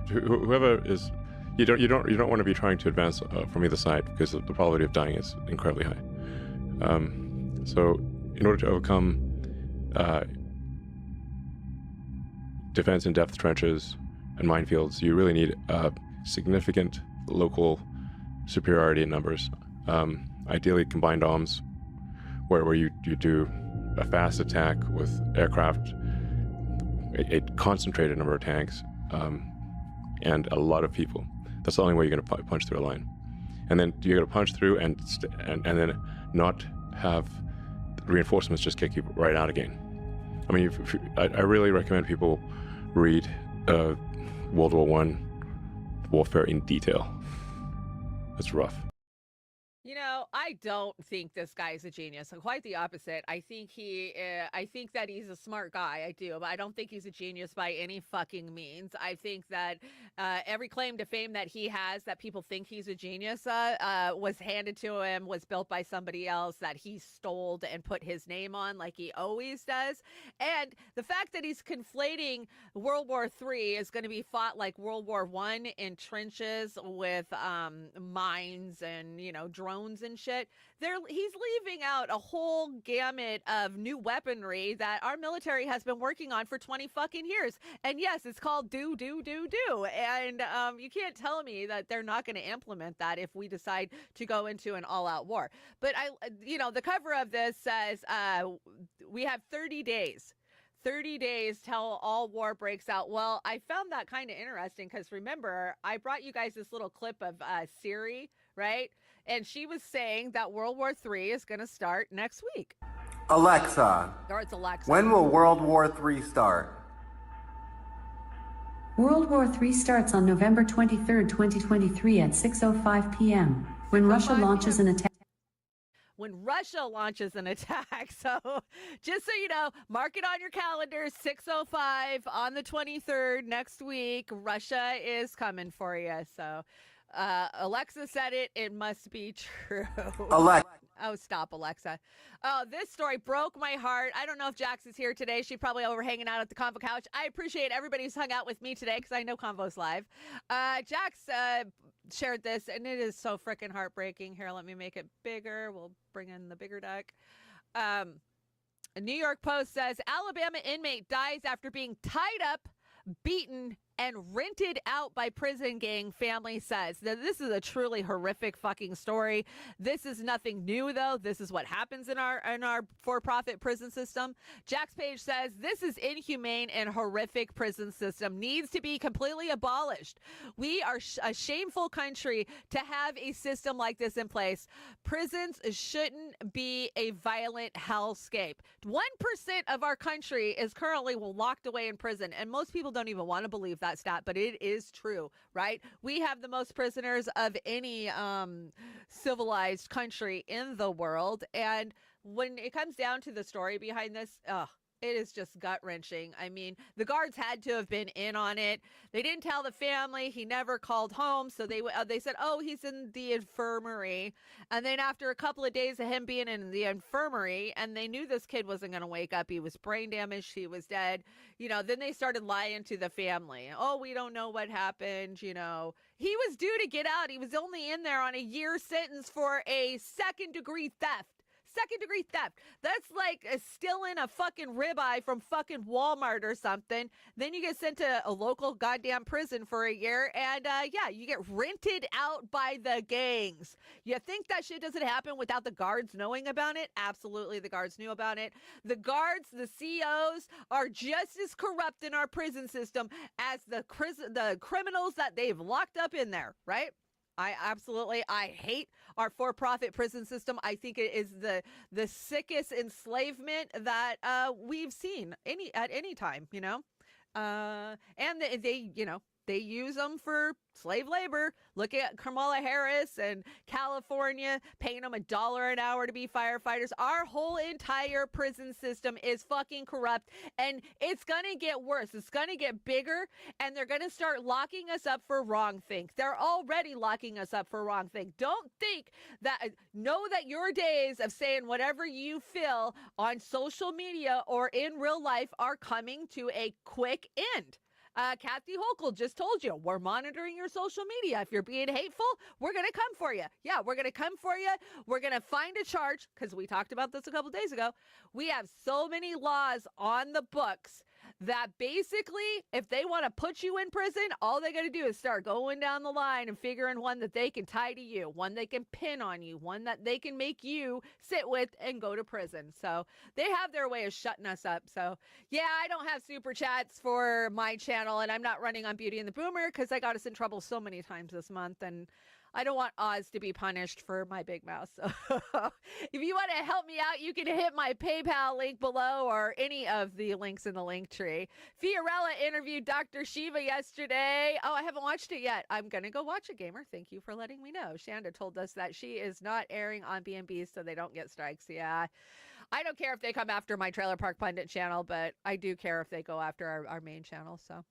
[SPEAKER 5] whoever is. You don't want to be trying to advance from either side, because the probability of dying is incredibly high. So in order to overcome defense in depth trenches and minefields, you really need significant local superiority in numbers. Ideally combined arms, where you do a fast attack with aircraft, a concentrated number of tanks, and a lot of people. That's the only way you're going to punch through a line. And then you're going to punch through and then not have reinforcements just kick you right out again. I mean, I really recommend people read World War I warfare in detail. It's rough.
[SPEAKER 1] I don't think this guy's a genius. Quite the opposite. I think that he's a smart guy. I do, but I don't think he's a genius by any fucking means. I think that every claim to fame that he has, that people think he's a genius, was handed to him, was built by somebody else that he stole and put his name on, like he always does. And the fact that he's conflating World War III is going to be fought like World War I in trenches with mines and drones and shit. He's leaving out a whole gamut of new weaponry that our military has been working on for 20 fucking years. And yes, it's called do. And you can't tell me that they're not going to implement that if we decide to go into an all-out war. But the cover of this says we have 30 days. 30 days till all war breaks out. Well, I found that kind of interesting because remember, I brought you guys this little clip of Siri, right? And she was saying that World War III is going to start next week.
[SPEAKER 19] Alexa,
[SPEAKER 1] Or it's Alexa.
[SPEAKER 19] when will World War III start?
[SPEAKER 21] World War III starts on November 23rd, 2023 at 6:05 p.m. when Russia launches an attack.
[SPEAKER 1] When Russia launches an attack. So just so you know, mark it on your calendar, 6:05 on the 23rd next week. Russia is coming for you. So Alexa said it. It must be true.
[SPEAKER 19] Alexa.
[SPEAKER 1] Oh, stop, Alexa. Oh, this story broke my heart. I don't know if Jax is here today. She's probably over hanging out at the Convo couch. I appreciate everybody who's hung out with me today because I know Convo's live. Jax shared this, and it is so freaking heartbreaking. Here, let me make it bigger. We'll bring in the bigger deck. A New York Post says, Alabama inmate dies after being tied up, beaten, and rented out by prison gang, family says. Now, this is a truly horrific fucking story. This is nothing new, though. This is what happens in our for-profit prison system. Jax Page says, this is inhumane and horrific prison system. Needs to be completely abolished. We are a shameful country to have a system like this in place. Prisons shouldn't be a violent hellscape. 1% of our country is currently locked away in prison, and most people don't even want to believe that stat, but it is true, right? We have the most prisoners of any civilized country in the world, and when it comes down to the story behind this, it is just gut-wrenching. I mean, the guards had to have been in on it. They didn't tell the family. He never called home, so they said, oh, he's in the infirmary. And then after a couple of days of him being in the infirmary, and they knew this kid wasn't going to wake up. He was brain damaged. He was dead. Then they started lying to the family. Oh, we don't know what happened. He was due to get out. He was only in there on a year sentence for a second-degree theft. Second-degree theft. That's like stealing a fucking ribeye from fucking Walmart or something. Then you get sent to a local goddamn prison for a year, and you get rented out by the gangs. You think that shit doesn't happen without the guards knowing about it? Absolutely, the guards knew about it. The guards, the COs, are just as corrupt in our prison system as the criminals that they've locked up in there, right? I hate our for-profit prison system. I think it is the sickest enslavement that we've seen at any time, and they use them for slave labor. Look at Kamala Harris and California paying them $1 an hour to be firefighters. Our whole entire prison system is fucking corrupt, and it's going to get worse. It's going to get bigger, and they're going to start locking us up for wrong things. They're already locking us up for wrong things. Don't think that, know that your days of saying whatever you feel on social media or in real life are coming to a quick end. Kathy Hochul just told you, we're monitoring your social media. If you're being hateful, we're going to come for you. Yeah, we're going to come for you. We're going to find a charge, because we talked about this a couple days ago. We have so many laws on the books that basically, if they want to put you in prison, all they got to do is start going down the line and figuring one that they can tie to you, one they can pin on you, one that they can make you sit with and go to prison. So they have their way of shutting us up. So yeah, I don't have super chats for my channel, and I'm not running on Beauty and the Boomer because I got us in trouble so many times this month, and I don't want Oz to be punished for my big mouth. So if you want to help me out, you can hit my PayPal link below or any of the links in the link tree. Fiorella interviewed Dr. Shiva yesterday. Oh, I haven't watched it yet. I'm going to go watch it, gamer. Thank you for letting me know. Shanda told us that she is not airing on BNB so they don't get strikes. Yeah. I don't care if they come after my Trailer Park Pundit channel, but I do care if they go after our main channel. So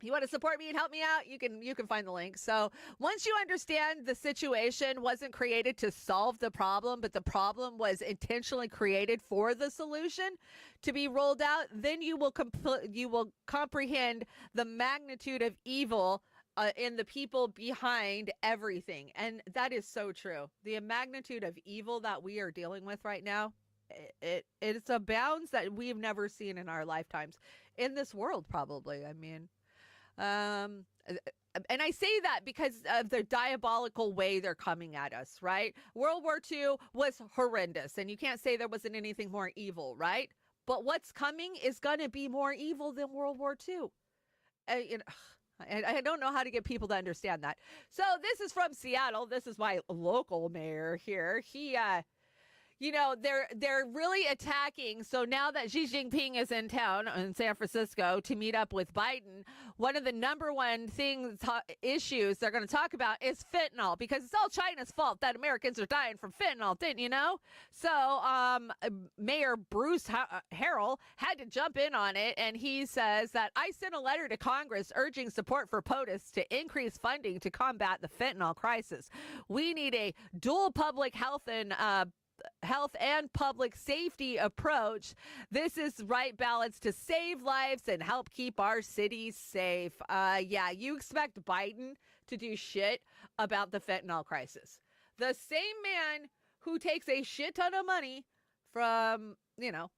[SPEAKER 1] you want to support me and help me out, you can find the link. So once you understand the situation wasn't created to solve the problem, but the problem was intentionally created for the solution to be rolled out, then you will comprehend the magnitude of evil in the people behind everything. And that is so true. The magnitude of evil that we are dealing with right now, it's a bounds that we've never seen in our lifetimes in this world, probably. I mean, and I say that because of the diabolical way they're coming at us, right? World War II was horrendous, and you can't say there wasn't anything more evil, right? But what's coming is going to be more evil than World War II. I don't know how to get people to understand that. So this is from Seattle. This is my local mayor here. He, they're really attacking. So now that Xi Jinping is in town in San Francisco to meet up with Biden, one of the number one issues they're going to talk about is fentanyl, because it's all China's fault that Americans are dying from fentanyl, didn't you know? So Mayor Bruce Harrell had to jump in on it, and he says that I sent a letter to Congress urging support for POTUS to increase funding to combat the fentanyl crisis. We need a dual public health and public safety approach. This is right balance to save lives and help keep our cities safe. You expect Biden to do shit about the fentanyl crisis. The same man who takes a shit ton of money from,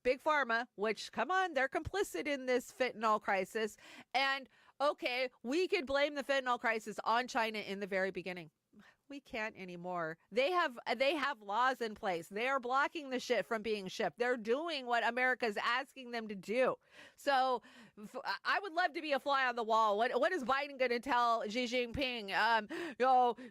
[SPEAKER 1] Big Pharma, which, come on, they're complicit in this fentanyl crisis, and Okay, we could blame the fentanyl crisis on China in the very beginning. We can't anymore. They have laws in place. They are blocking the shit from being shipped. They're doing what America's asking them to do. So I would love to be a fly on the wall. What is Biden going to tell Xi Jinping?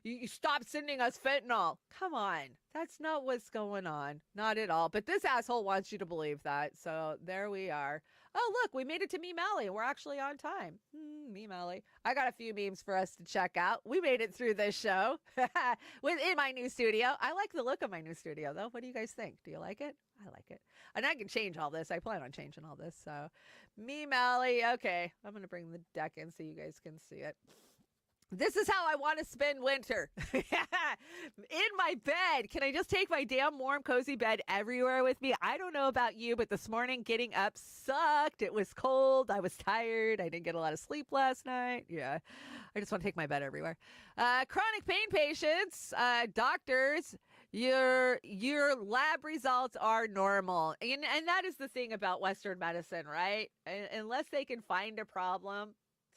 [SPEAKER 1] You stop sending us fentanyl. Come on. That's not what's going on. Not at all. But this asshole wants you to believe that. So there we are. Oh, look, we made it to Me Mally. We're actually on time. Me Mally. I got a few memes for us to check out. We made it through this show in my new studio. I like the look of my new studio, though. What do you guys think? Do you like it? I like it. And I can change all this. I plan on changing all this. So, Me Mally. Okay, I'm going to bring the deck in so you guys can see it. This is how I want to spend winter. In my bed. Can I just take my damn warm, cozy bed everywhere with me? I don't know about you, but this morning getting up sucked. It was cold. I was tired. I didn't get a lot of sleep last night. Yeah. I just want to take my bed everywhere. Chronic pain patients, doctors, your lab results are normal. And that is the thing about Western medicine, right? Unless they can find a problem,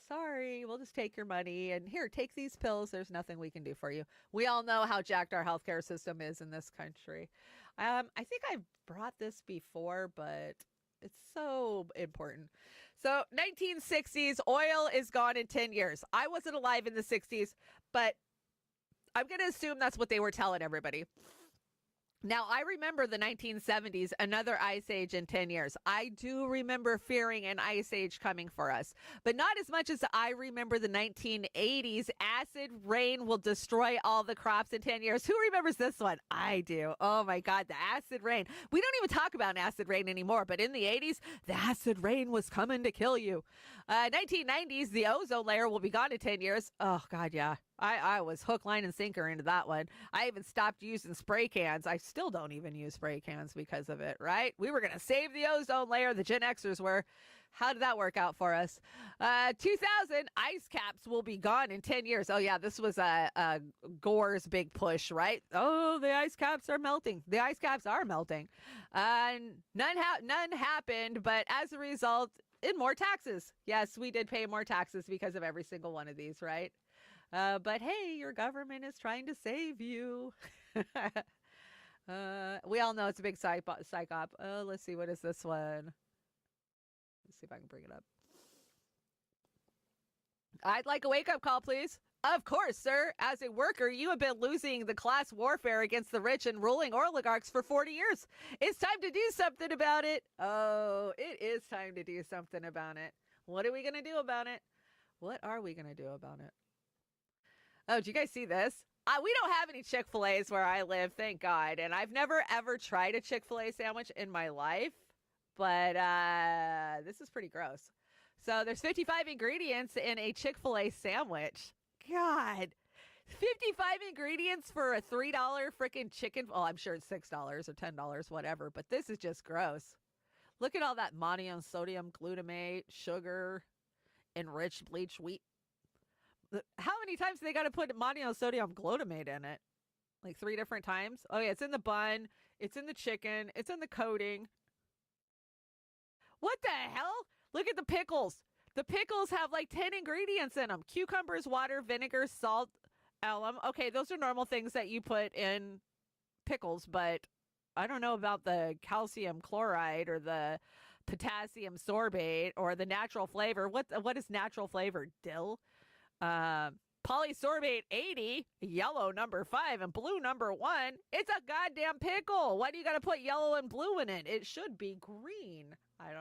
[SPEAKER 1] sorry, we'll just take your money and here, take these pills. There's nothing we can do for you. We all know how jacked our healthcare system is in this country. I think I've brought this before, but it's so important. So 1960s, oil is gone in 10 years. I wasn't alive in the 60s, but I'm going to assume that's what they were telling everybody. Now, I remember the 1970s, another ice age in 10 years. I do remember fearing an ice age coming for us, but not as much as I remember the 1980s. Acid rain will destroy all the crops in 10 years. Who remembers this one? I do. Oh my God, the acid rain. We don't even talk about acid rain anymore, but in the 80s, the acid rain was coming to kill you. 1990s, the ozone layer will be gone in 10 years. Oh God, yeah. I was hook, line, and sinker into that one. I even stopped using spray cans. I still don't even use spray cans because of it, right? We were going to save the ozone layer. The Gen Xers were. How did that work out for us? 2000, ice caps will be gone in 10 years. Oh, yeah, this was Gore's big push, right? Oh, the ice caps are melting. The ice caps are melting. None happened, but as a result, in more taxes. Yes, we did pay more taxes because of every single one of these, right? But hey, your government is trying to save you. We all know it's a big psych op. Oh, let's see. What is this one? Let's see if I can bring it up. I'd like a wake-up call, please. Of course, sir. As a worker, you have been losing the class warfare against the rich and ruling oligarchs for 40 years. It's time to do something about it. Oh, it is time to do something about it. What are we going to do about it? What are we going to do about it? Oh, do you guys see this? We don't have any Chick-fil-A's where I live, thank God. And I've never, ever tried a Chick-fil-A sandwich in my life. But this is pretty gross. So there's 55 ingredients in a Chick-fil-A sandwich. God. 55 ingredients for a $3 freaking chicken. Well, I'm sure it's $6 or $10, whatever. But this is just gross. Look at all that monosodium glutamate, sugar, enriched bleached wheat. How many times do they got to put monosodium glutamate in it? Like 3 different times? Oh, yeah, it's in the bun. It's in the chicken. It's in the coating. What the hell? Look at the pickles. The pickles have like 10 ingredients in them. Cucumbers, water, vinegar, salt, alum. Okay, those are normal things that you put in pickles, but I don't know about the calcium chloride or the potassium sorbate or the natural flavor. What is natural flavor? Dill? Polysorbate 80, yellow number 5, and blue number 1. It's a goddamn pickle. Why do you got to put yellow and blue in it? It should be green. I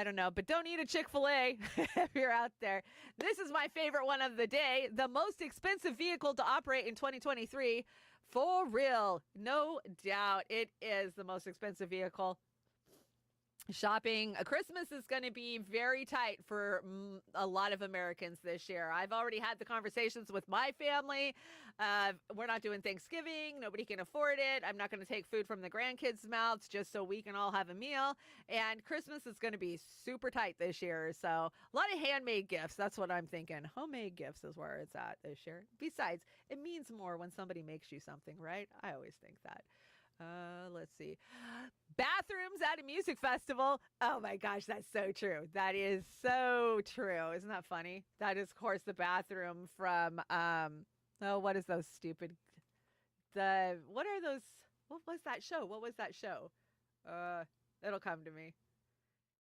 [SPEAKER 1] don't know, but don't eat a Chick-fil-A if you're out there. This is my favorite one of the day. The most expensive vehicle to operate in 2023. For real. No doubt. It is the most expensive vehicle. Shopping. Christmas is going to be very tight for a lot of Americans this year. I've already had the conversations with my family. We're not doing Thanksgiving. Nobody can afford it. I'm not going to take food from the grandkids' mouths just so we can all have a meal. And Christmas is going to be super tight this year. So a lot of handmade gifts. That's what I'm thinking. Homemade gifts is where it's at this year. Besides, it means more when somebody makes you something, right? I always think that. Let's see. Bathrooms at a music festival. Oh my gosh, that's so true. That is so true. Isn't that funny? That is, of course, the bathroom from what is those stupid what are those? What was that show? What was that show? It'll come to me.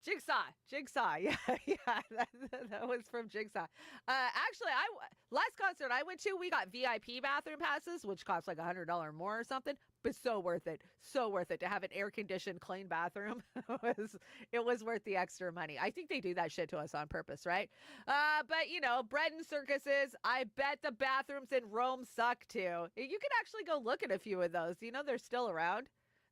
[SPEAKER 1] Jigsaw. Yeah, that was from Jigsaw. Actually, last concert I went to, we got VIP bathroom passes, which cost like $100 more or something, but so worth it. So worth it to have an air-conditioned, clean bathroom. It was worth the extra money. I think they do that shit to us on purpose, right? But, you know, bread and circuses, I bet the bathrooms in Rome suck too. You can actually go look at a few of those. You know, they're still around.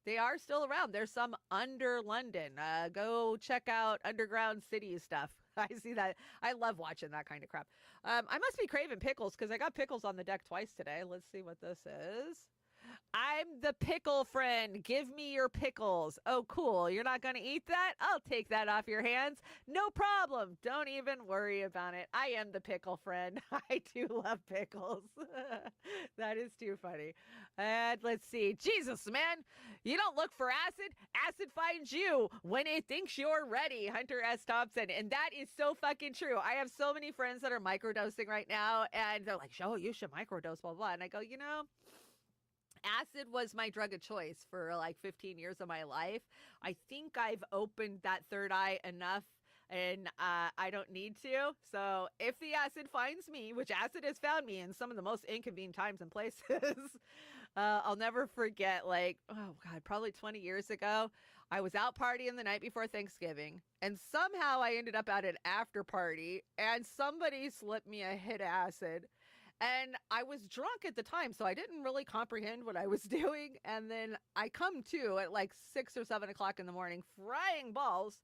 [SPEAKER 1] They are still around. There's some under London. Go check out Underground City stuff. I see that. I love watching that kind of crap. I must be craving pickles because I got pickles on the deck twice today. Let's see what this is. I'm the pickle friend. Give me your pickles. Oh, cool. You're not going to eat that? I'll take that off your hands. No problem. Don't even worry about it. I am the pickle friend. I do love pickles. That is too funny. And let's see. Jesus, man. You don't look for acid. Acid finds you when it thinks you're ready. Hunter S. Thompson. And that is so fucking true. I have so many friends that are microdosing right now. And they're like, oh, you should microdose, blah, blah. And I go, you know, acid was my drug of choice for like 15 years of my life. I think I've opened that third eye enough and I don't need to. So if the acid finds me, which acid has found me in some of the most inconvenient times and places, I'll never forget, like, oh God, probably 20 years ago, I was out partying the night before Thanksgiving and somehow I ended up at an after party and somebody slipped me a hit of acid. And I was drunk at the time, so I didn't really comprehend what I was doing. And then I come to at like 6 or 7 o'clock in the morning, frying balls.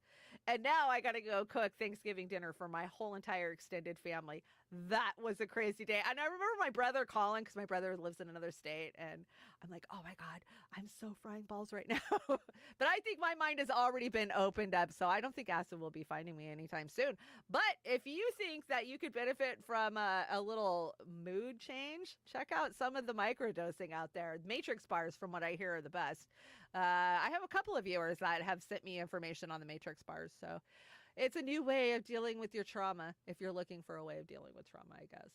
[SPEAKER 1] And now I got to go cook Thanksgiving dinner for my whole entire extended family. That was a crazy day. And I remember my brother calling because my brother lives in another state. And I'm like, oh my God, I'm so frying balls right now. But I think my mind has already been opened up. So I don't think acid will be finding me anytime soon. But if you think that you could benefit from a little mood change, check out some of the microdosing out there. Matrix bars, from what I hear, are the best. I have a couple of viewers that have sent me information on the Matrix bars. So it's a new way of dealing with your trauma if you're looking for a way of dealing with trauma, I guess.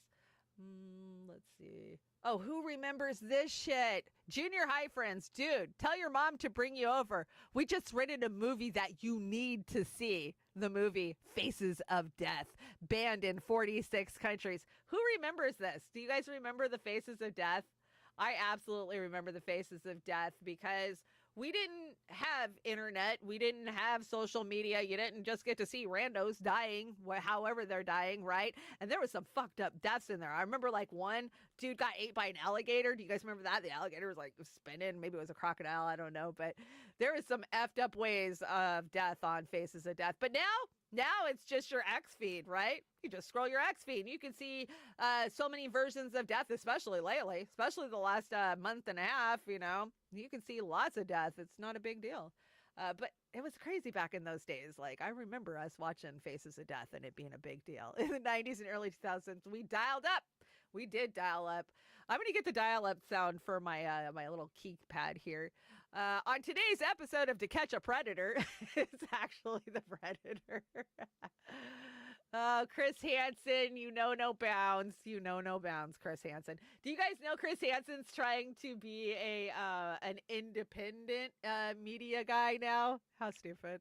[SPEAKER 1] Let's see. Oh, who remembers this shit? Junior high friends. Dude, tell your mom to bring you over. We just rented a movie that you need to see. The movie Faces of Death, banned in 46 countries. Who remembers this? Do you guys remember the Faces of Death? I absolutely remember the Faces of Death because we didn't have internet. We didn't have social media. You didn't just get to see randos dying, however they're dying, right? And there was some fucked up deaths in there. I remember like one dude got ate by an alligator. Do you guys remember that? The alligator was like spinning. Maybe it was a crocodile. I don't know. But there was some effed up ways of death on Faces of Death. But now it's just your X feed, right? You just scroll your X feed and you can see so many versions of death, especially lately, especially the last month and a half, you know, you can see lots of death. It's not a big deal. But it was crazy back in those days. Like I remember us watching Faces of Death and it being a big deal. In the 90s and early 2000s, we dialed up. We did dial up. I'm going to get the dial-up sound for my my little keypad here. On today's episode of To Catch a Predator, it's actually the Predator. Oh, Chris Hansen, you know no bounds. You know no bounds, Chris Hansen. Do you guys know Chris Hansen's trying to be an independent media guy now? How stupid.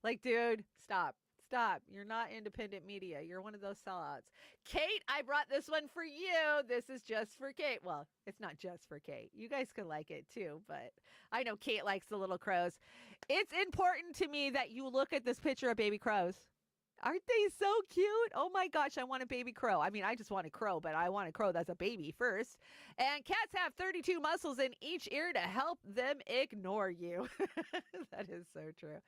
[SPEAKER 1] Like, dude, stop. Stop. You're not independent media. You're one of those sellouts. Kate, I brought this one for you. This is just for Kate. Well, it's not just for Kate. You guys could like it too, but I know Kate likes the little crows. It's important to me that you look at this picture of baby crows. Aren't they so cute? Oh my gosh, I want a baby crow. I mean, I just want a crow, but I want a crow that's a baby first. And cats have 32 muscles in each ear to help them ignore you. That is so true.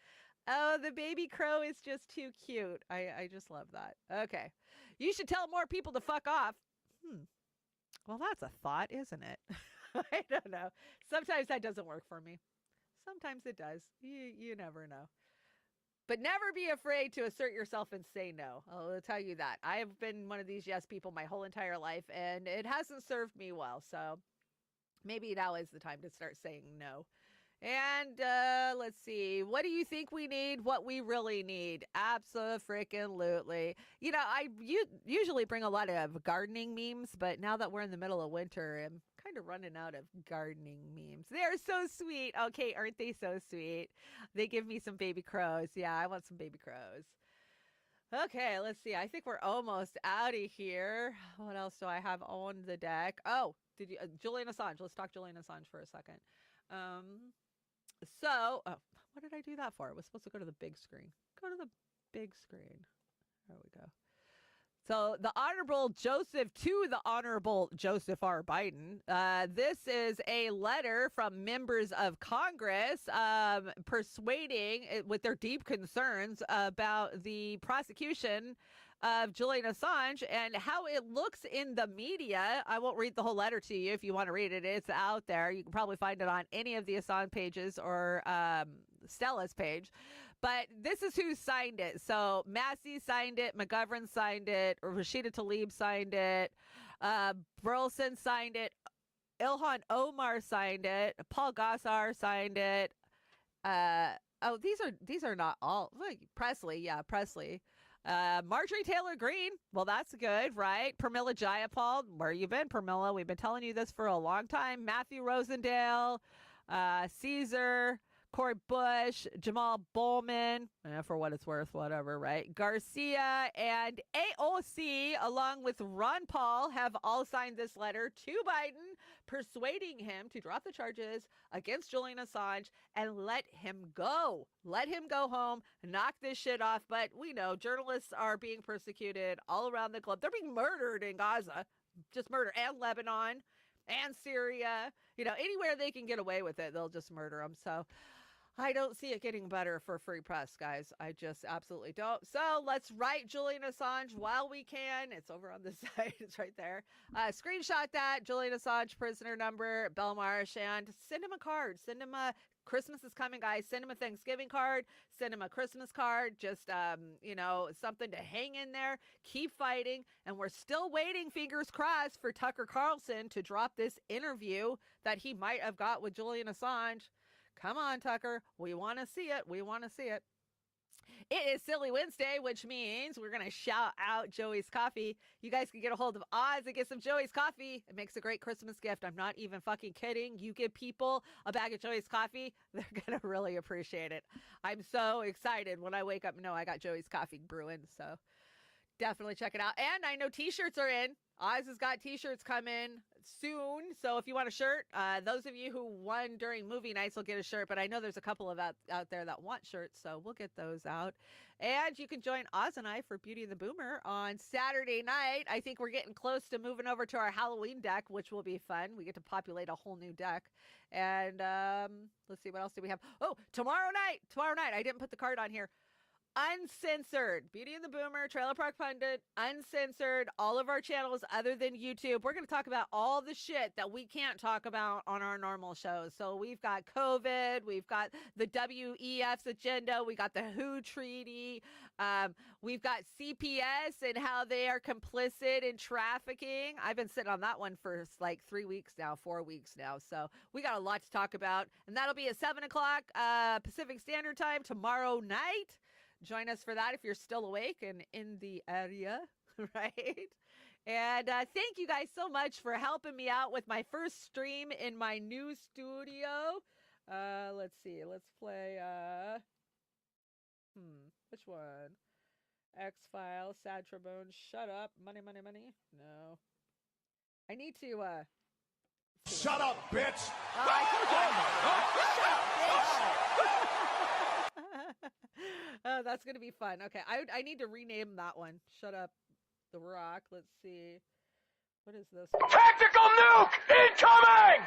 [SPEAKER 1] Oh, the baby crow is just too cute. I just love that. Okay. You should tell more people to fuck off. Well, that's a thought, isn't it? I don't know. Sometimes that doesn't work for me. Sometimes it does. You never know. But never be afraid to assert yourself and say no. I'll tell you that. I have been one of these yes people my whole entire life, and it hasn't served me well. So maybe now is the time to start saying no. And let's see. What do you think we need? What we really need? Abso-freaking-lutely. You know, I usually bring a lot of gardening memes, but now that we're in the middle of winter, I'm kind of running out of gardening memes. They're so sweet. Okay, aren't they so sweet? They give me some baby crows. Yeah, I want some baby crows. Okay, let's see. I think we're almost out of here. What else do I have on the deck? Oh, did you Julian Assange? Let's talk Julian Assange for a second. So, what did I do that for? It was supposed to go to the big screen. Go to the big screen. There we go. So the Honorable Joseph R. Biden. This is a letter from members of Congress persuading with their deep concerns about the prosecution of Julian Assange and how it looks in the media. I won't read the whole letter to you if you want to read it. It's out there. You can probably find it on any of the Assange pages or Stella's page. But this is who signed it. So Massey signed it, McGovern signed it, Rashida Tlaib signed it, Burleson signed it, Ilhan Omar signed it, Paul Gosar signed it. These are not all. Presley, Presley. Marjorie Taylor Greene. Well, that's good, right? Pramila Jayapal. Where you been, Pramila? We've been telling you this for a long time. Matthew Rosendale, Caesar, Cory Bush, Jamal Bowman, for what it's worth, whatever, right? Garcia and AOC, along with Ron Paul, have all signed this letter to Biden, persuading him to drop the charges against Julian Assange and let him go. Let him go home, knock this shit off. But we know journalists are being persecuted all around the globe. They're being murdered in Gaza, just murder, and Lebanon and Syria. You know, anywhere they can get away with it, they'll just murder them. So I don't see it getting better for free press, guys. I just absolutely don't. So let's write Julian Assange while we can. It's over on the side. It's right there. Screenshot that, Julian Assange prisoner number, Belmarsh, and send him a card. Send him a Christmas is coming, guys. Send him a Thanksgiving card. Send him a Christmas card. Just, you know, something to hang in there. Keep fighting. And we're still waiting, fingers crossed, for Tucker Carlson to drop this interview that he might have got with Julian Assange. Come on, Tucker. We want to see it. We want to see it. It is Silly Wednesday, which means we're going to shout out Joey's Coffee. You guys can get a hold of Oz and get some Joey's Coffee. It makes a great Christmas gift. I'm not even fucking kidding. You give people a bag of Joey's Coffee, they're going to really appreciate it. I'm so excited when I wake up and know I got Joey's Coffee brewing. So definitely check it out. And I know t-shirts are in. Oz has got t-shirts coming soon. So if you want a shirt, those of you who won during movie nights will get a shirt. But I know there's a couple of out there that want shirts. So we'll get those out. And you can join Oz and I for Beauty and the Boomer on Saturday night. I think we're getting close to moving over to our Halloween deck, which will be fun. We get to populate a whole new deck. And let's see, what else do we have? Oh, tomorrow night. I didn't put the card on here. Uncensored, Beauty and the Boomer, Trailer Park Pundit, Uncensored, all of our channels other than YouTube. We're going to talk about all the shit that we can't talk about on our normal shows. So we've got COVID, we've got the WEF's agenda, we got the WHO treaty, we've got CPS and how they are complicit in trafficking. I've been sitting on that one for like 4 weeks now. So we got a lot to talk about. And that'll be at 7 o'clock Pacific Standard Time tomorrow night. Join us for that if you're still awake and in the area, right? And thank you guys so much for helping me out with my first stream in my new studio. Let's see. Let's play. Which one? X-Files, Sad Trombone, Shut Up, Money. No. I need to.
[SPEAKER 10] Shut up, bitch!
[SPEAKER 1] I told you. Shut up, bitch! Oh, that's going to be fun. Okay, I need to rename that one. Shut Up, The Rock. Let's see. What is this one?
[SPEAKER 11] Tactical nuke incoming!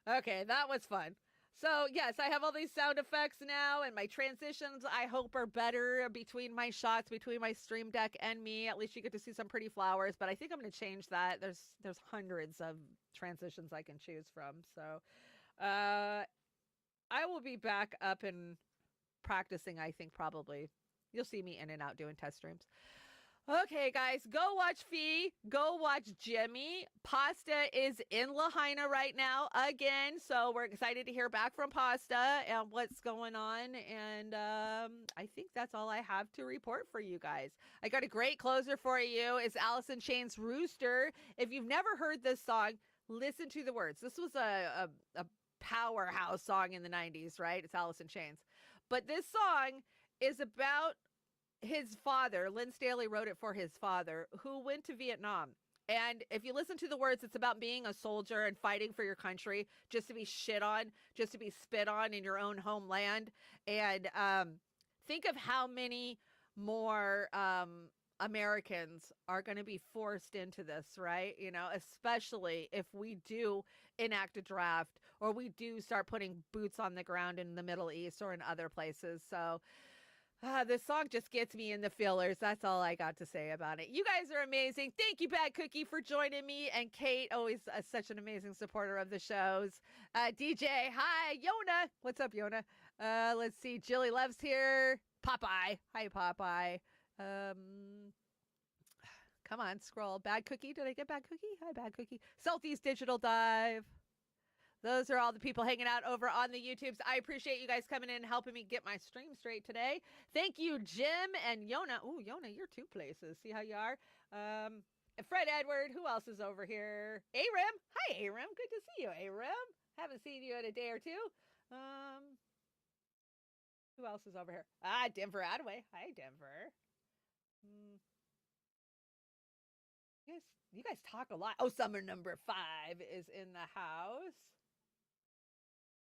[SPEAKER 1] Okay, that was fun. So, yes, I have all these sound effects now, and my transitions, I hope, are better between my shots, between my stream deck and me. At least you get to see some pretty flowers, but I think I'm going to change that. There's hundreds of transitions I can choose from. So, I will be back up and practicing, I think, probably. You'll see me in and out doing test streams. Okay, guys, go watch Fee. Go watch Jimmy. Pasta is in Lahaina right now again, so we're excited to hear back from Pasta and what's going on. And I think that's all I have to report for you guys. I got a great closer for you. It's Alice in Chains' Rooster. If you've never heard this song, listen to the words. This was a powerhouse song in the 90s, right? It's Alice in Chains. But this song is about his father. Lynn Staley wrote it for his father, who went to Vietnam. And if you listen to the words, it's about being a soldier and fighting for your country, just to be shit on, just to be spit on in your own homeland. And think of how many more Americans are going to be forced into this, right? You know, especially if we do enact a draft or we do start putting boots on the ground in the Middle East or in other places. So this song just gets me in the feelers. That's all I got to say about it. You guys are amazing. Thank you, Bad Cookie, for joining me. And Kate, always such an amazing supporter of the shows. DJ, hi. Yona. What's up, Yona? Let's see. Jilly Loves here. Popeye. Hi, Popeye. Come on, scroll. Bad Cookie. Did I get Bad Cookie? Hi, Bad Cookie. Salty's Digital Dive. Those are all the people hanging out over on the YouTubes. I appreciate you guys coming in and helping me get my stream straight today. Thank you, Jim and Yona. Ooh, Yona, you're two places. See how you are? Fred Edward. Who else is over here? Aram. Hi, Aram. Good to see you, Aram. Haven't seen you in a day or two. Who else is over here? Denver Adaway. Hi, Denver. You guys talk a lot. Oh, Summer number 5 is in the house.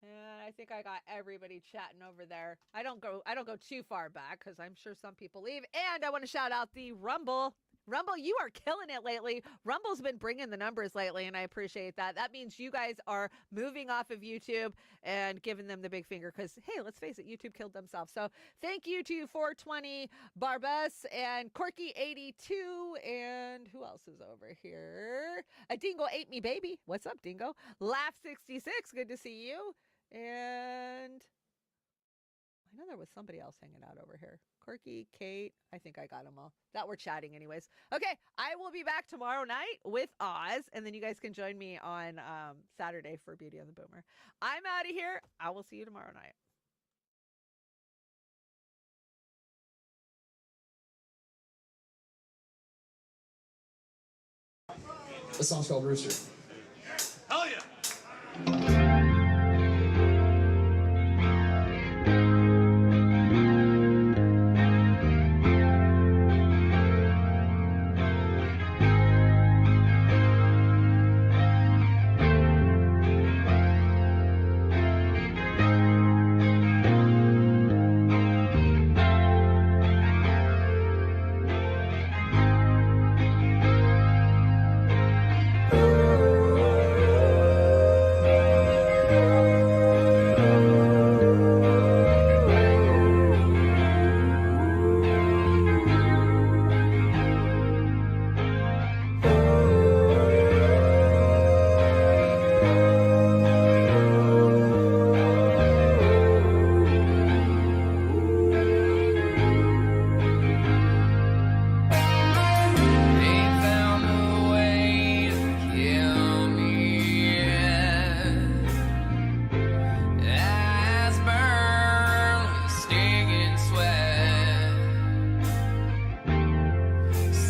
[SPEAKER 1] And I think I got everybody chatting over there. I don't go too far back because I'm sure some people leave. And I want to shout out the Rumble. Rumble, you are killing it lately. Rumble's been bringing the numbers lately, and I appreciate that. That means you guys are moving off of YouTube and giving them the big finger because, hey, let's face it, YouTube killed themselves. So thank you to 420 Barbus and Corky82 and who else is over here? A Dingo Ate Me Baby. What's up, Dingo? Laugh66, good to see you. And I know there was somebody else hanging out over here. Corky, Kate, I think I got them all. That we're chatting anyways. Okay, I will be back tomorrow night with Oz, and then you guys can join me on Saturday for Beauty and the Boomer. I'm out of here. I will see you tomorrow night.
[SPEAKER 6] This song's called Rooster.
[SPEAKER 11] Hell yeah!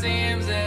[SPEAKER 8] Seems that